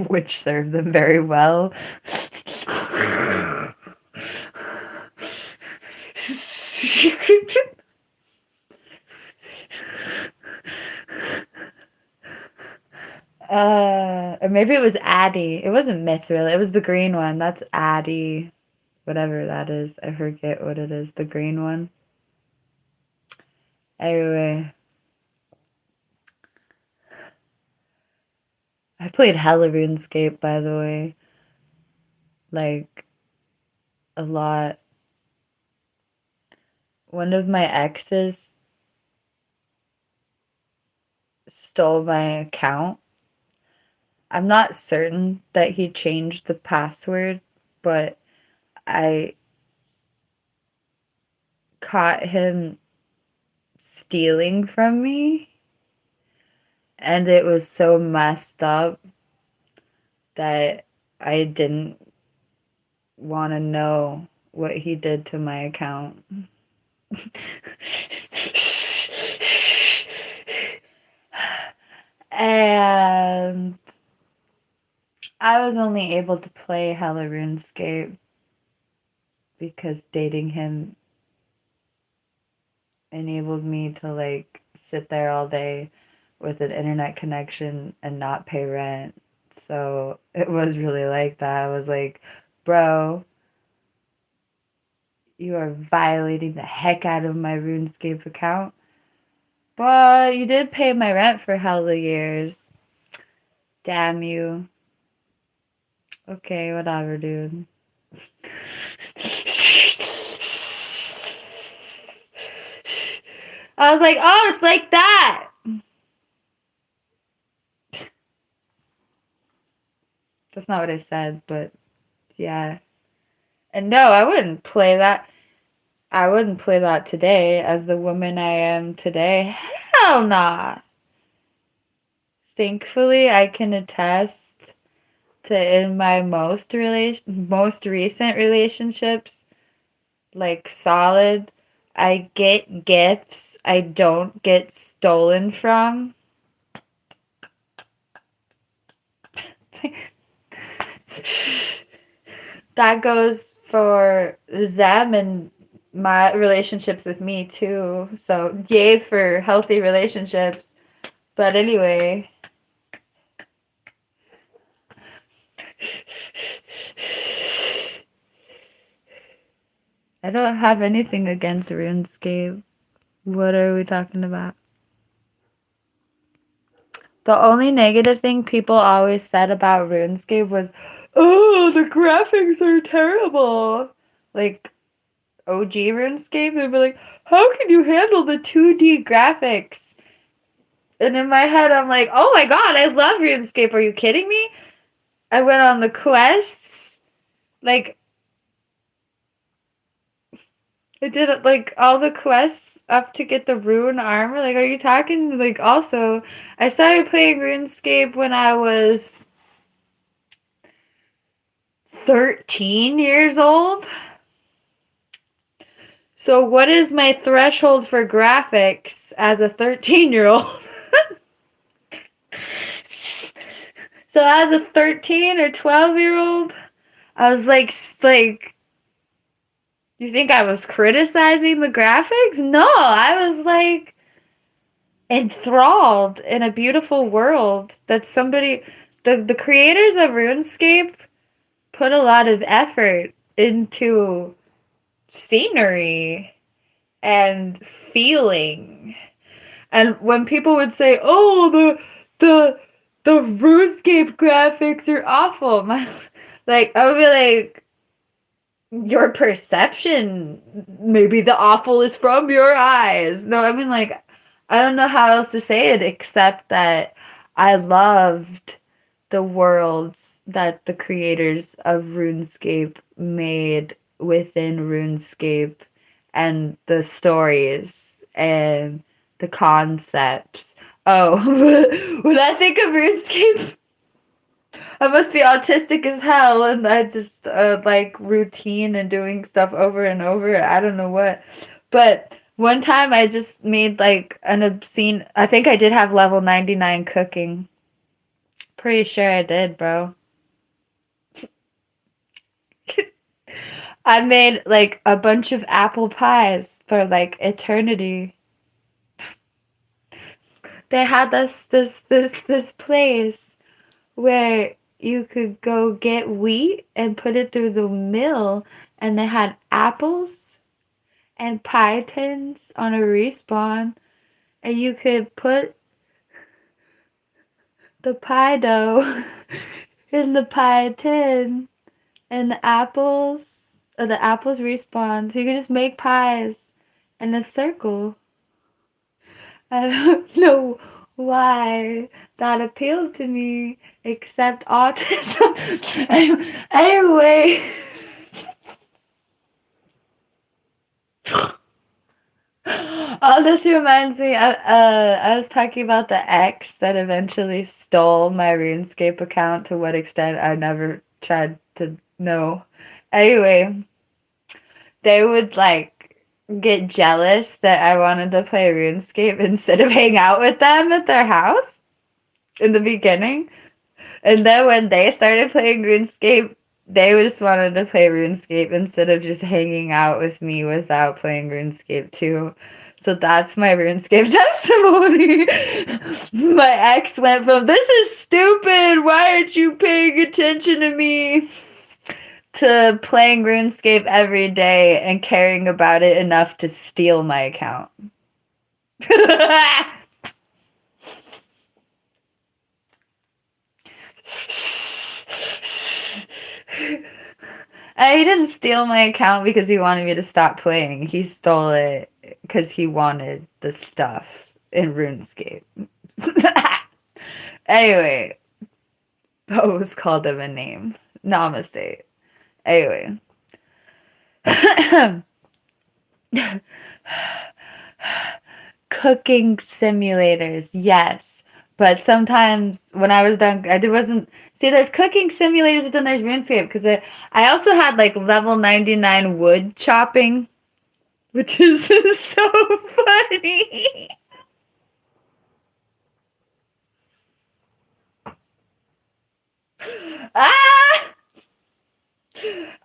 which served them very well. Or maybe it was Addy. It wasn't mithril. It was the green one. That's Addy. Whatever that is. I forget what it is. The green one. Anyway. I played hella RuneScape, by the way. Like, a lot. One of my exes stole my account. I'm not certain that he changed the password, but I caught him stealing from me, and it was so messed up that I didn't want to know what he did to my account. And I was only able to play hella RuneScape because dating him enabled me to like sit there all day with an internet connection and not pay rent. So it was really like that. I was like, bro, you are violating the heck out of my RuneScape account. But you did pay my rent for hella years. Damn you. Okay, whatever, dude. I was like, oh, it's like that. That's not what I said, but yeah. And no, I wouldn't play that. I wouldn't play that today as the woman I am today. Hell nah. Thankfully, I can attest to in my most recent relationships, like solid, I get gifts I don't get stolen from. That goes for them and my relationships with me too. So yay for healthy relationships. But anyway. I don't have anything against RuneScape. What are we talking about? The only negative thing people always said about RuneScape was, oh, the graphics are terrible. Like, OG RuneScape, they'd be like, how can you handle the 2D graphics? And in my head, I'm like, oh my god, I love RuneScape. Are you kidding me? I went on the quests. Like, I did like all the quests up to get the rune armor. Like, are you talking? Like, also, I started playing RuneScape when I was 13 years old. So, what is my threshold for graphics as a 13-year-old? So, as a 13 or 12-year-old, I was like, you think I was criticizing the graphics? No, I was like enthralled in a beautiful world that somebody, the creators of RuneScape put a lot of effort into scenery and feeling. And when people would say, "Oh, the RuneScape graphics are awful," like I would be like, your perception, maybe the awful is from your eyes. No, I mean, like, I don't know how else to say it except that I loved the worlds that the creators of RuneScape made within RuneScape and the stories and the concepts Oh, when I think of RuneScape, I must be autistic as hell, and I just like routine and doing stuff over and over. I don't know what, but one time I just made like an obscene. I think I did have level 99 cooking. Pretty sure I did, bro. I made like a bunch of apple pies for like eternity. They had this place where you could go get wheat and put it through the mill, and they had apples and pie tins on a respawn, and you could put the pie dough in the pie tin, and the apples respawn, so you could just make pies in a circle. I don't know why that appealed to me, except autism. Anyway. Oh, this reminds me. I was talking about the ex that eventually stole my RuneScape account. To what extent, I never tried to know. Anyway, they would like get jealous that I wanted to play RuneScape instead of hang out with them at their house in the beginning. And then when they started playing RuneScape, they just wanted to play RuneScape instead of just hanging out with me without playing RuneScape too. So that's my RuneScape testimony. My ex went from, this is stupid, why aren't you paying attention to me, to playing RuneScape every day and caring about it enough to steal my account. He didn't steal my account because he wanted me to stop playing. He stole it because he wanted the stuff in RuneScape. Anyway, I always called him a name. Namaste. Anyway. Cooking simulators, yes. But sometimes when I was done, I wasn't. See, there's cooking simulators, but then there's RuneScape. Because I also had like level 99 wood chopping, which is so funny. Ah!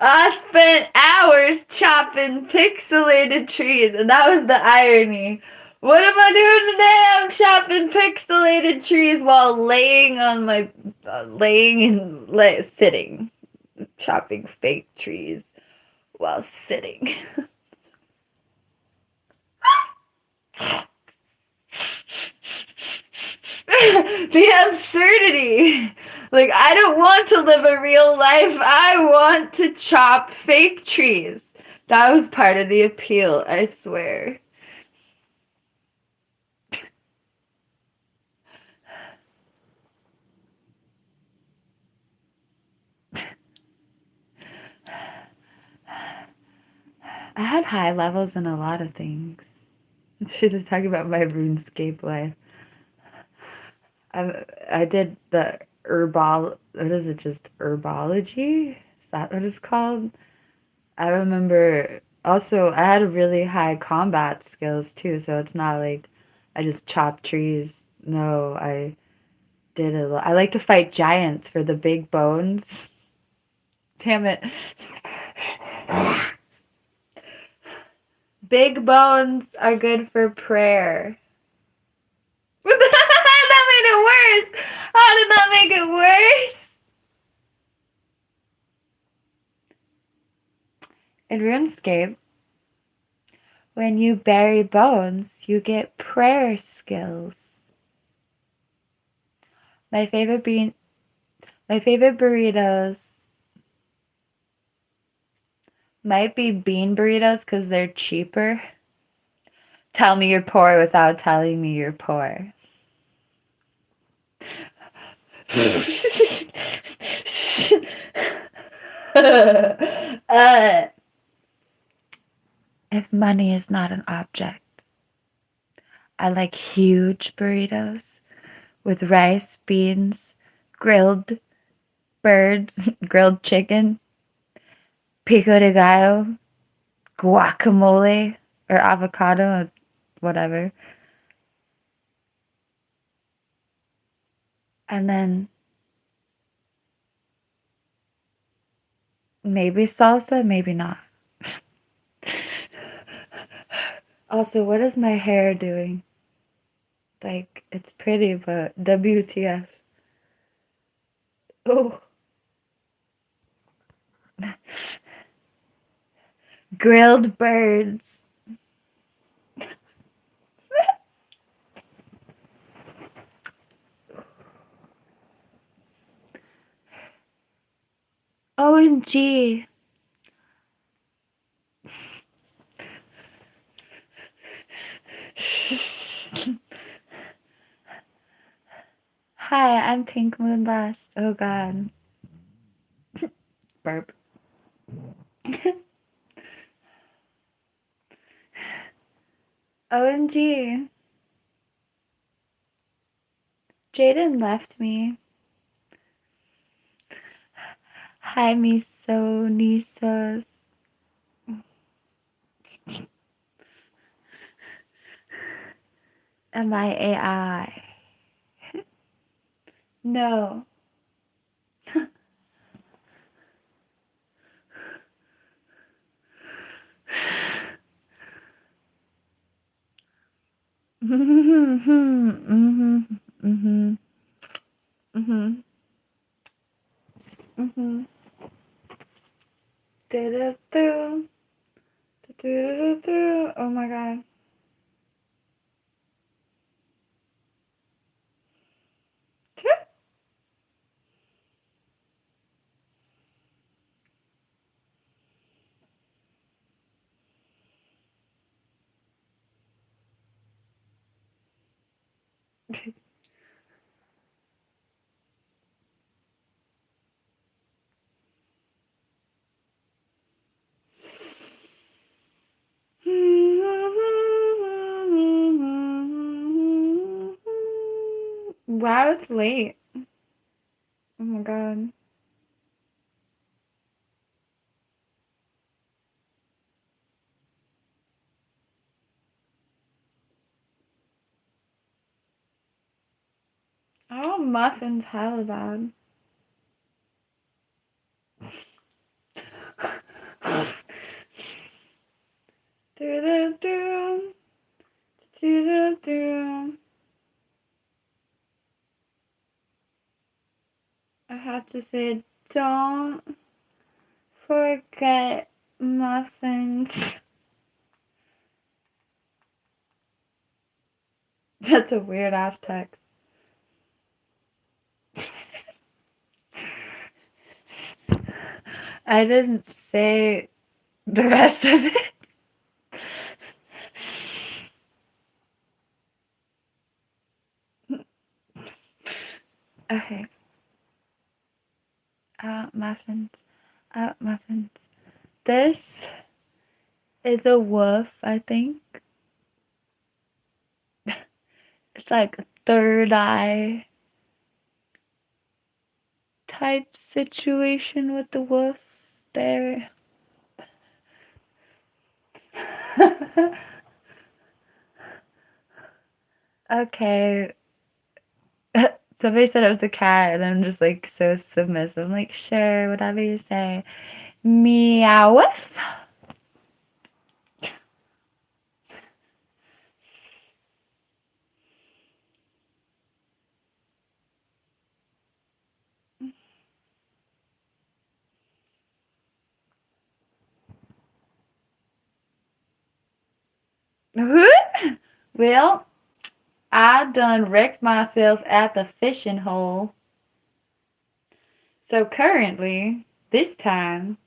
I spent hours chopping pixelated trees, and that was the irony. What am I doing today? I'm chopping pixelated trees while laying on my, sitting. Chopping fake trees while sitting. The absurdity. Like, I don't want to live a real life. I want to chop fake trees. That was part of the appeal, I swear. I had high levels in a lot of things. Should have talked about my RuneScape life. I did the what is it, just herbology? Is that what it's called? I remember also I had really high combat skills too, so it's not like I just chopped trees. No, I did a lot. I like to fight giants for the big bones. Damn it. Big bones are good for prayer. That made it worse. How did that make it worse? In RuneScape, when you bury bones, you get prayer skills. My favorite burritos might be bean burritos because they're cheaper. Tell me you're poor without telling me you're poor. If money is not an object, I like huge burritos with rice, beans, grilled birds, grilled chicken, pico de gallo, guacamole, or avocado, whatever. And then maybe salsa, maybe not. Also, what is my hair doing? Like, it's pretty, but WTF. Oh. Grilled birds. OMG. Hi, I'm PinkMoonLust. Oh god. Burp. OMG. Jaden left me. Hi, miso nisos. Am I AI? No. Oh my god. Wow, it's late. Oh my god. Oh, muffins hella bad. Do-do-do. Do-do-do. I have to say, don't forget muffins. That's a weird ass text. I didn't say the rest of it. Okay. Muffins. Muffins. This is a wolf, I think. It's like a third eye type situation with the wolf there. Okay. Somebody said it was a cat, and I'm just like so submissive. I'm like, sure, whatever you say. Meow. Well, I done wrecked myself at the fishing hole. So currently, this time,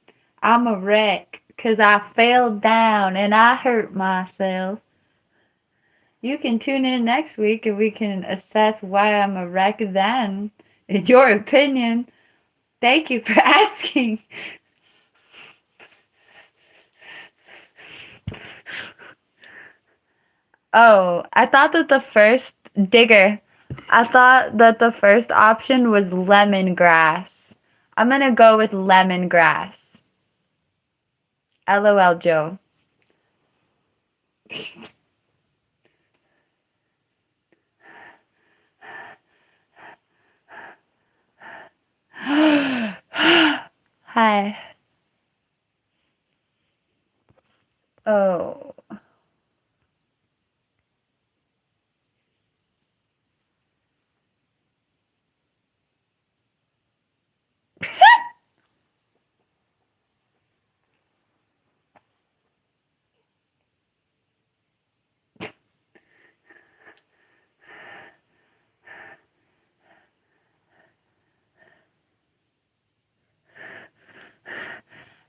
I'm a wreck because I fell down and I hurt myself. You can tune in next week and we can assess why I'm a wreck then, in your opinion. Thank you for asking. Oh, I thought that the first digger. I thought that the first option was lemongrass. I'm gonna go with lemongrass. LOL, Joe. Hi. Oh.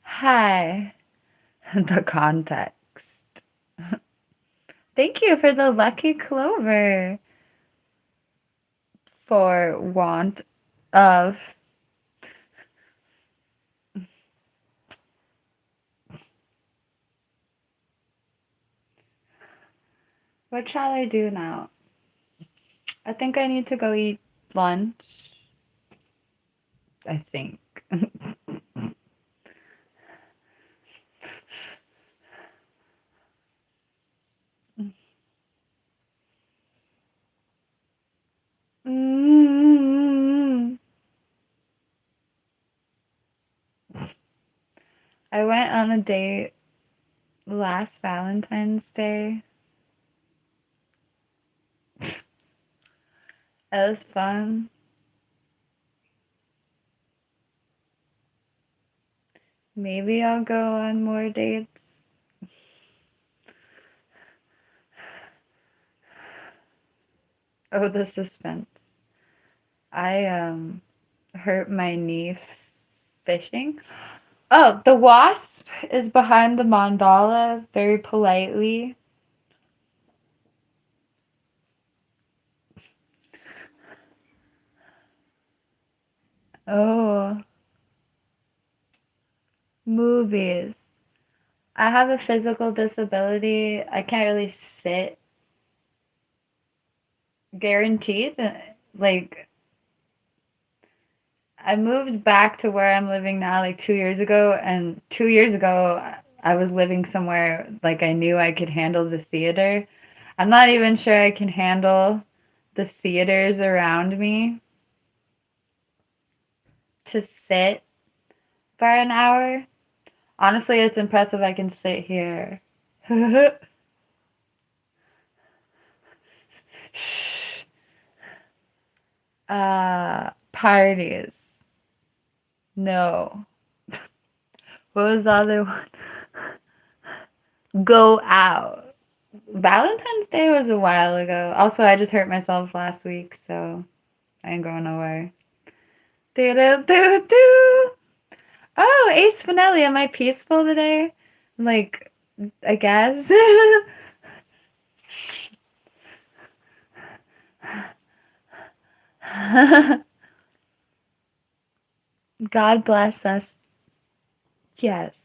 Hi. The context. Thank you for the lucky clover. For want of. What shall I do now? I think I need to go eat lunch. I think. Mm. I went on a date last Valentine's Day. It was fun. Maybe I'll go on more dates. Oh, the suspense. I hurt my knee fishing. Oh, the wasp is behind the mandala very politely. Oh, movies. I have a physical disability. I can't really sit guaranteed. Like, I moved back to where I'm living now like 2 years ago, and 2 years ago I was living somewhere like I knew I could handle the theater. I'm not even sure I can handle the theaters around me to sit for an hour. Honestly, it's impressive I can sit here. Parties. No. What was the other one? Go out. Valentine's Day was a while ago. Also, I just hurt myself last week, so I ain't going nowhere. Do-do-do-do. Oh, Ace Finelli, am I peaceful today? Like, I guess. God bless us. Yes,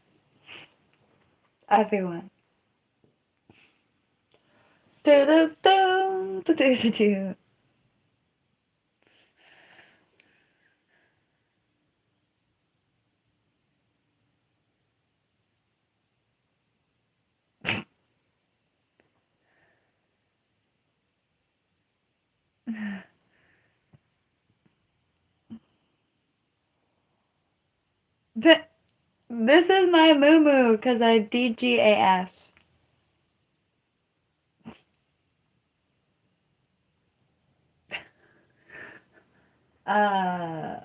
everyone. Do-do-do, do-do-do-do. This is my moo because I DGAF. Uh,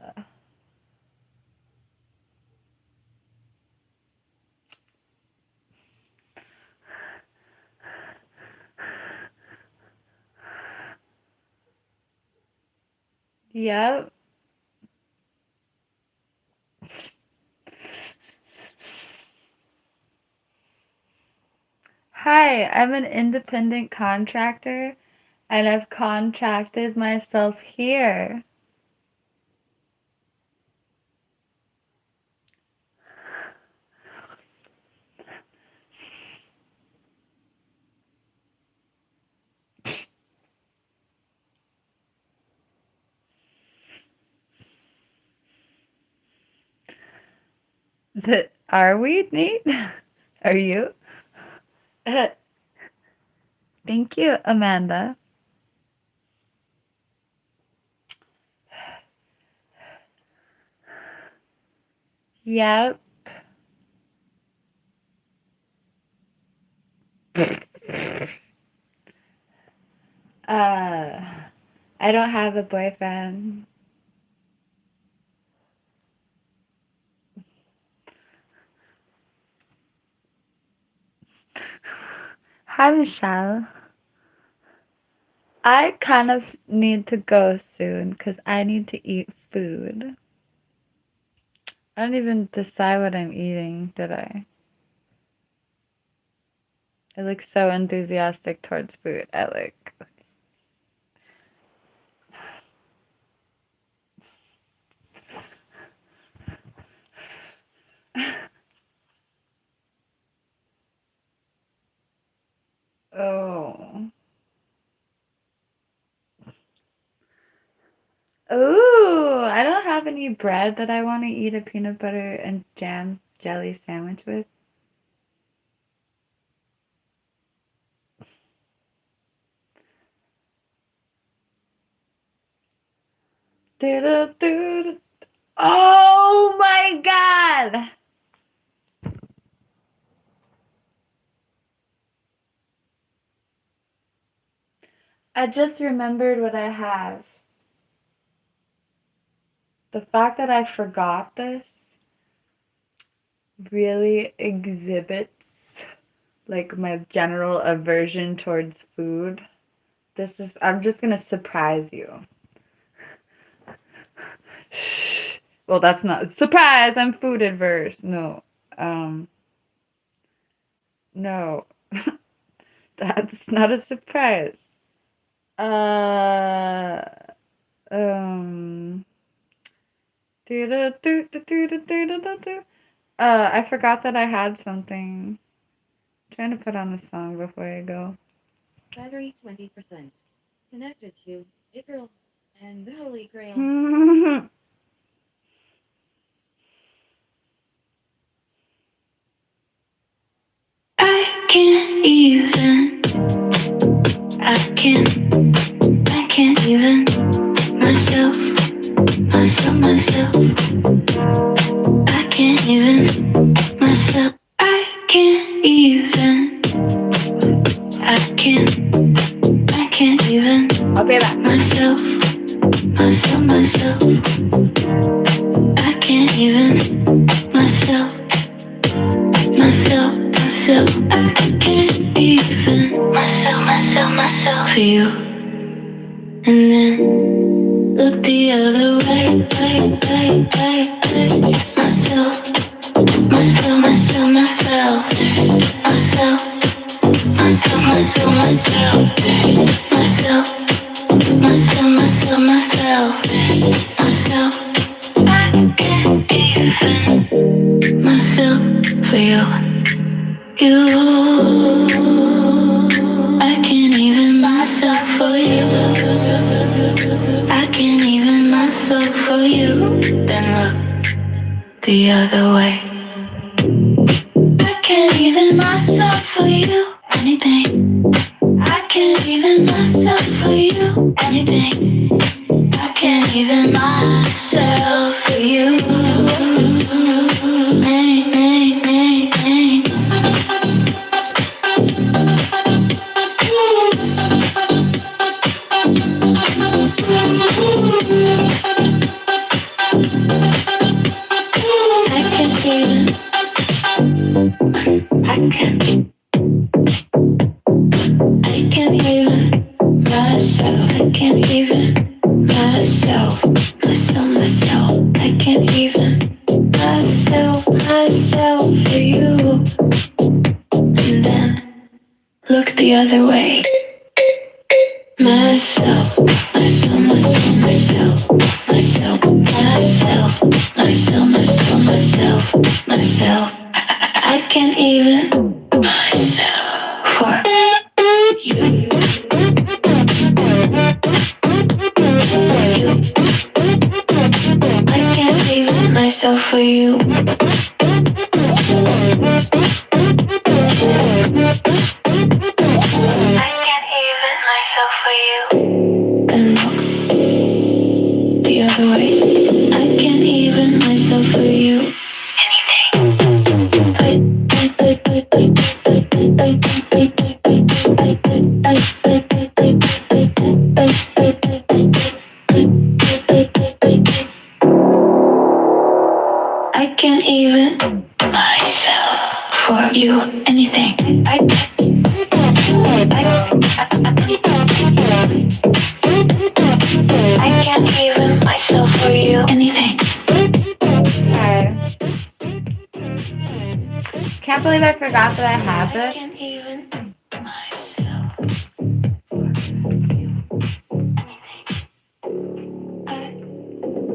yep. Hi, I'm an independent contractor and I've contracted myself here. Are we, Nate? Are you? Thank you, Amanda. Yep. I don't have a boyfriend. Hi, Michelle. I kind of need to go soon because I need to eat food. I don't even decide what I'm eating, did I? I look so enthusiastic towards food. I like. Oh. Ooh, I don't have any bread that I want to eat a peanut butter and jam jelly sandwich with. Oh my God! I just remembered what I have. The fact that I forgot this really exhibits like my general aversion towards food. I'm just gonna surprise you. Well, that's not surprise. I'm food adverse. No, no, that's not a surprise. Um. I forgot that I had something. I'm trying to put on a song before I go. Battery 20%. Connected to April and the Holy Grail. I can't even. I can't even myself. I can't even myself. I can't even. I can't even I'll be back. myself. I can't even myself. I can't even myself for you. And then look the other way. Myself. I can't even myself for you. I can't even myself for you. I can't even myself for you. Then look the other way. I can't even myself for you. Anything. I can't even myself for you. Anything. I can't even myself for you. I can't even myself. I can't even myself. I can't even myself for you. And then look the other way. Myself. I can't even myself for you. I can't even myself for you. other way. I can't even myself for you. I can't even myself for you. Anything. I can't even myself for you. Anything. Okay. Can't believe I forgot that I have I this. can't even myself for you. Anything. I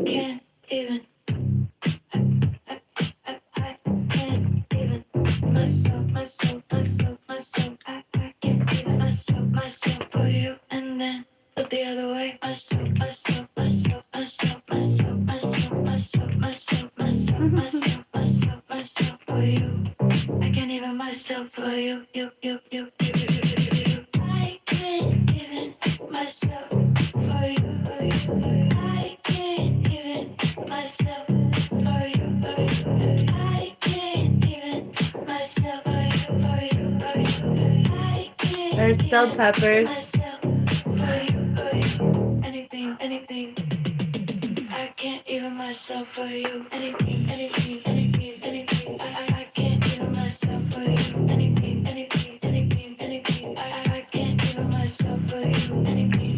can't even. I can't even myself. I can't even myself for you. And then look the other way. Myself for you. I can't even myself for you. You. I can't even myself for you. I can't even myself for you. I can't even myself for you. I can't There's still even peppers. myself for you. Anything. I can't even myself for you. Anything. I can't even myself for you. Anything. I can't even myself for you. Anything.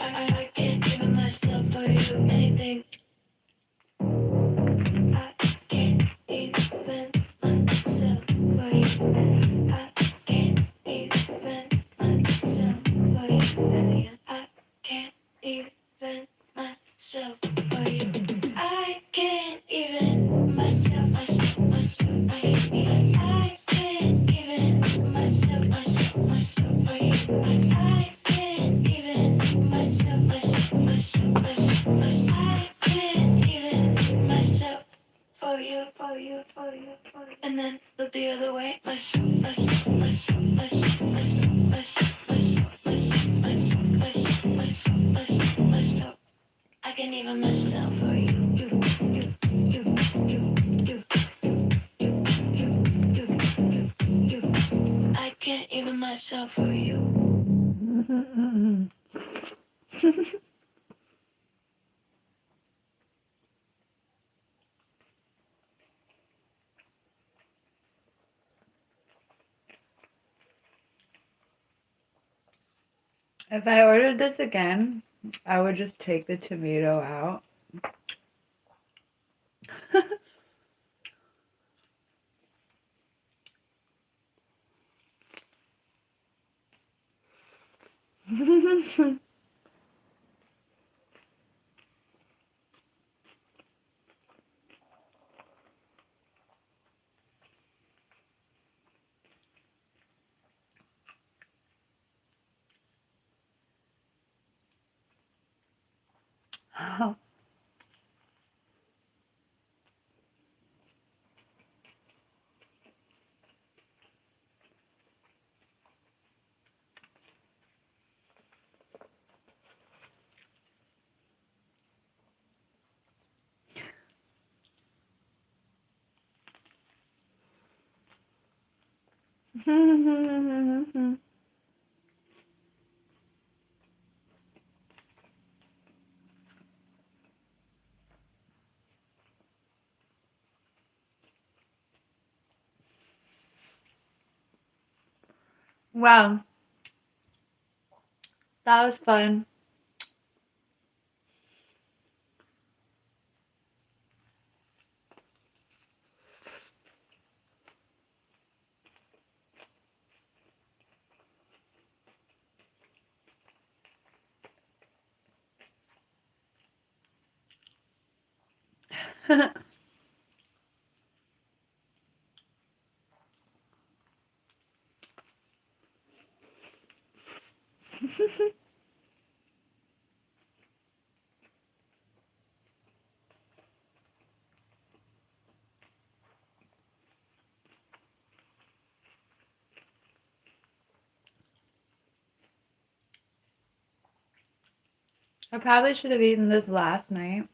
I can't even myself for you. Anything. I can't even myself for you. I can't even myself for you. I can't even myself for you. I can't even myself for you. I can't even myself for you. I can't even myself I can't even myself for you. And then look the other way. I can't even myself for you. I can't even myself for you. If I ordered this again, I would just take the tomato out. Wow, that was fun. I probably should have eaten this last night.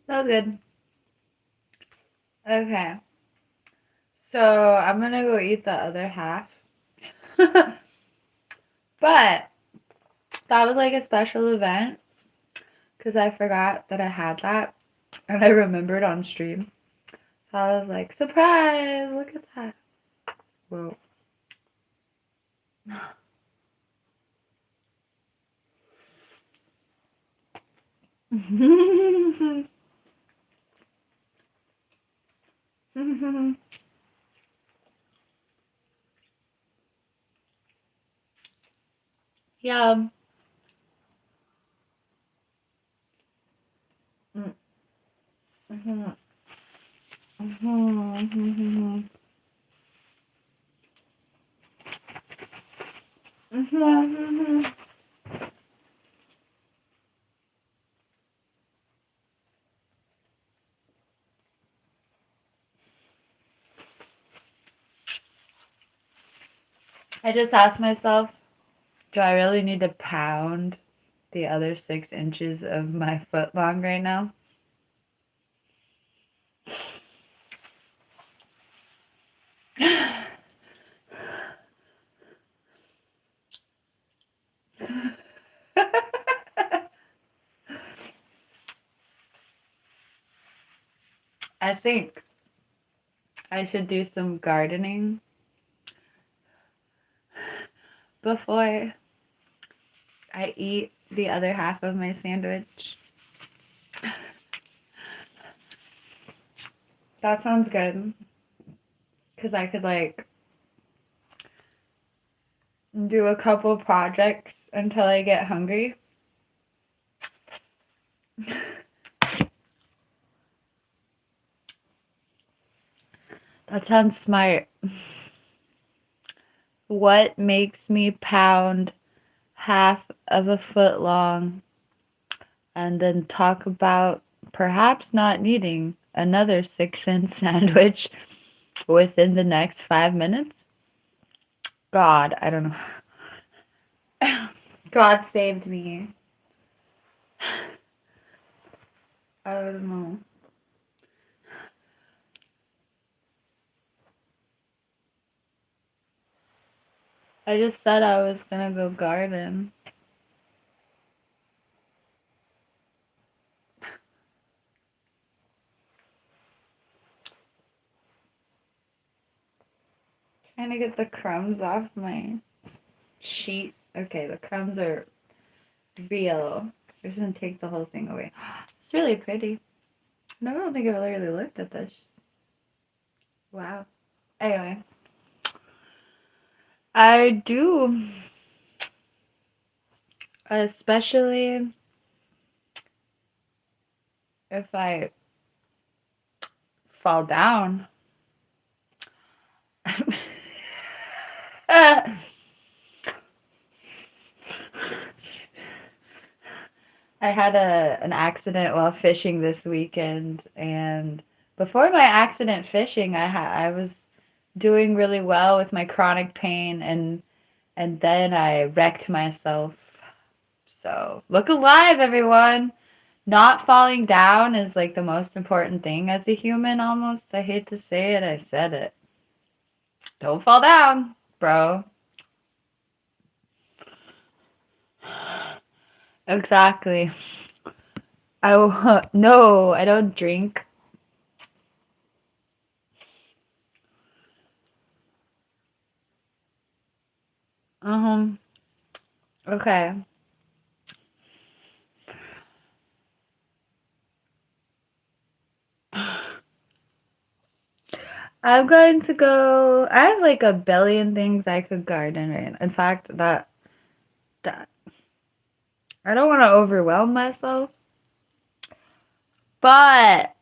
So good. Okay. So I'm gonna go eat the other half. But that was like a special event because I forgot that I had that and I remembered on stream. So I was like, surprise, look at that. Whoa. Yum. Mhm. Mhm. Mhm. I just asked myself, do I really need to pound the other 6 inches of my foot long right now? I think I should do some gardening before I eat the other half of my sandwich. That sounds good. Because I could like do a couple projects until I get hungry. That sounds smart. What makes me pound half of a foot long and then talk about perhaps not needing another 6-inch sandwich within the next 5 minutes? God, I don't know. God saved me. I don't know. I just said I was gonna go garden. Trying to get the crumbs off my sheet. Okay, the crumbs are real. I'm just gonna take the whole thing away. It's really pretty. No, I don't think I've really looked at this. Wow. Anyway, I do, especially if I fall down. I had an accident while fishing this weekend, and before my accident fishing, I was doing really well with my chronic pain, and then I wrecked myself. So look alive, everyone. Not falling down is like the most important thing as a human. Almost, I hate to say it, I said it. Don't fall down, bro. Exactly. No, I don't drink. Okay. I'm going to go. I have like a billion things I could garden in. In fact, that I don't want to overwhelm myself, but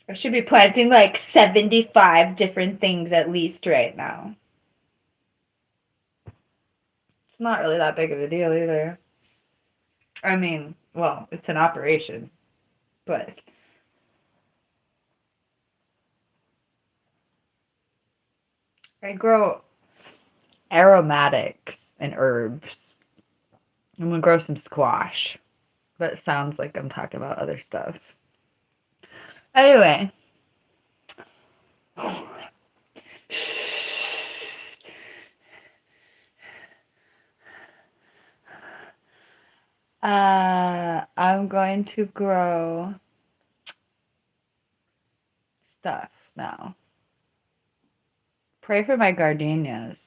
I should be planting like 75 different things at least right now. It's not really that big of a deal either. I mean, well, it's an operation, but I grow aromatics and herbs. I'm gonna grow some squash. But it sounds like I'm talking about other stuff. Anyway. I'm going to grow stuff now. Pray for my gardenias.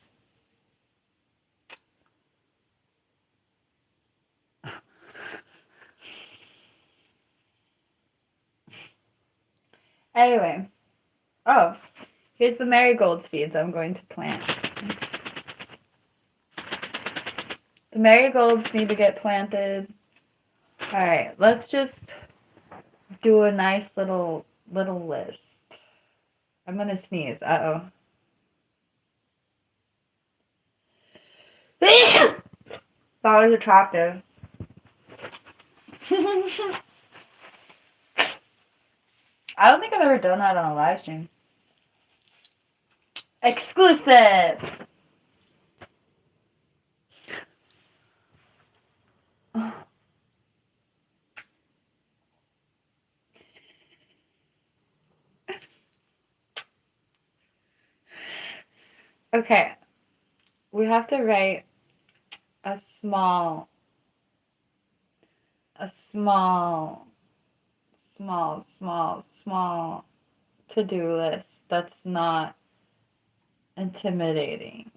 Anyway. Oh, here's the marigold seeds I'm going to plant. The marigolds need to get planted. Alright, let's just do a nice little list. I'm gonna sneeze. Uh-oh. That was attractive. I don't think I've ever done that on a live stream. Exclusive! Okay. We have to write a small to-do list that's not intimidating.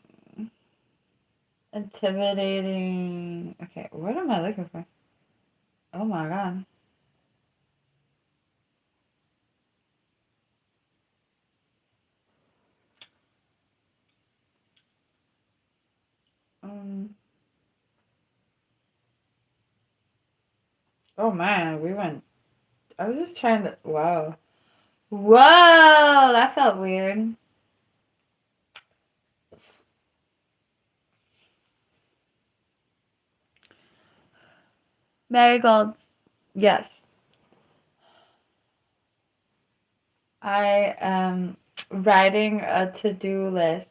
Okay, what am I looking for? Oh my god. Oh man, I was just trying to, wow. Whoa, that felt weird. Marigolds, yes. I am writing a to-do list.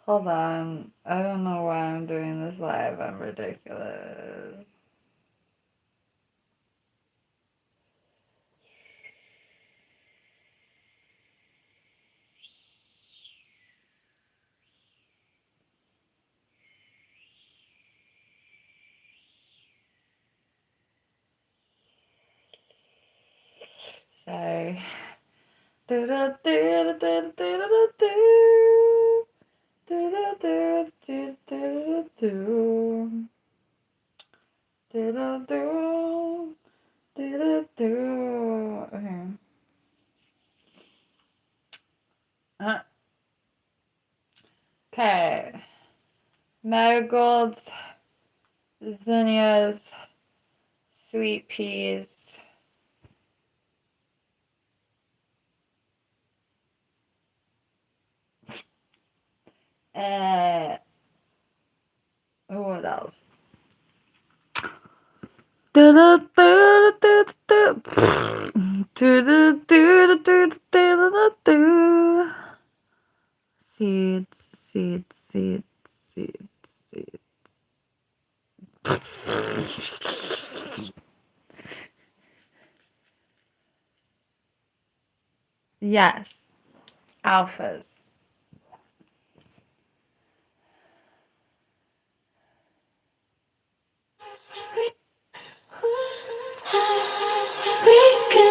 Hold on. I don't know why I'm doing this live. I'm ridiculous. Sorry. Okay. Marigolds, zinnias, sweet peas. What else? Seeds, seeds, seeds, seeds, seeds. Yes, alphas. Reconnect.